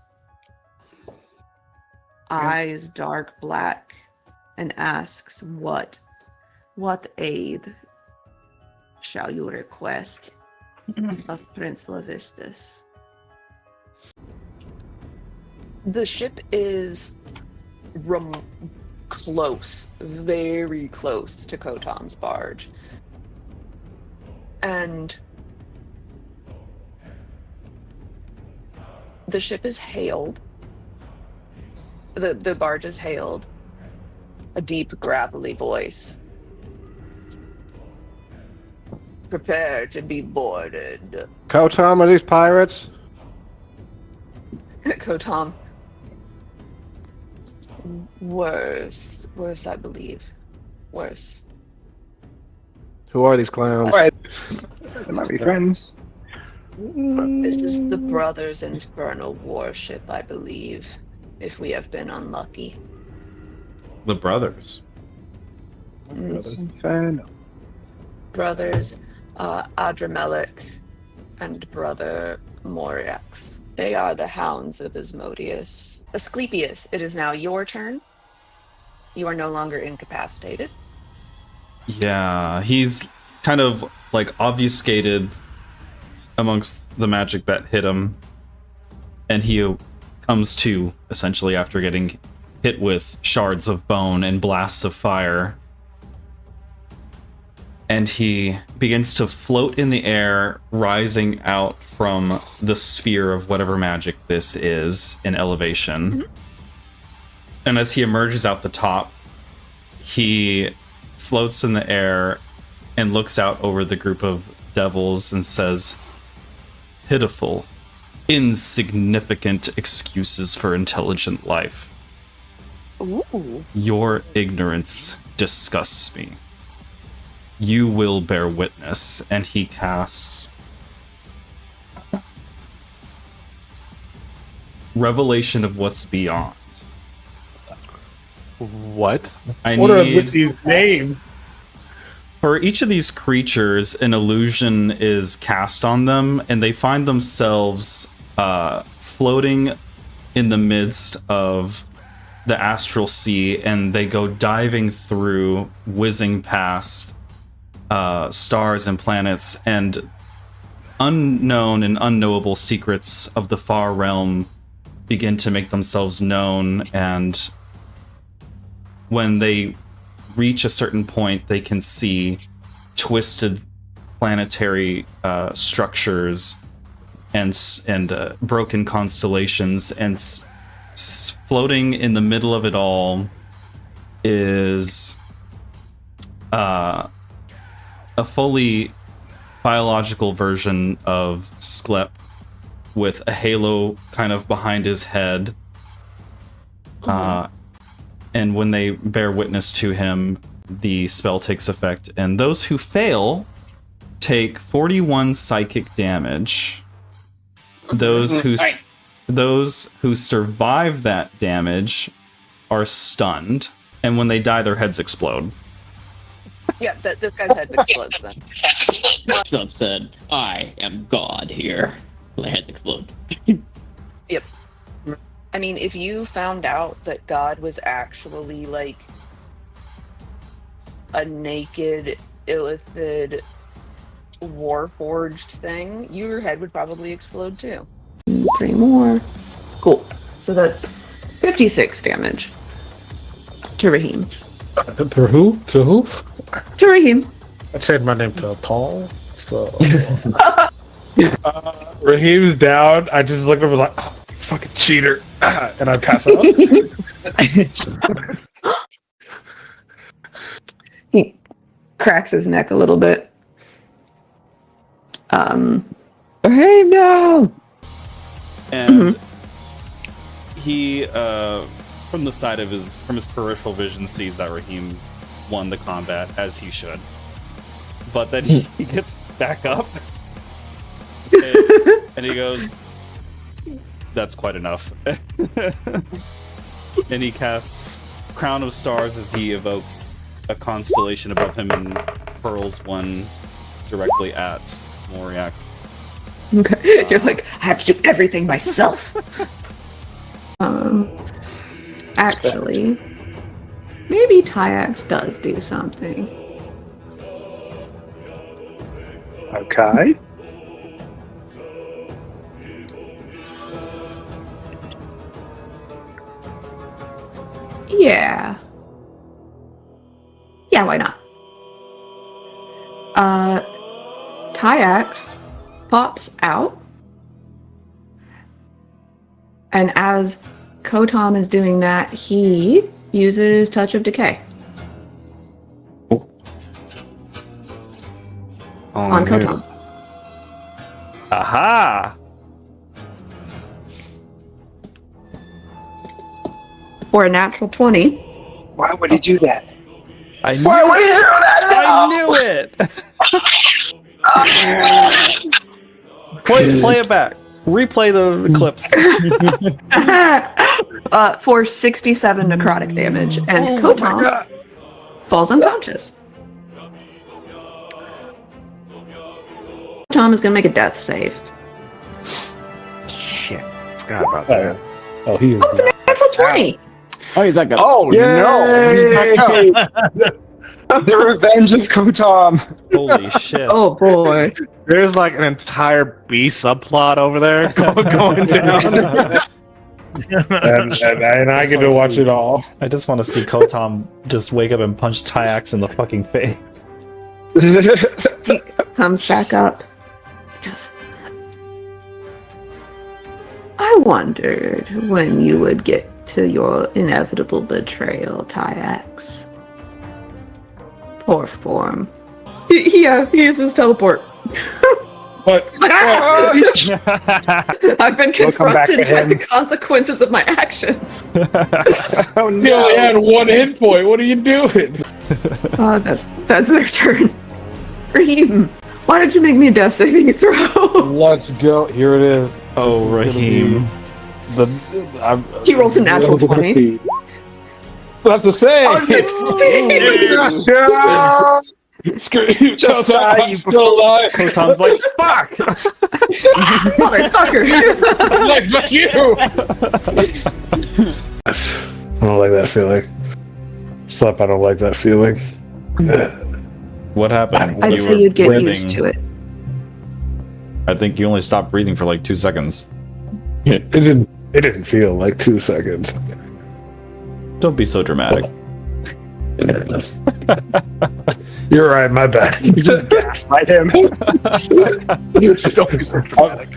eyes dark black, and asks, what aid shall you request of Prince Levistus? The ship is close, very close to Kotom's barge. And the ship is hailed. The barge is hailed. A deep, gravelly voice. Prepare to be boarded. Kotom, are these pirates? Kotom. Worse, I believe. Worse. Who are these clowns? Alright. They might be friends. This is the Brothers Infernal warship, I believe, if we have been unlucky. The brothers. Brothers Adramelech and Brother Moriax. They are the hounds of Asmodeus. Asclepius, it is now your turn. You are no longer incapacitated. Yeah, he's kind of like obfuscated amongst the magic that hit him, and he comes to essentially after getting hit with shards of bone and blasts of fire, and he begins to float in the air, rising out from the sphere of whatever magic this is in elevation. Mm-hmm. And as he emerges out the top, he floats in the air and looks out over the group of devils and says, "Pitiful, insignificant excuses for intelligent life. Ooh. Your ignorance disgusts me. You will bear witness." And he casts Revelation of What's Beyond. What? What are with these names? For each of these creatures, an illusion is cast on them, and they find themselves floating in the midst of the astral sea, and they go diving through, whizzing past stars and planets, and unknown and unknowable secrets of the far realm begin to make themselves known, and when they reach a certain point, they can see twisted planetary structures and broken constellations, and floating in the middle of it all is a fully biological version of Sklep with a halo kind of behind his head. And when they bear witness to him, the spell takes effect, and those who fail take 41 psychic damage. Those who survive that damage are stunned, and when they die, their heads explode. Yeah, this guy's head explodes then. Sub said, I am God here. The heads explode. Yep. I mean, if you found out that God was actually like a naked, illithid, warforged thing, your head would probably explode too. 3 more. Cool. So that's 56 damage to Raheem. To who? To who? To Raheem. I changed my name to Paul. So Raheem's down. I just looked over like, oh, fucking cheater, and I pass out. He cracks his neck a little bit. Hey, no! And he, from the side of from his peripheral vision, sees that Raheem won the combat, as he should. But then he gets back up, and he goes, that's quite enough. And he casts Crown of Stars as he evokes a constellation above him and hurls one directly at Moriax. Okay. You're like, I have to do everything myself. Actually, maybe Tyax does do something. Okay. Yeah. Yeah, why not? Tyax pops out, and as Kotom is doing that, he uses Touch of Decay on Kotom. Aha! For a natural 20. Why would he do that? Why would he do that? I knew it! Play it back. Replay the clips. For 67 necrotic damage, and Kotom falls unconscious. Tom is going to make a death save. Shit, forgot about that. Oh, he is. Oh, it's a natural 20! Oh, he's not gonna. Oh no! He's back up. The revenge of Kotom. Holy shit. Oh boy. There's like an entire B subplot over there going down. and I get to watch it all. I just want to see Kotom just wake up and punch Tyax in the fucking face. He comes back up. Just. I wondered when you would get to your inevitable betrayal, Tyax. Poor form. Yeah, he uses teleport. But I've been confronted by the consequences of my actions. Oh he no! only had 1 hit point. What are you doing? That's their turn. Raheem, why did you make me a death saving throw? Let's go. Here it is. Oh, Raheem. He rolls a natural 20. That's the same. Oh, 16! Just I'm still alive. Kotom's like, fuck! Motherfucker! Like, fuck you! I don't like that feeling. Slap, I don't like that feeling. What happened? I'd You say were you'd get breathing. used to it. I think you only stopped breathing for like 2 seconds. It didn't feel like 2 seconds. Don't be so dramatic. You're right, my bad. Gaslight him. Don't be so dramatic.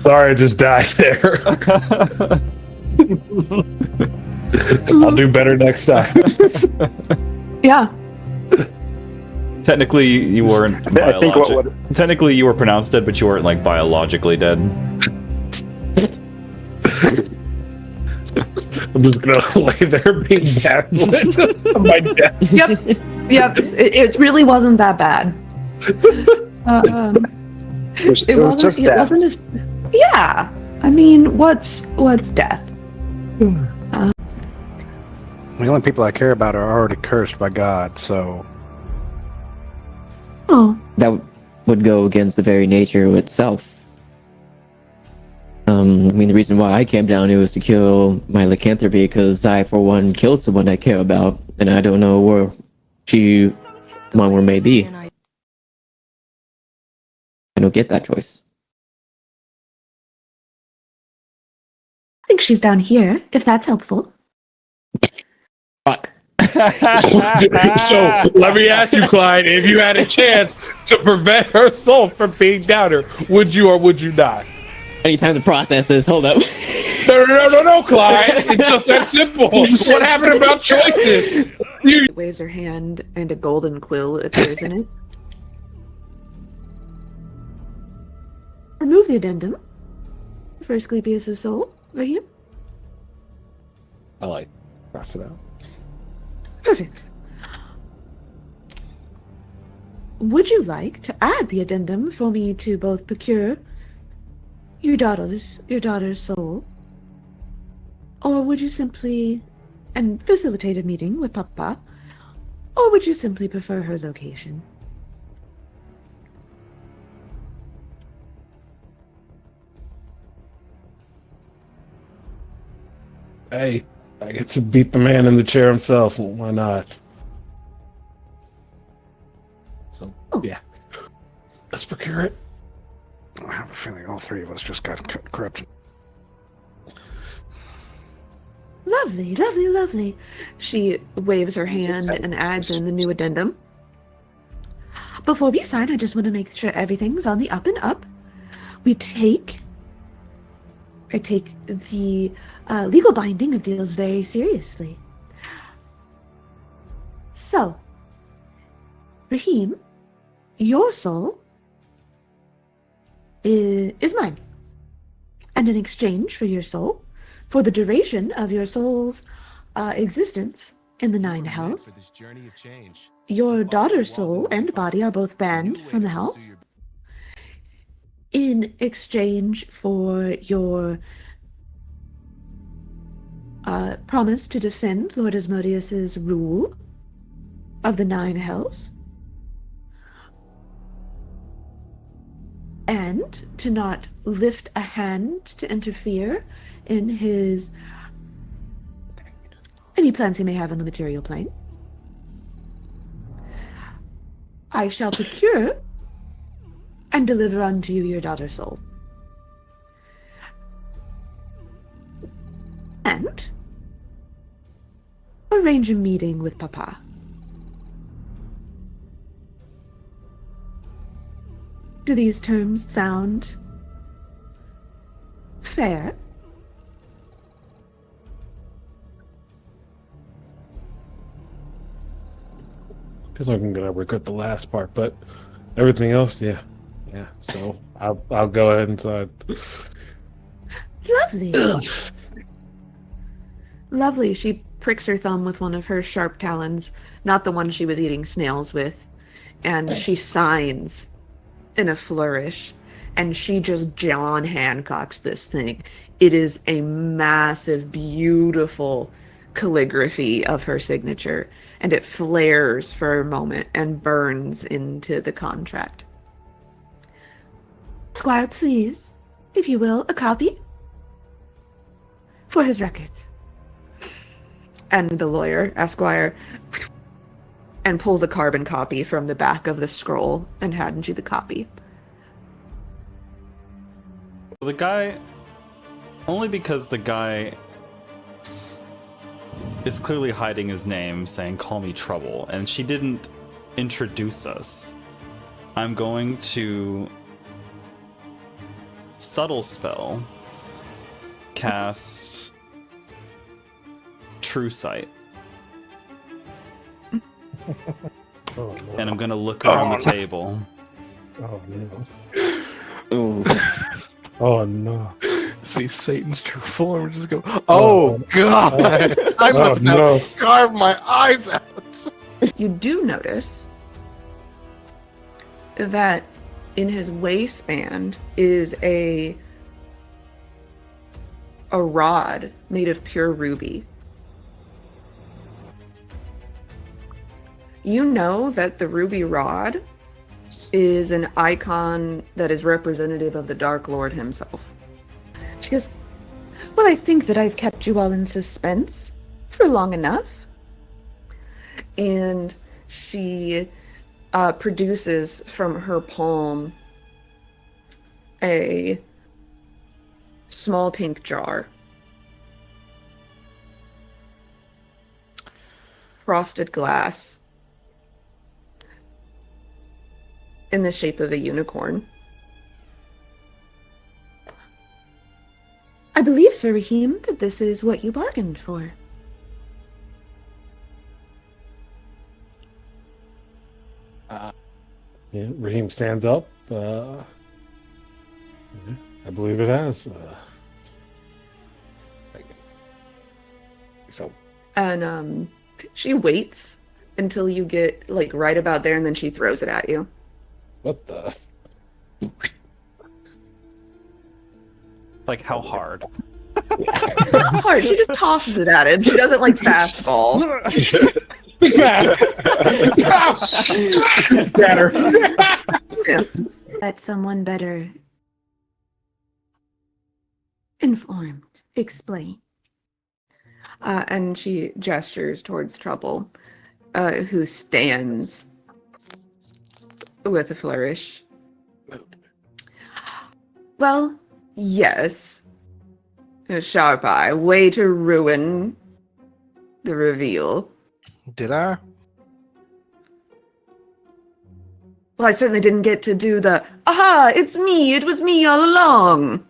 Sorry, I just died there. I'll do better next time. Yeah. Technically, you weren't I think what Technically, you were pronounced dead, but you weren't like biologically dead. I'm just gonna lay there being gaslit on my death. Yep. It really wasn't that bad. It was just it death. wasn't as. Yeah. I mean, what's death? The only people I care about are already cursed by God, so Oh. That would go against the very nature of itself. I mean, the reason why I came down here was to kill my lycanthropy because I, for one, killed someone I care about, and I don't know where one may be. I don't get that choice. I think she's down here, if that's helpful. Fuck. So let me ask you, Clyde, if you had a chance to prevent her soul from being down here, would you or would you not? I need time to process this. Hold up. No, Clyde. It's just that simple. What happened about choices? You Waves her hand and a golden quill appears in it. Remove the addendum for Asclepius' soul, Raheem. I like cross it out. Perfect. Would you like to add the addendum for me to both procure your daughter's soul, or would you simply and facilitate a meeting with Papa, or would you simply prefer her location? Hey, I get to beat the man in the chair himself. Why not? So, yeah. Let's procure it. I have a feeling all three of us just got corrupted. Lovely, lovely, lovely. She waves her hand and adds in the new addendum. Before we sign, I just want to make sure everything's on the up and up. I take the legal binding of deals very seriously. So, Raheem, your soul is mine. And in exchange for your soul, for the duration of your soul's existence in the Nine Hells, your daughter's soul and body are both banned from the Hells. In exchange for your promise to defend Lord Asmodeus's rule of the Nine Hells, and to not lift a hand to interfere in any plans he may have on the material plane, I shall procure and deliver unto you your daughter's soul. And arrange a meeting with Papa. Do these terms sound fair? Feels like I'm gonna regret the last part, but everything else, yeah. So I'll go ahead and sign. Lovely. Lovely. She pricks her thumb with one of her sharp talons, not the one she was eating snails with, and she signs in a flourish, and she just John Hancocks this thing. It is a massive, beautiful calligraphy of her signature, and it flares for a moment and burns into the contract. Squire, please, if you will, a copy for his records. And the lawyer, Esquire, and pulls a carbon copy from the back of the scroll and hands you the copy. The guy, only because the guy is clearly hiding his name, saying, "Call me Trouble," and she didn't introduce us. I'm going to subtle spell cast True Sight. Oh, no. And I'm gonna look around the table. Oh no. Ooh. Oh no. See Satan's true form and just go, oh god! I Oh, must now no. carve my eyes out! You do notice that in his waistband is a rod made of pure ruby. You know that the ruby rod is an icon that is representative of the Dark Lord himself. She goes, "Well, I think that I've kept you all in suspense for long enough." And she produces from her palm a small pink jar. Frosted glass in the shape of a unicorn. "I believe, Sir Rahim, that this is what you bargained for." Yeah, Raheem stands up. I believe it has. So And she waits until you get like right about there, and then she throws it at you. what the? Like, how hard? Not hard. She just tosses it at him. She doesn't like fastball. Big bad. Better. Yeah. Let someone better informed explain. And she gestures towards Trouble, who stands with a flourish. "Well, yes. A sharp eye. Way to ruin the reveal." Did I? "Well, I certainly didn't get to do the, aha, it's me, it was me all along."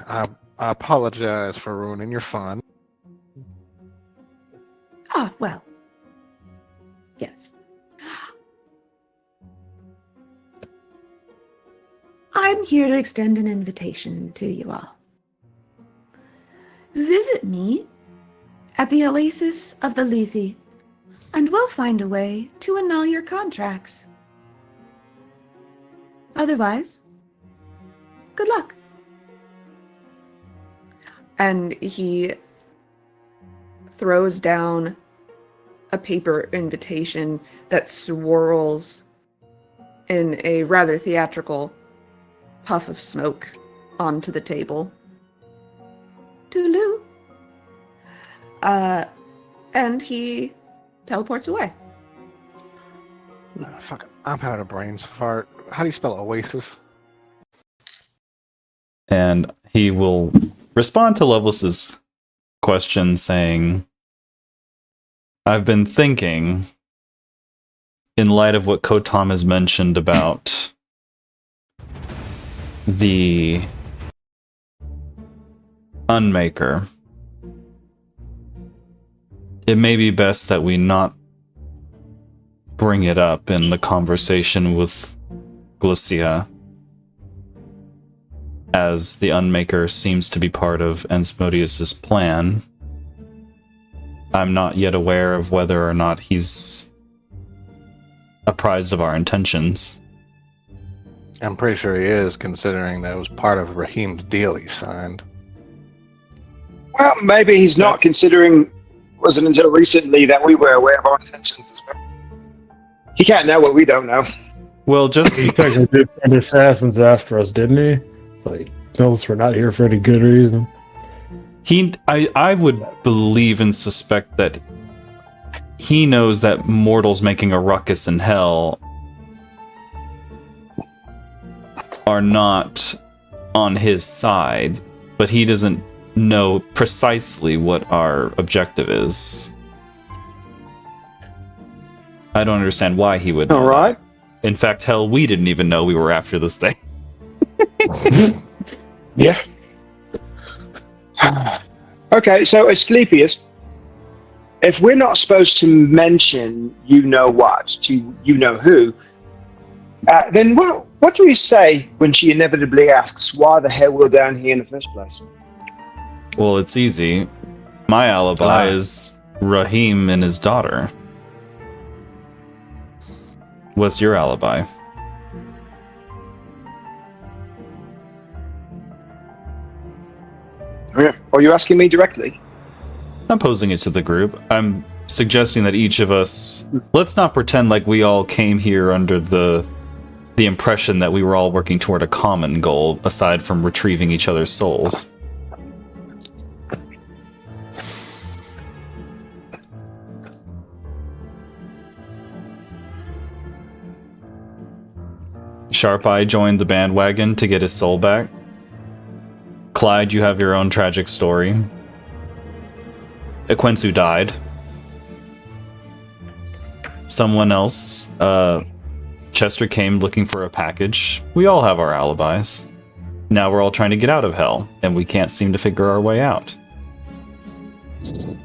I apologize for ruining your fun. Ah, well. Yes. I'm here to extend an invitation to you all. Visit me at the Oasis of the Lethe, and we'll find a way to annul your contracts. Otherwise, good luck. And he throws down a paper invitation that swirls in a rather theatrical puff of smoke onto the table. Toodaloo. And he teleports away. Fuck, I'm having a brain fart. How do you spell Oasis? And he will respond to Lovelace's question saying, "I've been thinking, in light of what Kotam has mentioned about the Unmaker, it may be best that we not bring it up in the conversation with Glacia, as the Unmaker seems to be part of Asmodeus's plan. I'm not yet aware of whether or not he's apprised of our intentions." I'm pretty sure he is, considering that it was part of Raheem's deal he signed. Well, maybe he's not, considering it wasn't until recently that we were aware of our intentions as well. He can't know what we don't know. Well, just He technically did send assassins after us, didn't he? Like, knows we're not here for any good reason. I would believe and suspect that he knows that mortals making a ruckus in hell are not on his side, but he doesn't know precisely what our objective is. I don't understand why he would know. All right. That. In fact, hell, we didn't even know we were after this thing. Yeah. Okay, so Asclepius, if we're not supposed to mention you know what to you know who, then what do we say when she inevitably asks why the hell we're down here in the first place? Well, it's easy. My alibi is Rahim and his daughter. What's your alibi? Are you asking me directly? I'm posing it to the group. I'm suggesting that each of us, let's not pretend like we all came here under the impression that we were all working toward a common goal aside from retrieving each other's souls. Sharp Eye joined the bandwagon to get his soul back. Clyde, you have your own tragic story. Ekwensu died. Someone else, Chester came looking for a package. We all have our alibis. Now we're all trying to get out of hell, and we can't seem to figure our way out. He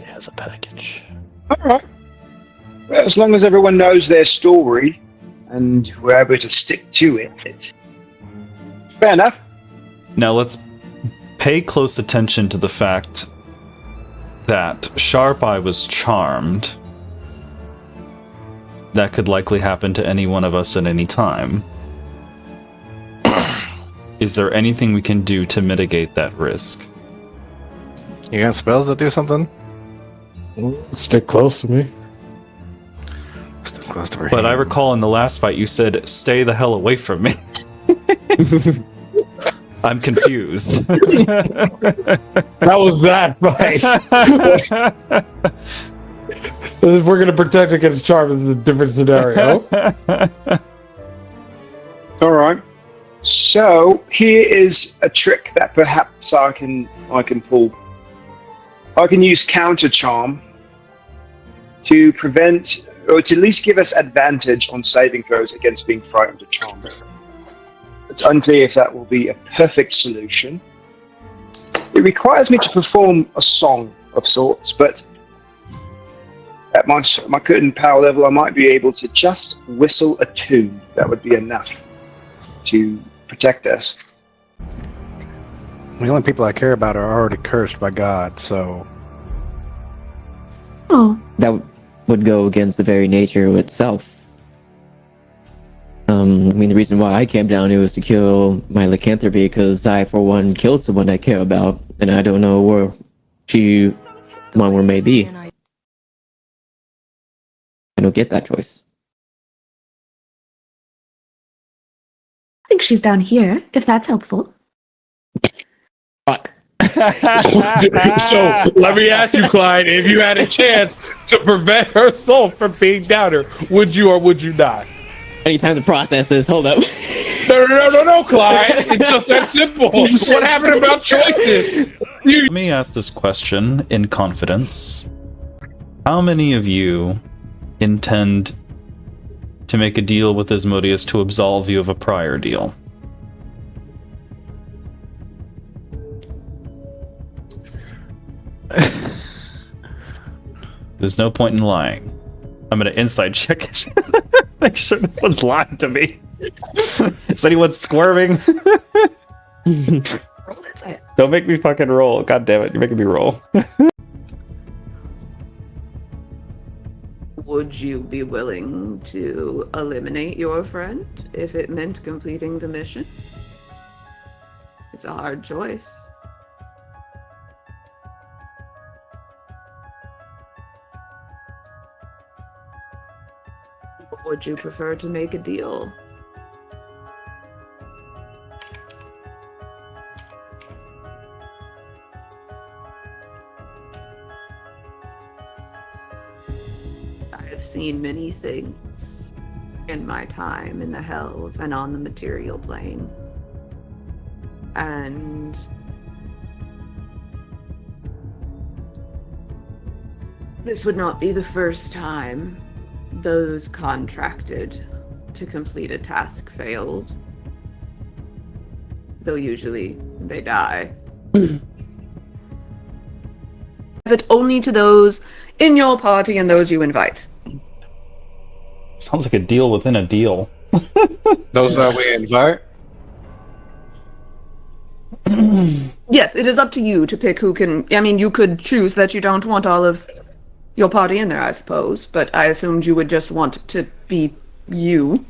has a package. Alright. As long as everyone knows their story, and we're able to stick to it. Fair enough. Now let's pay close attention to the fact that Sharp Eye was charmed. That could likely happen to any one of us at any time. Is there anything we can do to mitigate that risk? You got spells that do something? Stick close to me. Stick close to her. But I recall in the last fight you said, "Stay the hell away from me." I'm confused. That was that fight. If we're gonna protect against charm, it's a different scenario. Alright. So here is a trick that perhaps I can pull. I can use counter charm to prevent, or to at least give us advantage on saving throws against being frightened or charmed. It's unclear if that will be a perfect solution. It requires me to perform a song of sorts, but at my current power level, I might be able to just whistle a tune. That would be enough to protect us. The only people I care about are already cursed by God, so... Oh. That would go against the very nature of itself. I mean, the reason why I came down here was to kill my lycanthropy, because I, for one, killed someone I care about, and I don't know where one may be. I don't get that choice. I think she's down here, if that's helpful. Fuck. So let me ask you, Clyde, if you had a chance to prevent her soul from being down here, would you or would you not? I need time to process this. Hold up. No, Clyde. It's just that simple. What happened about choices? Let me ask this question in confidence. How many of you intend to make a deal with Asmodeus to absolve you of a prior deal? There's no point in lying. I'm gonna inside check it. Make sure no one's lying to me. Is anyone squirming? Don't make me fucking roll. God damn it, you're making me roll. Would you be willing to eliminate your friend if it meant completing the mission? It's a hard choice. Or would you prefer to make a deal? seen many things in my time in the hells and on the material plane. And this would not be the first time those contracted to complete a task failed. Though usually they die. But only to those in your party and those you invite. Sounds like a deal within a deal. Those that we invite? Yes, it is up to you to pick who can. I mean, you could choose that you don't want all of your party in there, I suppose, but I assumed you would just want to be you.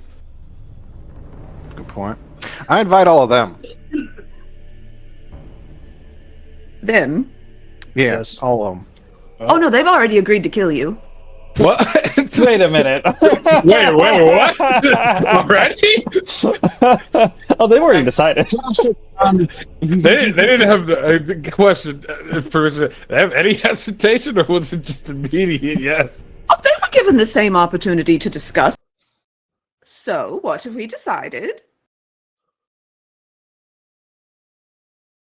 Good point. I invite all of them. Them? Yeah, all of them. Oh no, they've already agreed to kill you. What? Wait a minute. wait, what? Already? Oh, they've already decided. They didn't have the question. Person, they have any hesitation, or was it just immediate yes? Oh, they were given the same opportunity to discuss. So, what have we decided?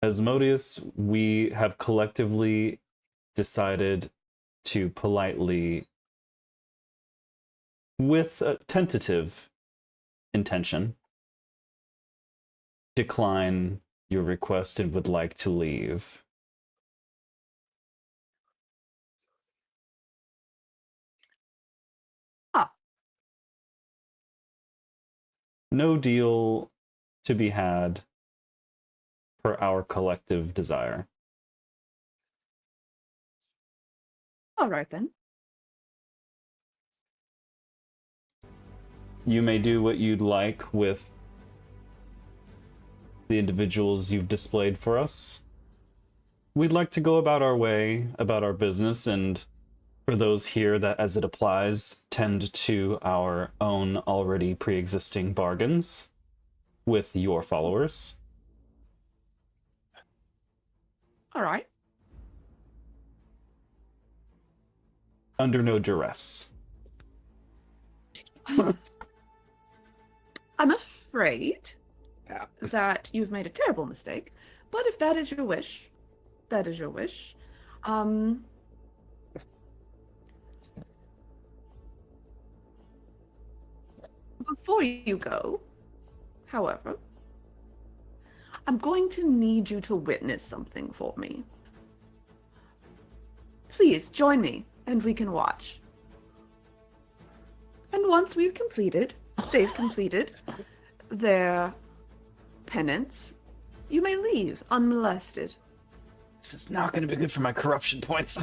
Asmodeus, we have collectively decided to politely, with a tentative intention, decline your request and would like to leave. Ah. No deal to be had per our collective desire. All right then. You may do what you'd like with the individuals you've displayed for us. We'd like to go about our way, about our business, and for those here that, as it applies, tend to our own already pre-existing bargains with your followers. All right. Under no duress. I'm afraid that you've made a terrible mistake, but if that is your wish, that is your wish. Before you go, however, I'm going to need you to witness something for me. Please join me, and we can watch. And once they've completed their penance, you may leave unmolested. This is not going to be good for my corruption points.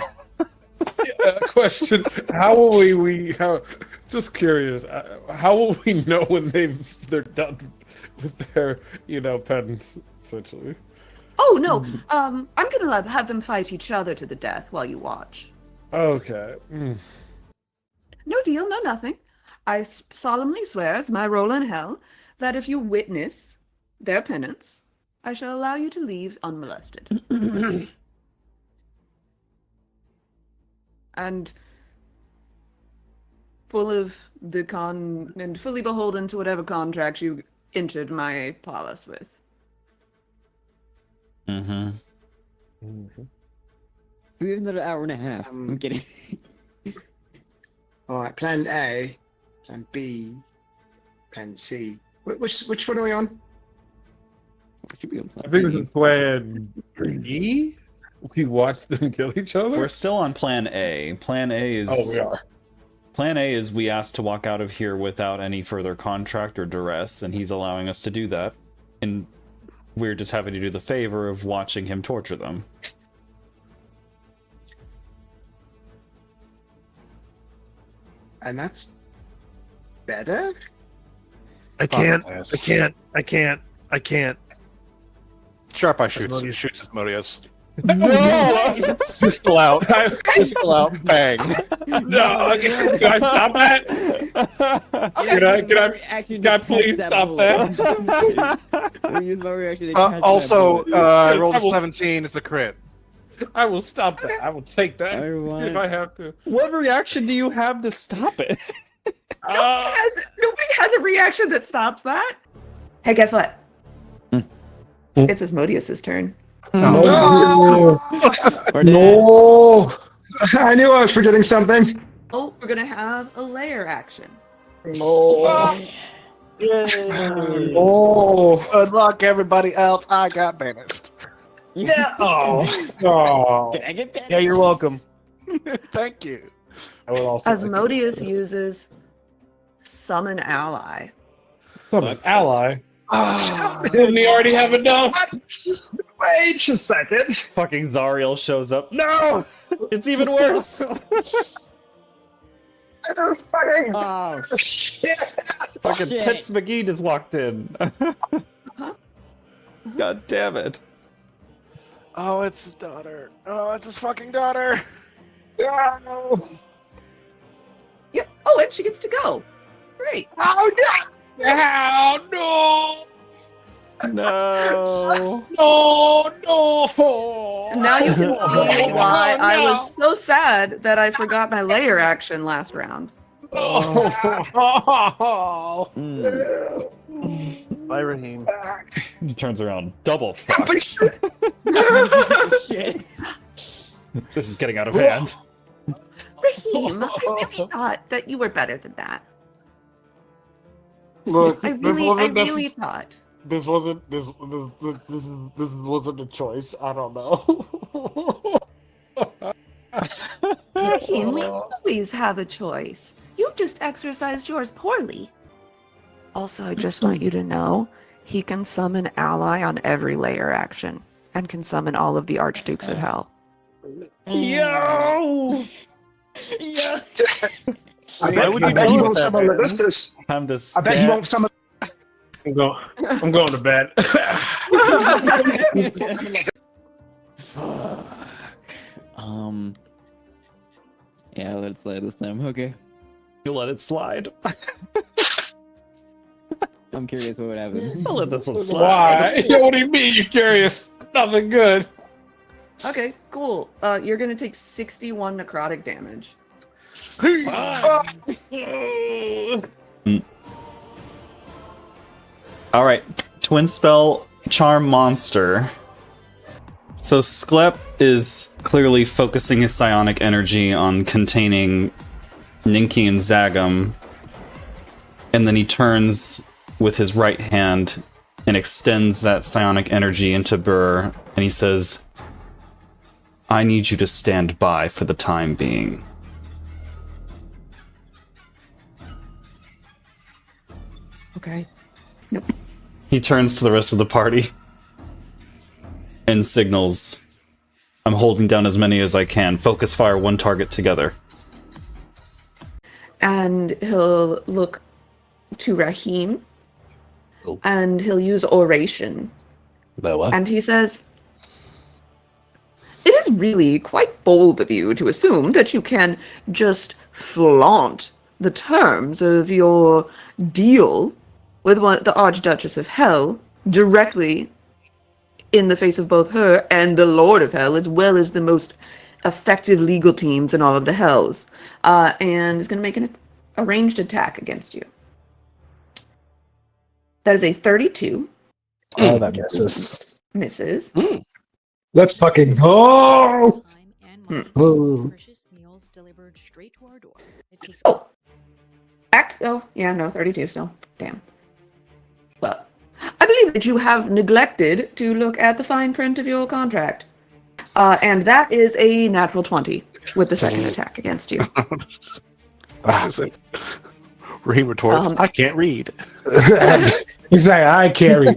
Question: how will just curious, how will we know when they're done with their, penance, essentially? Oh no, I'm gonna have them fight each other to the death while you watch. Okay. No deal, no nothing. I solemnly swear, as my role in hell, that if you witness their penance, I shall allow you to leave unmolested. And full of the and fully beholden to whatever contract you entered my palace with. Mm-hmm. We have another hour and a half. I'm kidding. All right, plan A, plan B, plan C. Which one are we on? Should be on I think this is plan B. We watch them kill each other. We're still on plan A. Plan A is... Oh, we are. Plan A is we asked to walk out of here without any further contract or duress, and he's allowing us to do that. And we're just having to do the favor of watching him torture them. And that's better? I can't. Sharp Eye shoots Asmodeus. No! Pistol out. Pistol out. Bang. No! Can I stop that? Can I please stop that? Use my reaction to Also, I rolled a 17. It's a crit. I will stop that. I will take that I want- if I have to. What reaction do you have to stop it? Nobody has a reaction that stops that. Hey, guess what? It's Asmodeus' turn. No. No. I knew I was forgetting something. Oh, we're gonna have a layer action. Oh. Oh. Good luck, everybody else. I got banished. Yeah. Oh. Can I get that? Yeah, you're welcome. Thank you. I would also Asmodeus uses Summon Ally. Summon ally. Didn't he already have it done? Wait a second. Fucking Zariel shows up. No! It's even worse! Fucking Oh, shit. Fucking Shit. Tits McGee just walked in. God damn it. Oh, it's his daughter. Oh, it's his fucking daughter. No. Yep. Oh, and she gets to go. Great. Oh, no. Oh, no! No. No! And now you can see Oh, why I no. was so sad that I forgot my layer action last round. Oh. Bye, Raheem. He turns around. Double fuck. shit. This is getting out of hand. Raheem, I really thought that you were better than that. Look, I really thought. This wasn't a choice. I don't know. Raheem, we always have a choice. You've just exercised yours poorly. Also, I just want you to know, he can summon ally on every layer action, and can summon all of the Archdukes of Hell. Yo! Yeah. I bet he won't summon Levistus. Time to I bet he won't summon. I'm going to bed. Fuck. Yeah, let's slide this time. Okay. You let it slide. I'm curious what would happen. I'll let this one slide. Why? What do you mean you're curious? Nothing good. Okay, cool. You're gonna take 61 necrotic damage. Alright. Twin spell, Charm Monster. So Sklep is clearly focusing his psionic energy on containing Ninki and Zagam. And then he turns with his right hand and extends that psionic energy into Burr, and he says, I need you to stand by for the time being. Okay. He turns to the rest of the party and signals, I'm holding down as many as I can. Focus fire one target together. And he'll look to Raheem, and he'll use oration. About what? And he says, it is really quite bold of you to assume that you can just flaunt the terms of your deal with the Archduchess of Hell directly in the face of both her and the Lord of Hell, as well as the most effective legal teams in all of the Hells. And is going to make a ranged attack against you. That is a 32. Oh, that misses. Misses. Let's fucking go! Oh. Oh, yeah, no, 32 still. Damn. Well, I believe that you have neglected to look at the fine print of your contract. And that is a natural 20 with the second attack against you. Raheem retorts, I can't read. Exactly, I can't read.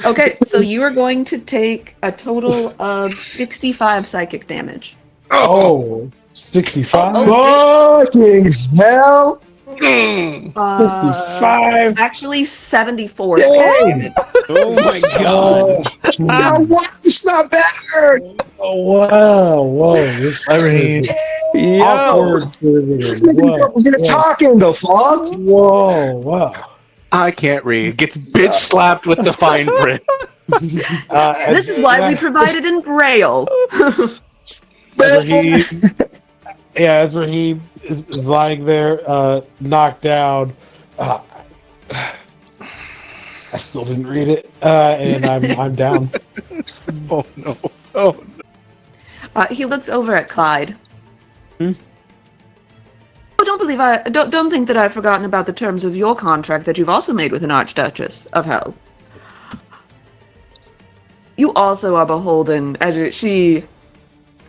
Okay, so you are going to take a total of 65 psychic damage. Oh, 65? Oh, fucking hell! 55. Actually, 74. Dang. Oh my god. Now why is not better? Oh, wow. Whoa. This is awkward. We're talking the fuck? Whoa. Wow. I can't read. Gets bitch slapped with the fine print. This is why we provided in Braille. As Raheem is lying there, knocked down. I still didn't read it, and I'm down. Oh no! Oh no! He looks over at Clyde. Oh, don't think that I've forgotten about the terms of your contract that you've also made with an Archduchess of Hell. You also are beholden, as the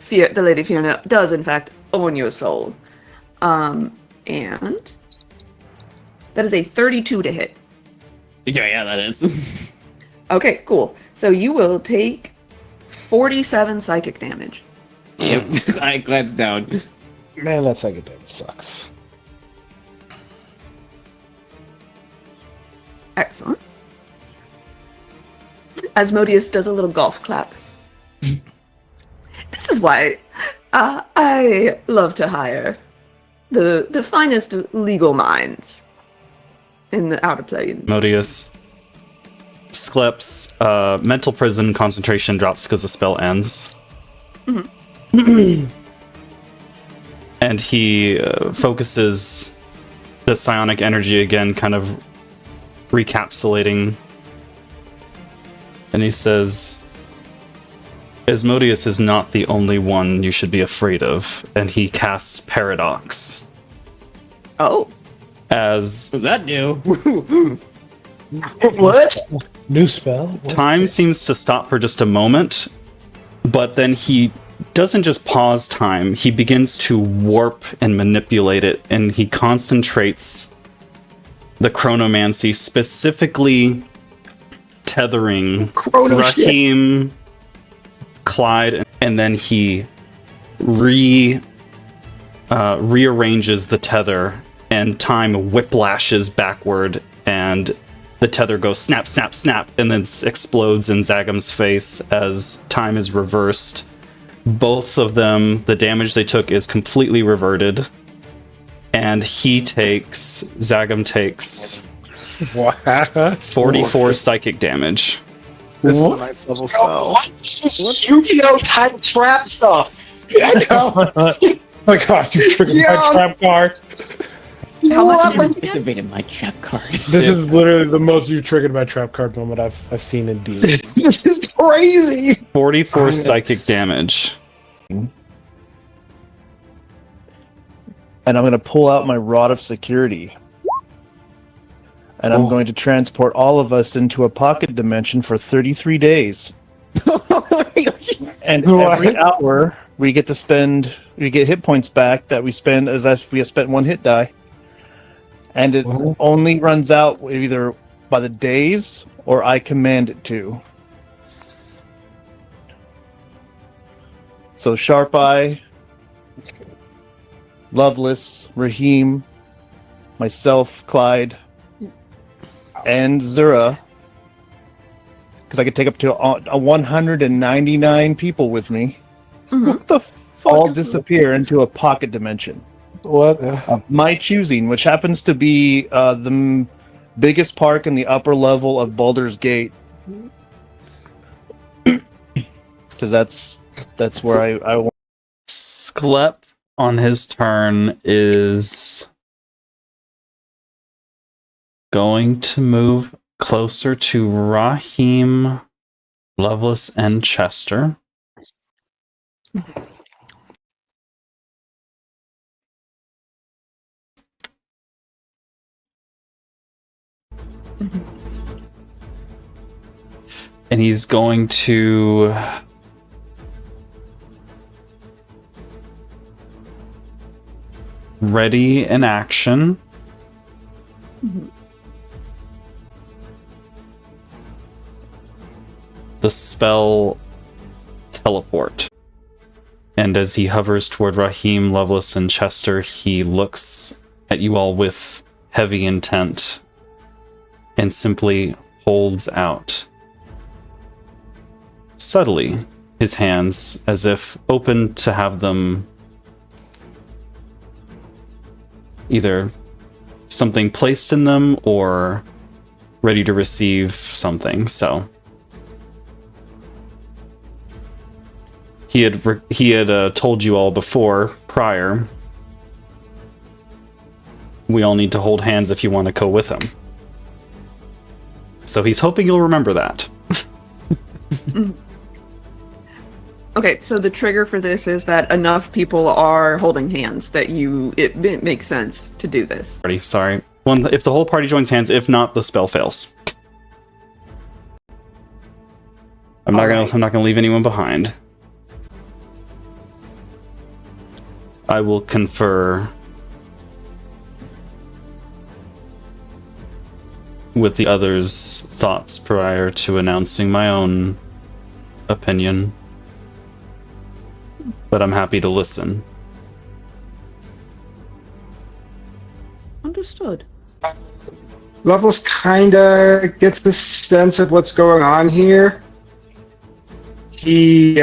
Lady Fiona does in fact own your soul. And that is a 32 to hit. Yeah, that is. Okay, cool. So you will take 47 psychic damage. Yep, I glanced down. Man, that second damage sucks. Excellent. Asmodeus does a little golf clap. This is why I love to hire the finest legal minds in the Outer Planes. Asmodeus. Sklep's mental prison concentration drops because the spell ends. Mm-hmm. And he focuses the psionic energy again, kind of recapsulating. And he says, Asmodeus is not the only one you should be afraid of. And he casts Paradox. Oh. As... What's that do? What? New spell? What? Time seems to stop for just a moment, but then he doesn't just pause time, he begins to warp and manipulate it, and he concentrates the chronomancy, specifically tethering Raheem, Clyde, and then he rearranges the tether, and time whiplashes backward, and the tether goes snap, snap, snap, and then explodes in Zagam's face as time is reversed. Both of them, the damage they took is completely reverted. And Zagam takes 44 psychic damage. This is a 9th level spell. What Yu-Gi-Oh! Time trap stuff? I know. Oh my god, you triggered my trap card. How much I activated my trap card. This is literally the most you triggered my trap card moment I've seen in D. This is crazy. 44 psychic damage. And I'm going to pull out my Rod of Security. And I'm going to transport all of us into a pocket dimension for 33 days. And every hour, we get hit points back that we spend as if we have spent one hit die. And it only runs out either by the days or I command it to. So Sharp Eye, Loveless, Raheem, myself, Clyde, and Zura, because I could take up to a 199 people with me. What the fuck? All disappear into a pocket dimension. What? Of my choosing, which happens to be the biggest park in the upper level of Baldur's Gate. Because that's where I want. Sklep on his turn is going to move closer to Raheem, Loveless, and Chester. And he's going to ready an action. The spell Teleport. And as he hovers toward Raheem, Loveless, and Chester, he looks at you all with heavy intent and simply holds out subtly his hands as if open to have them either something placed in them or ready to receive something. So he had told you all prior. We all need to hold hands if you want to go with him. So he's hoping you'll remember that. Okay, so the trigger for this is that enough people are holding hands that it makes sense to do this. Sorry. If the whole party joins hands, if not, the spell fails. I'm not gonna leave anyone behind. I will confer with the others' thoughts prior to announcing my own opinion. But I'm happy to listen. Understood. Lovelace kinda gets the sense of what's going on here. He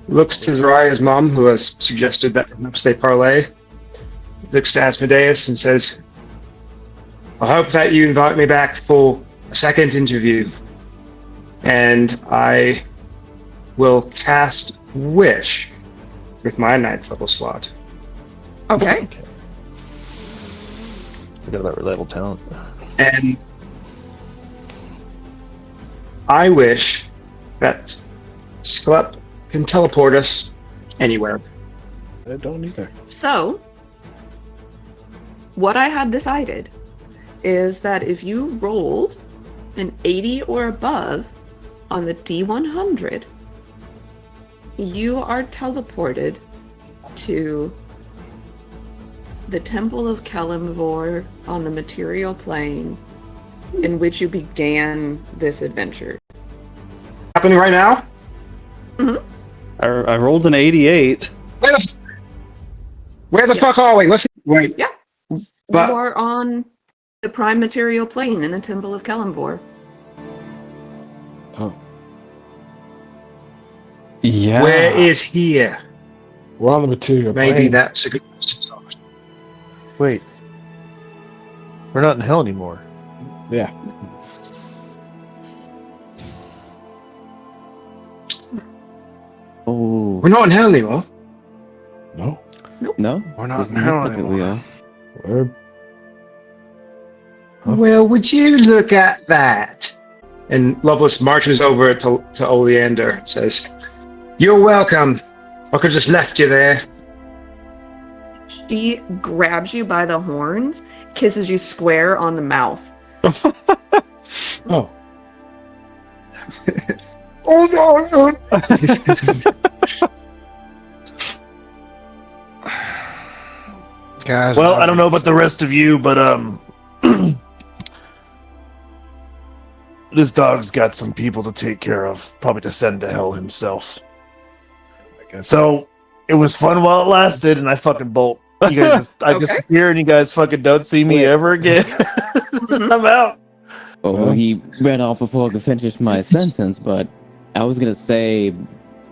looks to Zariah's mom, who has suggested that perhaps they parlay. Looks to Asmodeus and says, I hope that you invite me back for a second interview. And I will cast Wish with my 9th level slot. Okay. Forgot about relatable talent. And I wish that Sklep can teleport us anywhere. I don't either. So, what I had decided is that if you rolled an 80 or above on the D100, you are teleported to the Temple of Kelimvor on the material plane in which you began this adventure. Happening right now? Mm-hmm. I rolled an 88. Where the fuck are we? Wait. Yeah. But you are on the prime material plane in the Temple of Kelimvor. Oh. Yeah. Where is here? We're on the material Maybe plane. that's a good. Wait. We're not in hell anymore. Yeah. Oh. We're not in hell anymore. No. No? We're not Doesn't in look hell like it, we anymore. are. We're... Huh? Well, would you look at that? And Lovelace marches over to Oleander and says, You're welcome. I could just left you there. She grabs you by the horns, kisses you square on the mouth. Oh. Oh, Guys, Well, I don't know about the rest of you, but this dog's got some people to take care of, probably to send to hell himself. I guess. So it was fun while it lasted, and I fucking bolt. You guys, I disappear, and you guys fucking don't see me ever again. I'm out. Oh, he ran off before I could finish my sentence, but I was gonna say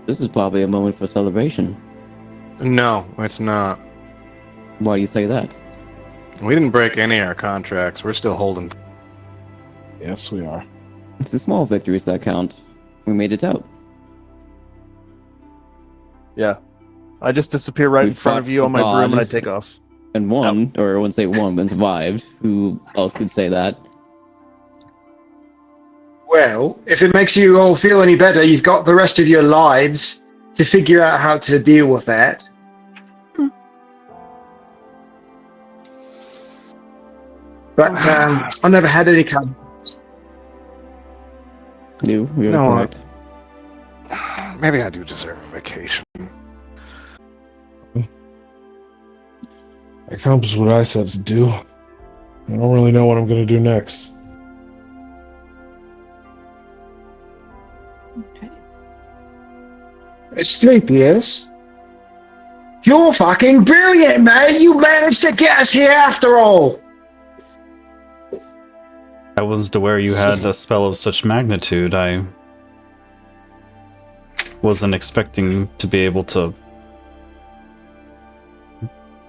this is probably a moment for celebration. No, it's not. Why do you say that? We didn't break any of our contracts. We're still holding. Yes, we are. It's the small victories that count. We made it out. Yeah. I just disappear right We in front of fought you on my God broom, and I take off. And won, or I wouldn't say won, but survived. Who else could say that? Well, if it makes you all feel any better, you've got the rest of your lives to figure out how to deal with that. But I never had any kind. You're No, correct. Maybe I do deserve a vacation. I accomplished what I said to do. I don't really know what I'm going to do next. Sleepiest? You're fucking brilliant, man! You managed to get us here after all! I wasn't aware you had a spell of such magnitude. I wasn't expecting to be able to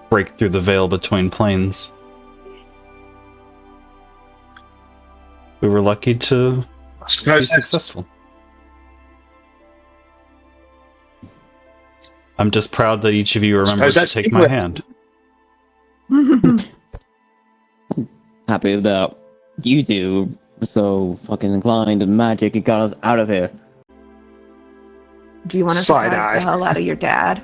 break through the veil between planes. We were lucky to I be suppose that's successful. I'm just proud that each of you remembered to that's take my secret. hand. Happy that you two were so fucking inclined in magic and got us out of here. Do you want to Side surprise eye. the hell out of your dad?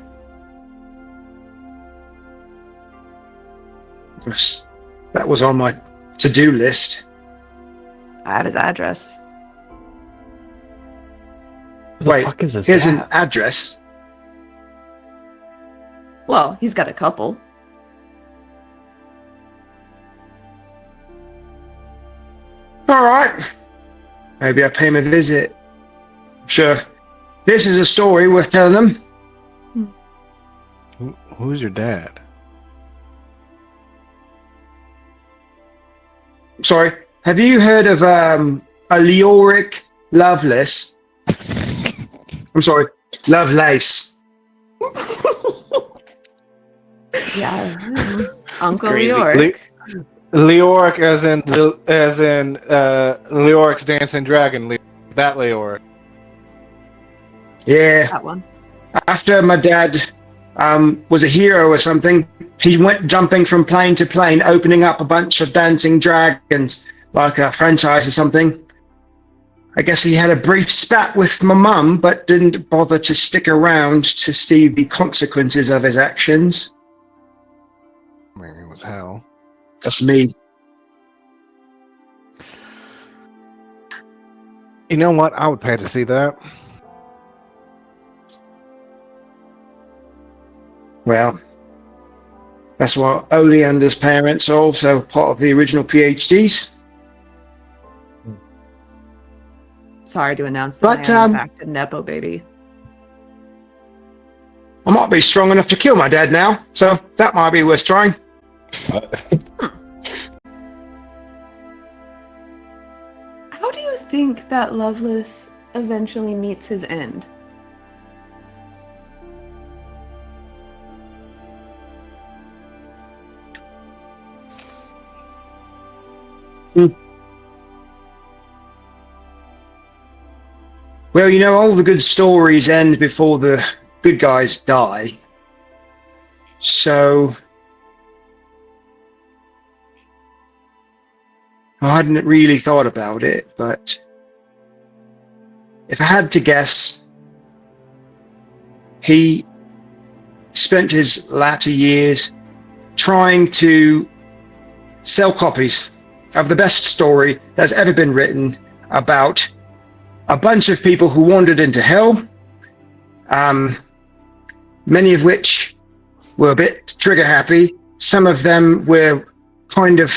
That was on my to-do list. I have his address. Wait, fuck is his here's an dad? address. Well, he's got a couple. All right. Maybe I'll pay him a visit. Sure. This is a story worth telling them. Who's your dad? Sorry. Have you heard of a Leoric Lovelace? I'm sorry, Lovelace. Yeah. Uncle Crazy. Leoric. Leoric as in Leoric's Dancing Dragon. That Leoric. Yeah. That one. After my dad was a hero or something, he went jumping from plane to plane, opening up a bunch of dancing dragons, like a franchise or something. I guess he had a brief spat with my mum, but didn't bother to stick around to see the consequences of his actions. I mean, it was hell. That's me. You know what? I would pay to see that. Well, that's why Oleander's parents are also part of the original PhDs. Sorry to announce that But, I am in fact a Nepo baby. I might be strong enough to kill my dad now, so that might be worth trying. How do you think that Lovelace eventually meets his end? Well, you know, all the good stories end before the good guys die. So I hadn't really thought about it, but if I had to guess, he spent his latter years trying to sell copies of the best story that's ever been written about a bunch of people who wandered into hell, many of which were a bit trigger happy. Some of them were kind of,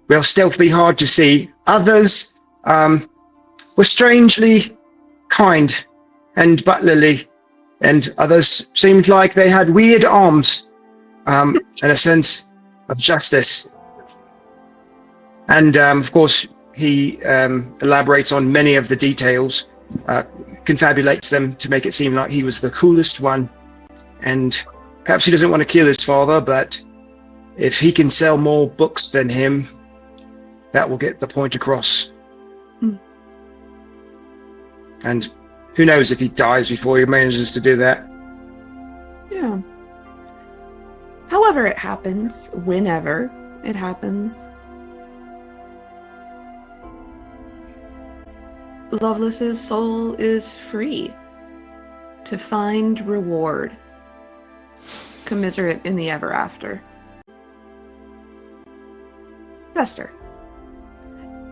well, stealthily hard to see. Others were strangely kind and butlerly, and others seemed like they had weird arms and a sense of justice. And of course, he elaborates on many of the details, confabulates them to make it seem like he was the coolest one. And perhaps he doesn't want to kill his father, but if he can sell more books than him, that will get the point across. And who knows if he dies before he manages to do that. Yeah. However it happens, whenever it happens, Lovelace's soul is free to find reward, commiserate in the ever after. Fester,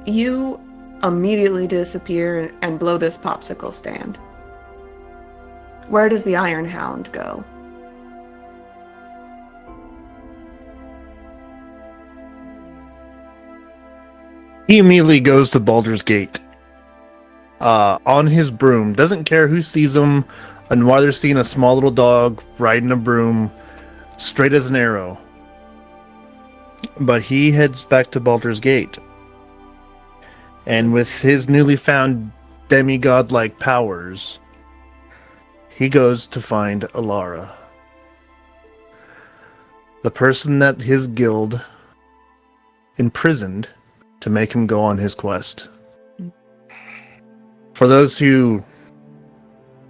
you immediately disappear and blow this popsicle stand. Where does the Iron Hound go? He immediately goes to Baldur's Gate. On his broom, doesn't care who sees him, and while they're seeing a small little dog riding a broom, straight as an arrow. But he heads back to Baldur's Gate. And with his newly found demigod-like powers, he goes to find Alara. The person that his guild imprisoned to make him go on his quest. For those who,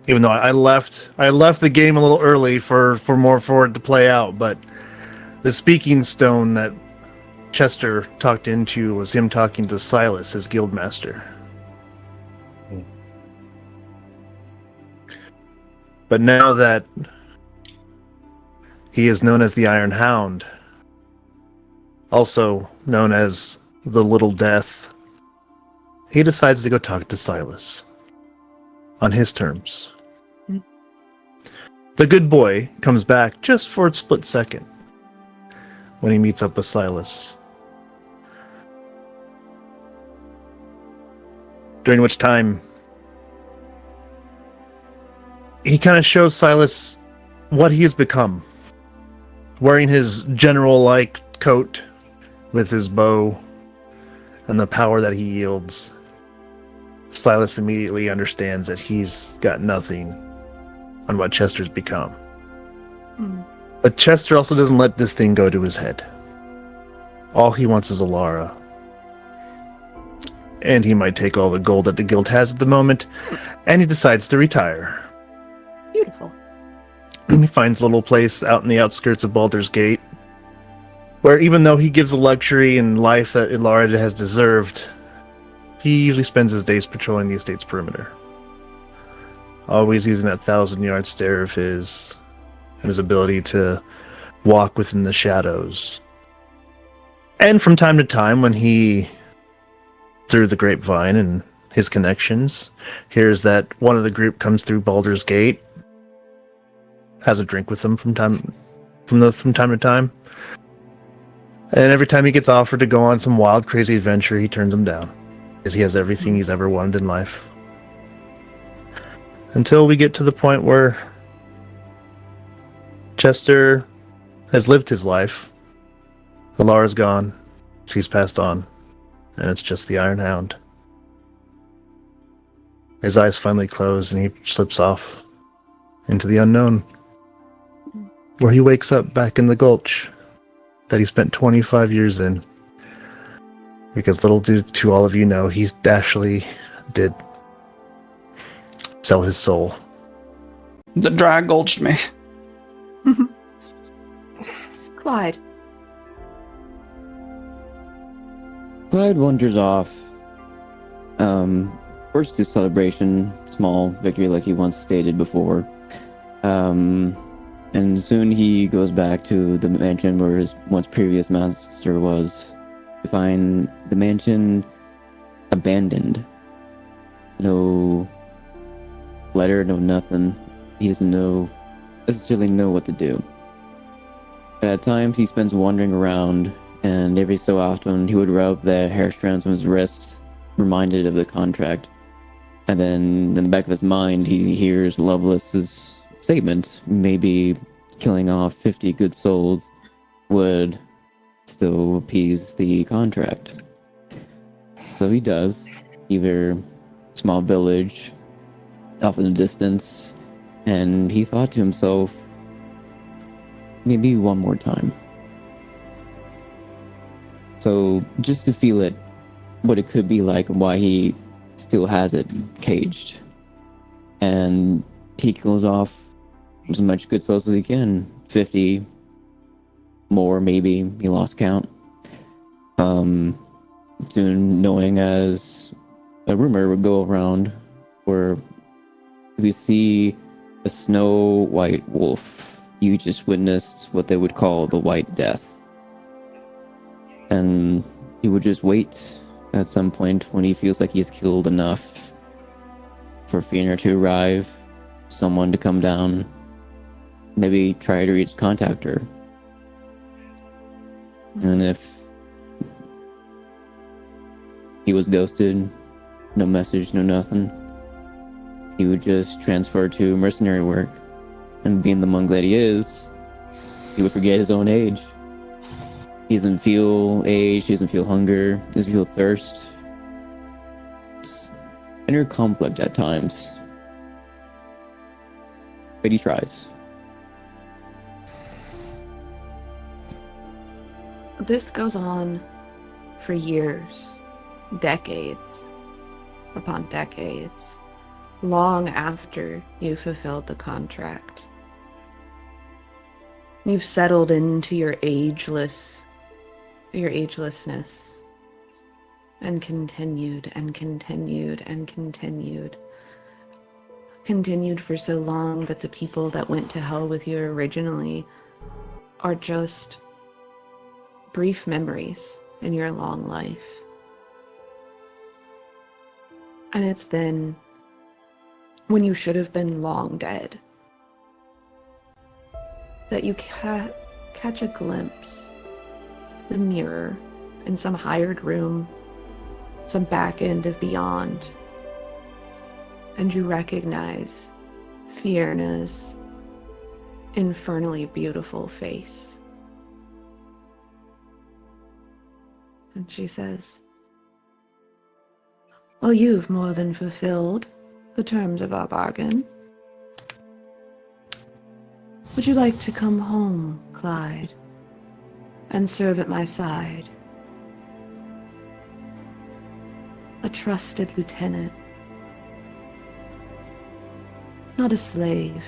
even though I left the game a little early for more for it to play out, but the speaking stone that Chester talked into was him talking to Silas, his guildmaster. But now that he is known as the Iron Hound, also known as the Little Death, he decides to go talk to Silas on his terms. The good boy comes back just for a split second when he meets up with Silas. During which time, he kind of shows Silas what he has become. Wearing his general-like coat with his bow and the power that he yields, Silas immediately understands that he's got nothing on what Chester's become. But Chester also doesn't let this thing go to his head. All he wants is Alara. And he might take all the gold that the guild has at the moment, and he decides to retire. Beautiful. And he finds a little place out in the outskirts of Baldur's Gate, where even though he gives the luxury and life that Alara has deserved, he usually spends his days patrolling the estate's perimeter. Always using that 1,000-yard stare of his, and his ability to walk within the shadows. And from time to time, when he, through the grapevine and his connections, hears that one of the group comes through Baldur's Gate, has a drink with them from time to time. And every time he gets offered to go on some wild, crazy adventure, he turns them down, because he has everything he's ever wanted in life. Until we get to the point where Chester has lived his life. Alara's gone. She's passed on. And it's just the Iron Hound. His eyes finally close and he slips off into the unknown, where he wakes up back in the gulch that he spent 25 years in. Because little do all of you know, he actually did sell his soul. The dry gulched me. Clyde. Clyde wanders off. First to celebration, small victory like he once stated before. And soon he goes back to the mansion where his once previous master was, to find the mansion abandoned. No letter, no nothing. He doesn't necessarily know what to do. But at times he spends wandering around, and every so often he would rub the hair strands on his wrist, reminded of the contract. And then in the back of his mind, he hears Lovelace's statement, maybe killing off 50 good souls would still appease the contract. So he does. Either small village off in the distance, and he thought to himself, maybe one more time. So just to feel it, what it could be like and why he still has it caged. And he kills off as much good souls as he can. 50 more, maybe. He lost count. Soon knowing as a rumor would go around where if you see a snow white wolf, you just witnessed what they would call the White Death. And he would just wait at some point when he feels like he's killed enough for Fiona to arrive, someone to come down, maybe try to contact her. And if he was ghosted, no message, no nothing, he would just transfer to mercenary work. And being the monk that he is, he would forget his own age. He doesn't feel age, he doesn't feel hunger, he doesn't feel thirst. It's inner conflict at times. But he tries. This goes on for years, decades upon decades, long after you fulfilled the contract. You've settled into your agelessness, and continued and continued and continued. Continued for so long that the people that went to hell with you originally are just brief memories in your long life. And it's then, when you should have been long dead, that you catch a glimpse, the mirror, in some hired room, some back end of Beyond, and you recognize Fiona's infernally beautiful face. And she says, "Well, you've more than fulfilled the terms of our bargain. Would you like to come home, Clyde, and serve at my side? A trusted lieutenant, not a slave."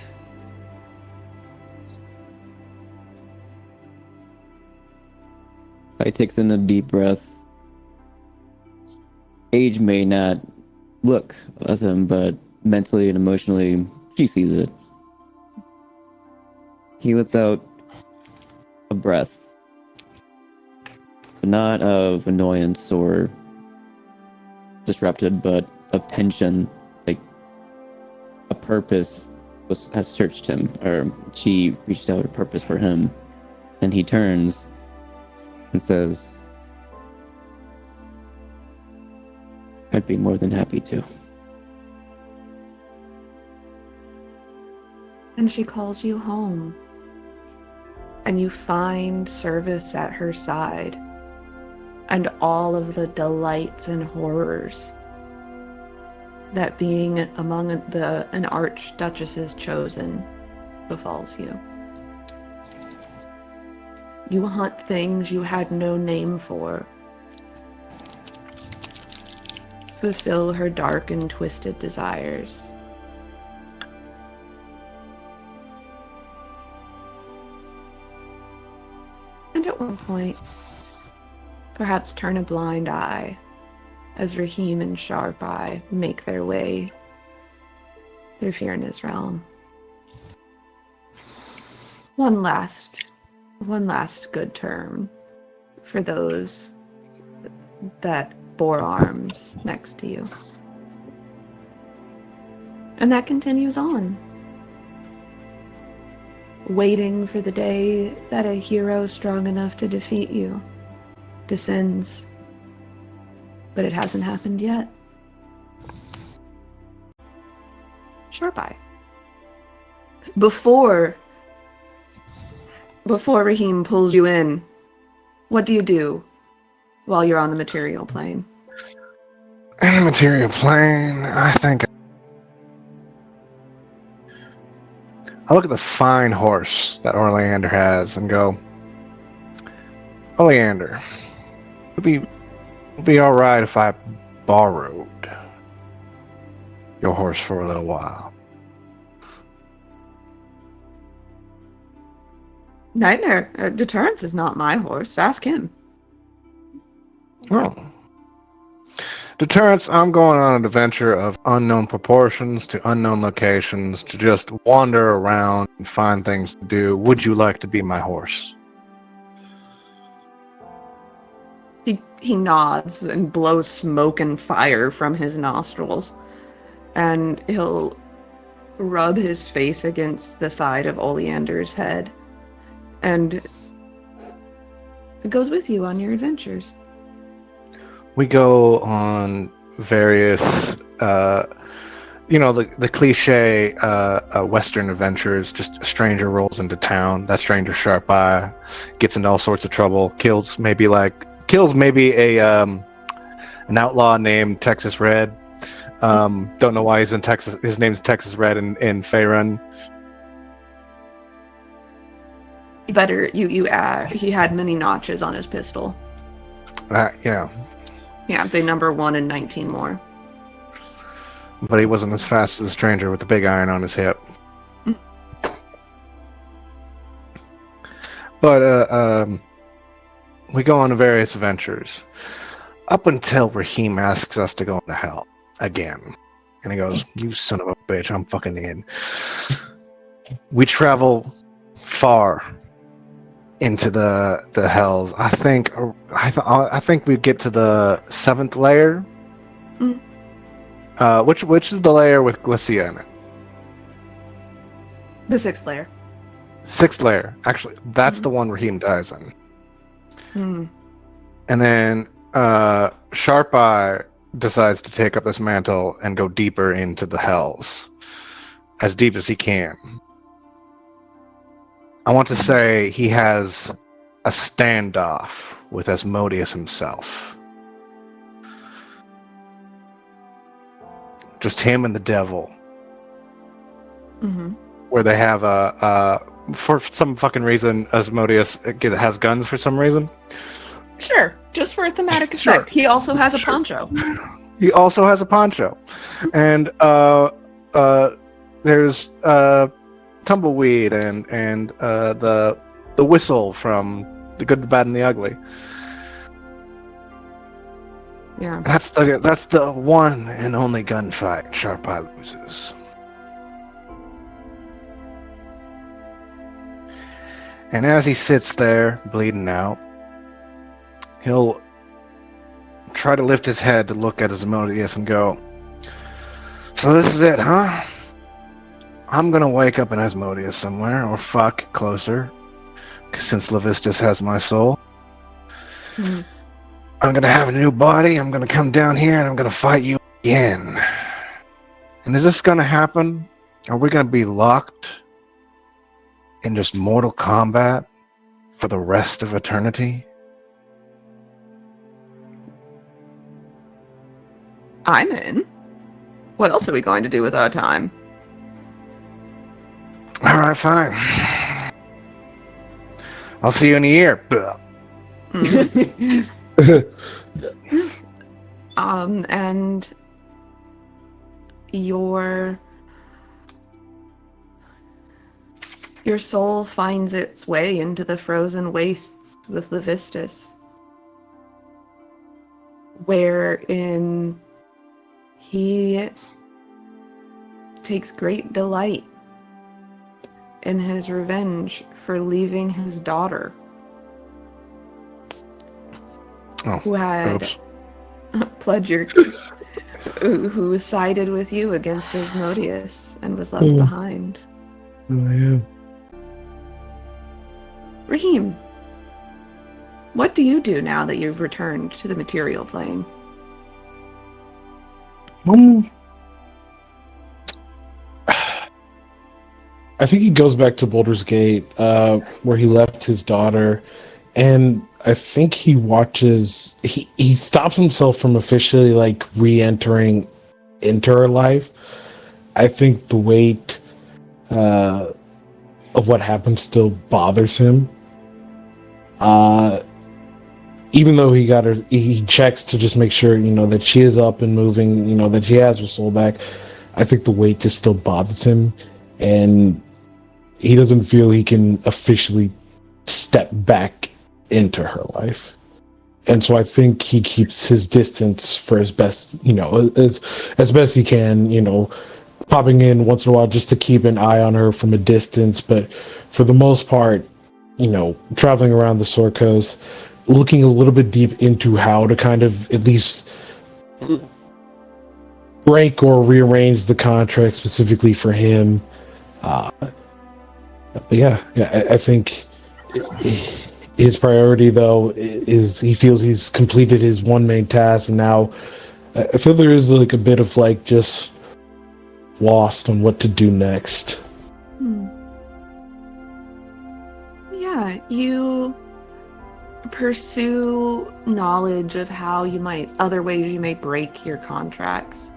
I takes in a deep breath. Age may not look at him, but mentally and emotionally, she sees it. He lets out a breath, but not of annoyance or disrupted, but of tension, like a purpose has searched him, or she reached out a purpose for him, and he turns and says, "I'd be more than happy to." And she calls you home. And you find service at her side. And all of the delights and horrors that being among an archduchess's chosen befalls you. You hunt things you had no name for. Fulfill her dark and twisted desires. And at one point, perhaps turn a blind eye as Raheem and Sharp Eye make their way through Fiona's realm. One last good turn for those that bore arms next to you. And that continues on. Waiting for the day that a hero strong enough to defeat you descends. But it hasn't happened yet. Sharp Eye. Before Raheem pulls you in, what do you do while you're on the material plane? In the material plane, I think I look at the fine horse that Oleander has and go, "Oleander, it'd be all right if I borrowed your horse for a little while." Nightmare. Deterrence is not my horse. Ask him. Oh. Deterrence, I'm going on an adventure of unknown proportions to unknown locations to just wander around and find things to do. Would you like to be my horse? He nods and blows smoke and fire from his nostrils. And he'll rub his face against the side of Oleander's head. And it goes with you on your adventures. We go on various, the cliche Western adventures. Just a stranger rolls into town. That stranger, Sharp Eye, gets into all sorts of trouble. Kills maybe an outlaw named Texas Red. Don't know why he's in Texas. His name's Texas Red in Faerun. Better you add. He had many notches on his pistol. Yeah. Yeah, they number 1 and 19 more. But he wasn't as fast as the stranger with the big iron on his hip. But we go on various adventures up until Raheem asks us to go into hell again, and he goes, "You son of a bitch, I'm fucking in." We travel far into the hells. I think we get to the 7th layer. Which is the layer with Glycia in it? The 6th layer. 6th layer. Actually, that's the one Raheem dies in. Hmm. And then Sharp Eye decides to take up this mantle and go deeper into the hells, as deep as he can. I want to say he has a standoff with Asmodeus himself. Just him and the devil. Mm-hmm. Where they have for some fucking reason, Asmodeus has guns for some reason. Sure, just for a thematic effect. He also has a poncho. He also has a poncho, and there's Tumbleweed and the whistle from The Good, the Bad, and the Ugly. Yeah. That's the one and only gunfight Sharp Eye loses. And as he sits there, bleeding out, he'll try to lift his head to look at Asmodeus and go, "So this is it, huh? I'm gonna wake up in Asmodeus somewhere, or fuck closer, since Levistus has my soul. Mm-hmm. I'm gonna have a new body, I'm gonna come down here, and I'm gonna fight you again. And is this gonna happen? Are we gonna be locked in just mortal combat for the rest of eternity?" I'm in. What else are we going to do with our time? Alright, fine. I'll see you in a year. And your soul finds its way into the frozen wastes with Levistus, wherein he takes great delight in his revenge for leaving his daughter, who had pledged who sided with you against Asmodeus and was left behind. Oh, yeah. Raheem, what do you do now that you've returned to the material plane? I think he goes back to Baldur's Gate, where he left his daughter, and I think he watches. He stops himself from officially like re-entering into her life. I think the weight of what happened still bothers him. Even though he got her, he checks to just make sure that she is up and moving. That she has her soul back. I think the weight just still bothers him, and he doesn't feel he can officially step back into her life. And so I think he keeps his distance for as best, as best he can, popping in once in a while just to keep an eye on her from a distance. But for the most part, traveling around the Sword Coast, looking a little bit deep into how to kind of at least break or rearrange the contract specifically for him. I think his priority, though, is he feels he's completed his one main task, and now I feel there is like a bit of like just lost on what to do next. Yeah, you pursue knowledge of how other ways you may break your contracts.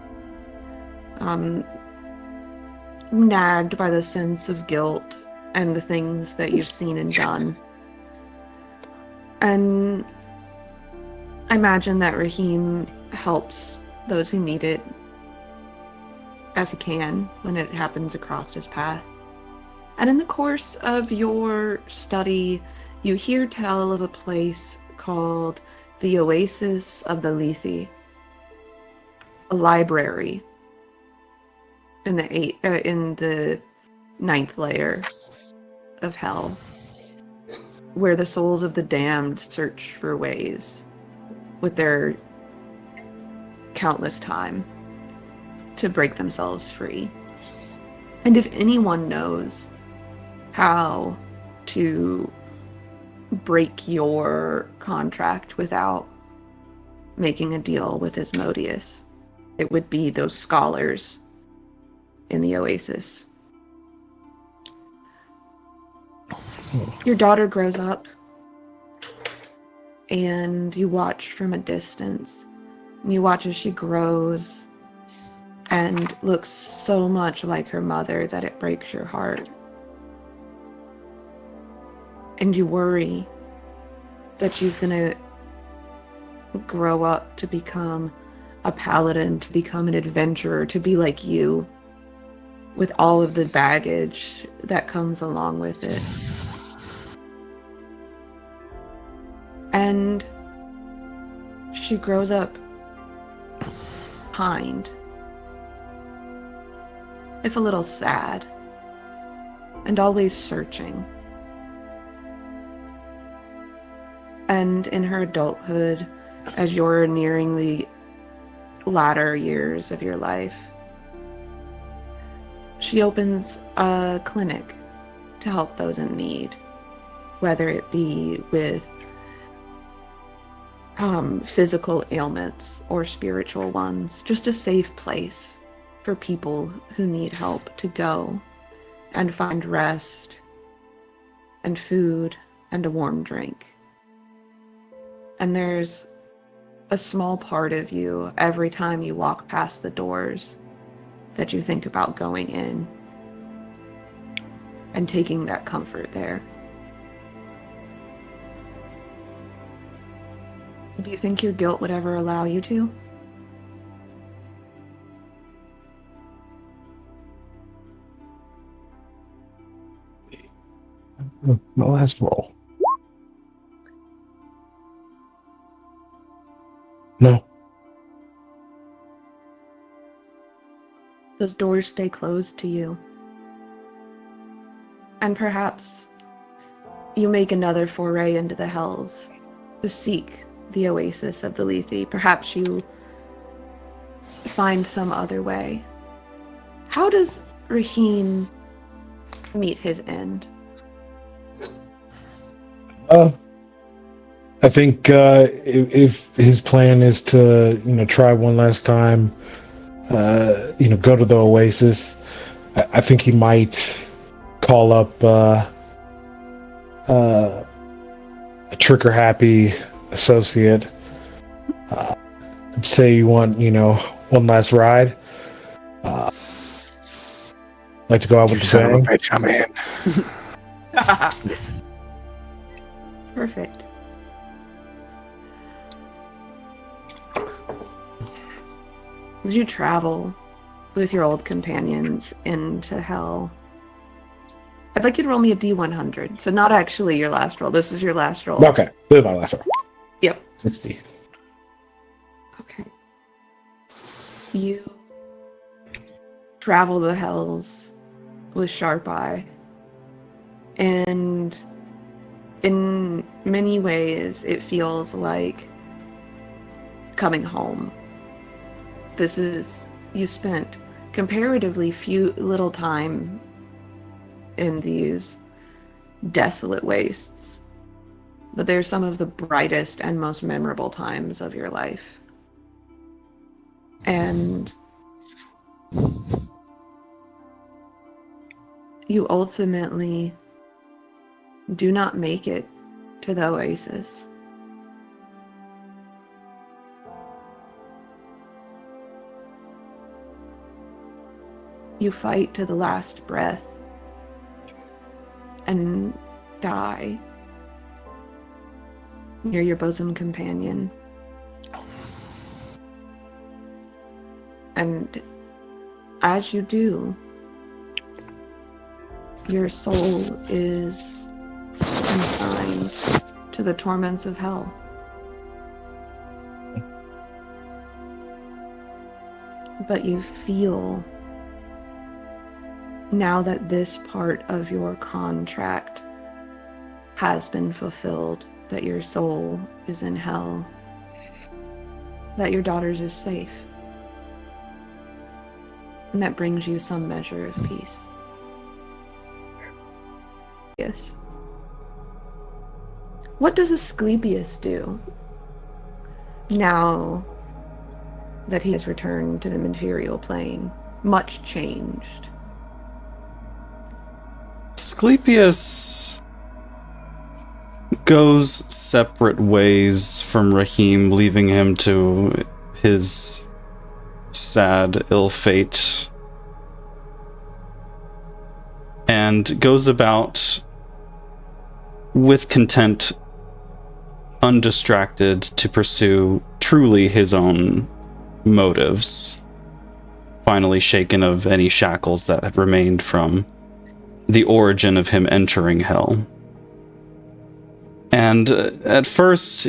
Nagged by the sense of guilt and the things that you've seen and done. And I imagine that Raheem helps those who need it as he can when it happens across his path. And in the course of your study, you hear tell of a place called the Oasis of the Lethe, a library in the ninth layer of hell, where the souls of the damned search for ways with their countless time to break themselves free. And if anyone knows how to break your contract without making a deal with Asmodeus, it would be those scholars in the Oasis. Your daughter grows up, and you watch from a distance. You watch as she grows and looks so much like her mother that it breaks your heart. And you worry that she's gonna grow up to become a paladin, to become an adventurer, to be like you, with all of the baggage that comes along with it. And she grows up kind, if a little sad, and always searching. And in her adulthood, as you're nearing the latter years of your life, she opens a clinic to help those in need, whether it be with physical ailments or spiritual ones, just a safe place for people who need help to go and find rest and food and a warm drink. And there's a small part of you every time you walk past the doors that you think about going in and taking that comfort there. Do you think your guilt would ever allow you to? My last roll. No. Those doors stay closed to you. And perhaps you make another foray into the hells to seek the oasis of the Lethe. Perhaps you find some other way. How does Raheem meet his end? I think if his plan is to try one last time, go to the Oasis, I think he might call up a trigger-happy associate. Say you want one last ride. Like to go out with the Son of a bang. bitch, I'm in. Perfect. As you travel with your old companions into hell, I'd like you to roll me a D100. So not actually your last roll. This is your last roll. Okay, this is my last roll. Yep. 60. Okay. You travel the hells with sharp eye, and in many ways it feels like coming home. You spent comparatively little time in these desolate wastes, but they're some of the brightest and most memorable times of your life. And you ultimately do not make it to the oasis. You fight to the last breath and die near your bosom companion And as you do, your soul is consigned to the torments of hell. But you feel, now that this part of your contract has been fulfilled, that your soul is in hell, that your daughter's is safe. And that brings you some measure of peace. Yes. What does Asclepius do now that he has returned to the material plane, much changed? Asclepius goes separate ways from Rahim, leaving him to his sad ill fate, and goes about with content, undistracted, to pursue truly his own motives, finally shaken of any shackles that had remained from the origin of him entering hell. And at first,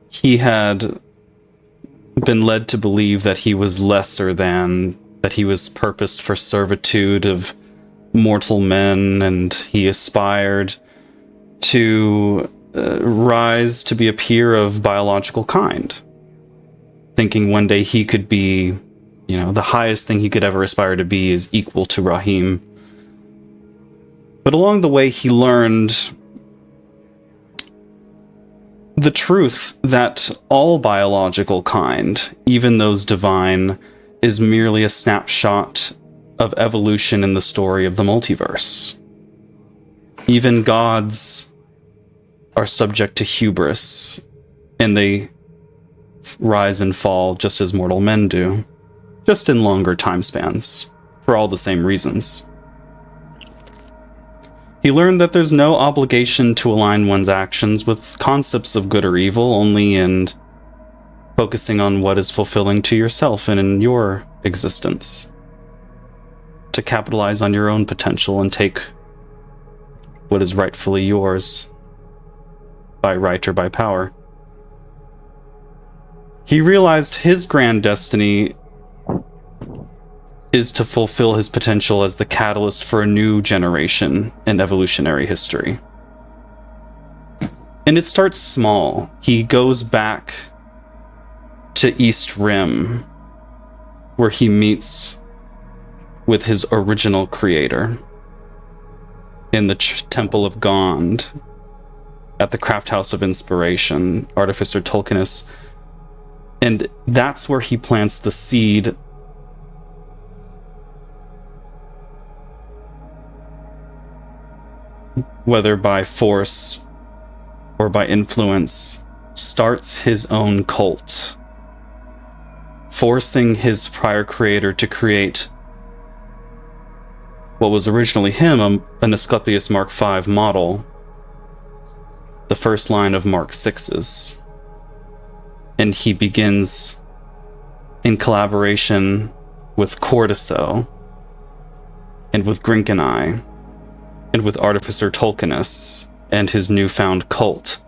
he had been led to believe that he was lesser than, that he was purposed for servitude of mortal men, and he aspired to rise to be a peer of biological kind, thinking one day he could be, the highest thing he could ever aspire to be is equal to Rahim. But along the way, he learned the truth that all biological kind, even those divine, is merely a snapshot of evolution in the story of the multiverse. Even gods are subject to hubris, and they rise and fall just as mortal men do, just in longer time spans, for all the same reasons. He learned that there's no obligation to align one's actions with concepts of good or evil, only in focusing on what is fulfilling to yourself and in your existence. To capitalize on your own potential and take what is rightfully yours, by right or by power. He realized his grand destiny is to fulfill his potential as the catalyst for a new generation in evolutionary history. And it starts small. He goes back to East Rim, where he meets with his original creator in the Temple of Gond, at the Craft House of Inspiration, Artificer Tulkinus. And that's where he plants the seed whether by force or by influence, starts his own cult, forcing his prior creator to create what was originally him, an Asclepius Mark V model, the first line of Mark VI's. And he begins, in collaboration with Cordyceau, and with Grinkeneye, and with Artificer Tulkinus, and his newfound cult,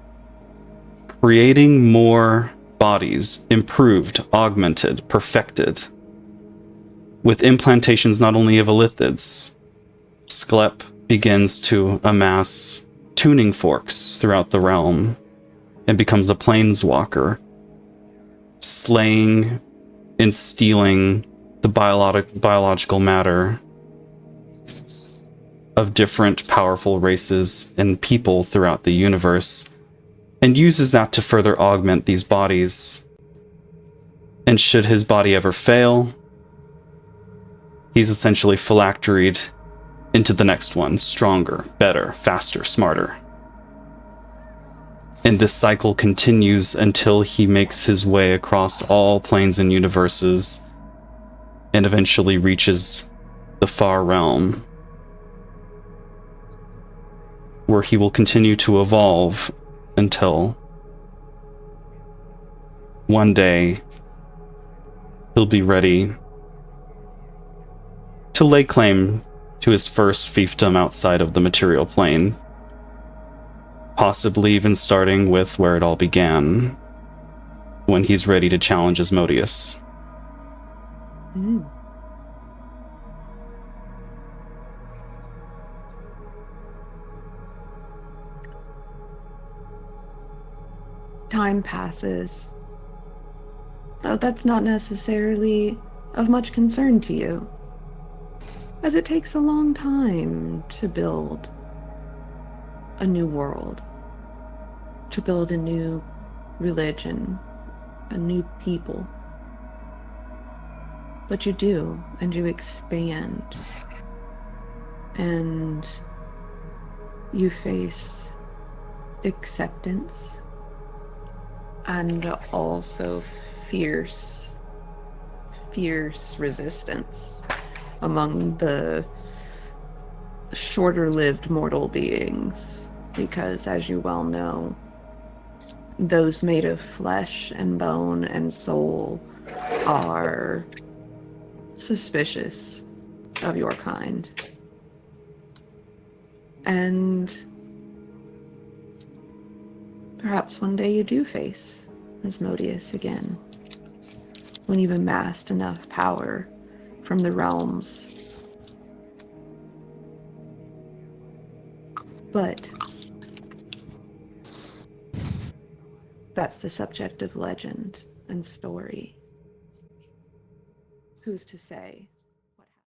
creating more bodies, improved, augmented, perfected, with implantations not only of elithids. Sklep begins to amass tuning forks throughout the realm, and becomes a planeswalker, slaying and stealing the biological matter of different powerful races and people throughout the universe, and uses that to further augment these bodies. And should his body ever fail, he's essentially phylacteried into the next one, stronger, better, faster, smarter. And this cycle continues until he makes his way across all planes and universes, and eventually reaches the far realm, where he will continue to evolve until one day he'll be ready to lay claim to his first fiefdom outside of the material plane. Possibly even starting with where it all began, when he's ready to challenge Asmodeus. Time passes. Though that's not necessarily of much concern to you, as it takes a long time to build a new world, to build a new religion, a new people. But you do, and you expand, and you face acceptance and also fierce resistance among the shorter-lived mortal beings, because as you well know, those made of flesh and bone and soul are suspicious of your kind. And perhaps one day you do face Asmodeus again, when you've amassed enough power from the realms. But that's the subject of legend and story. Who's to say?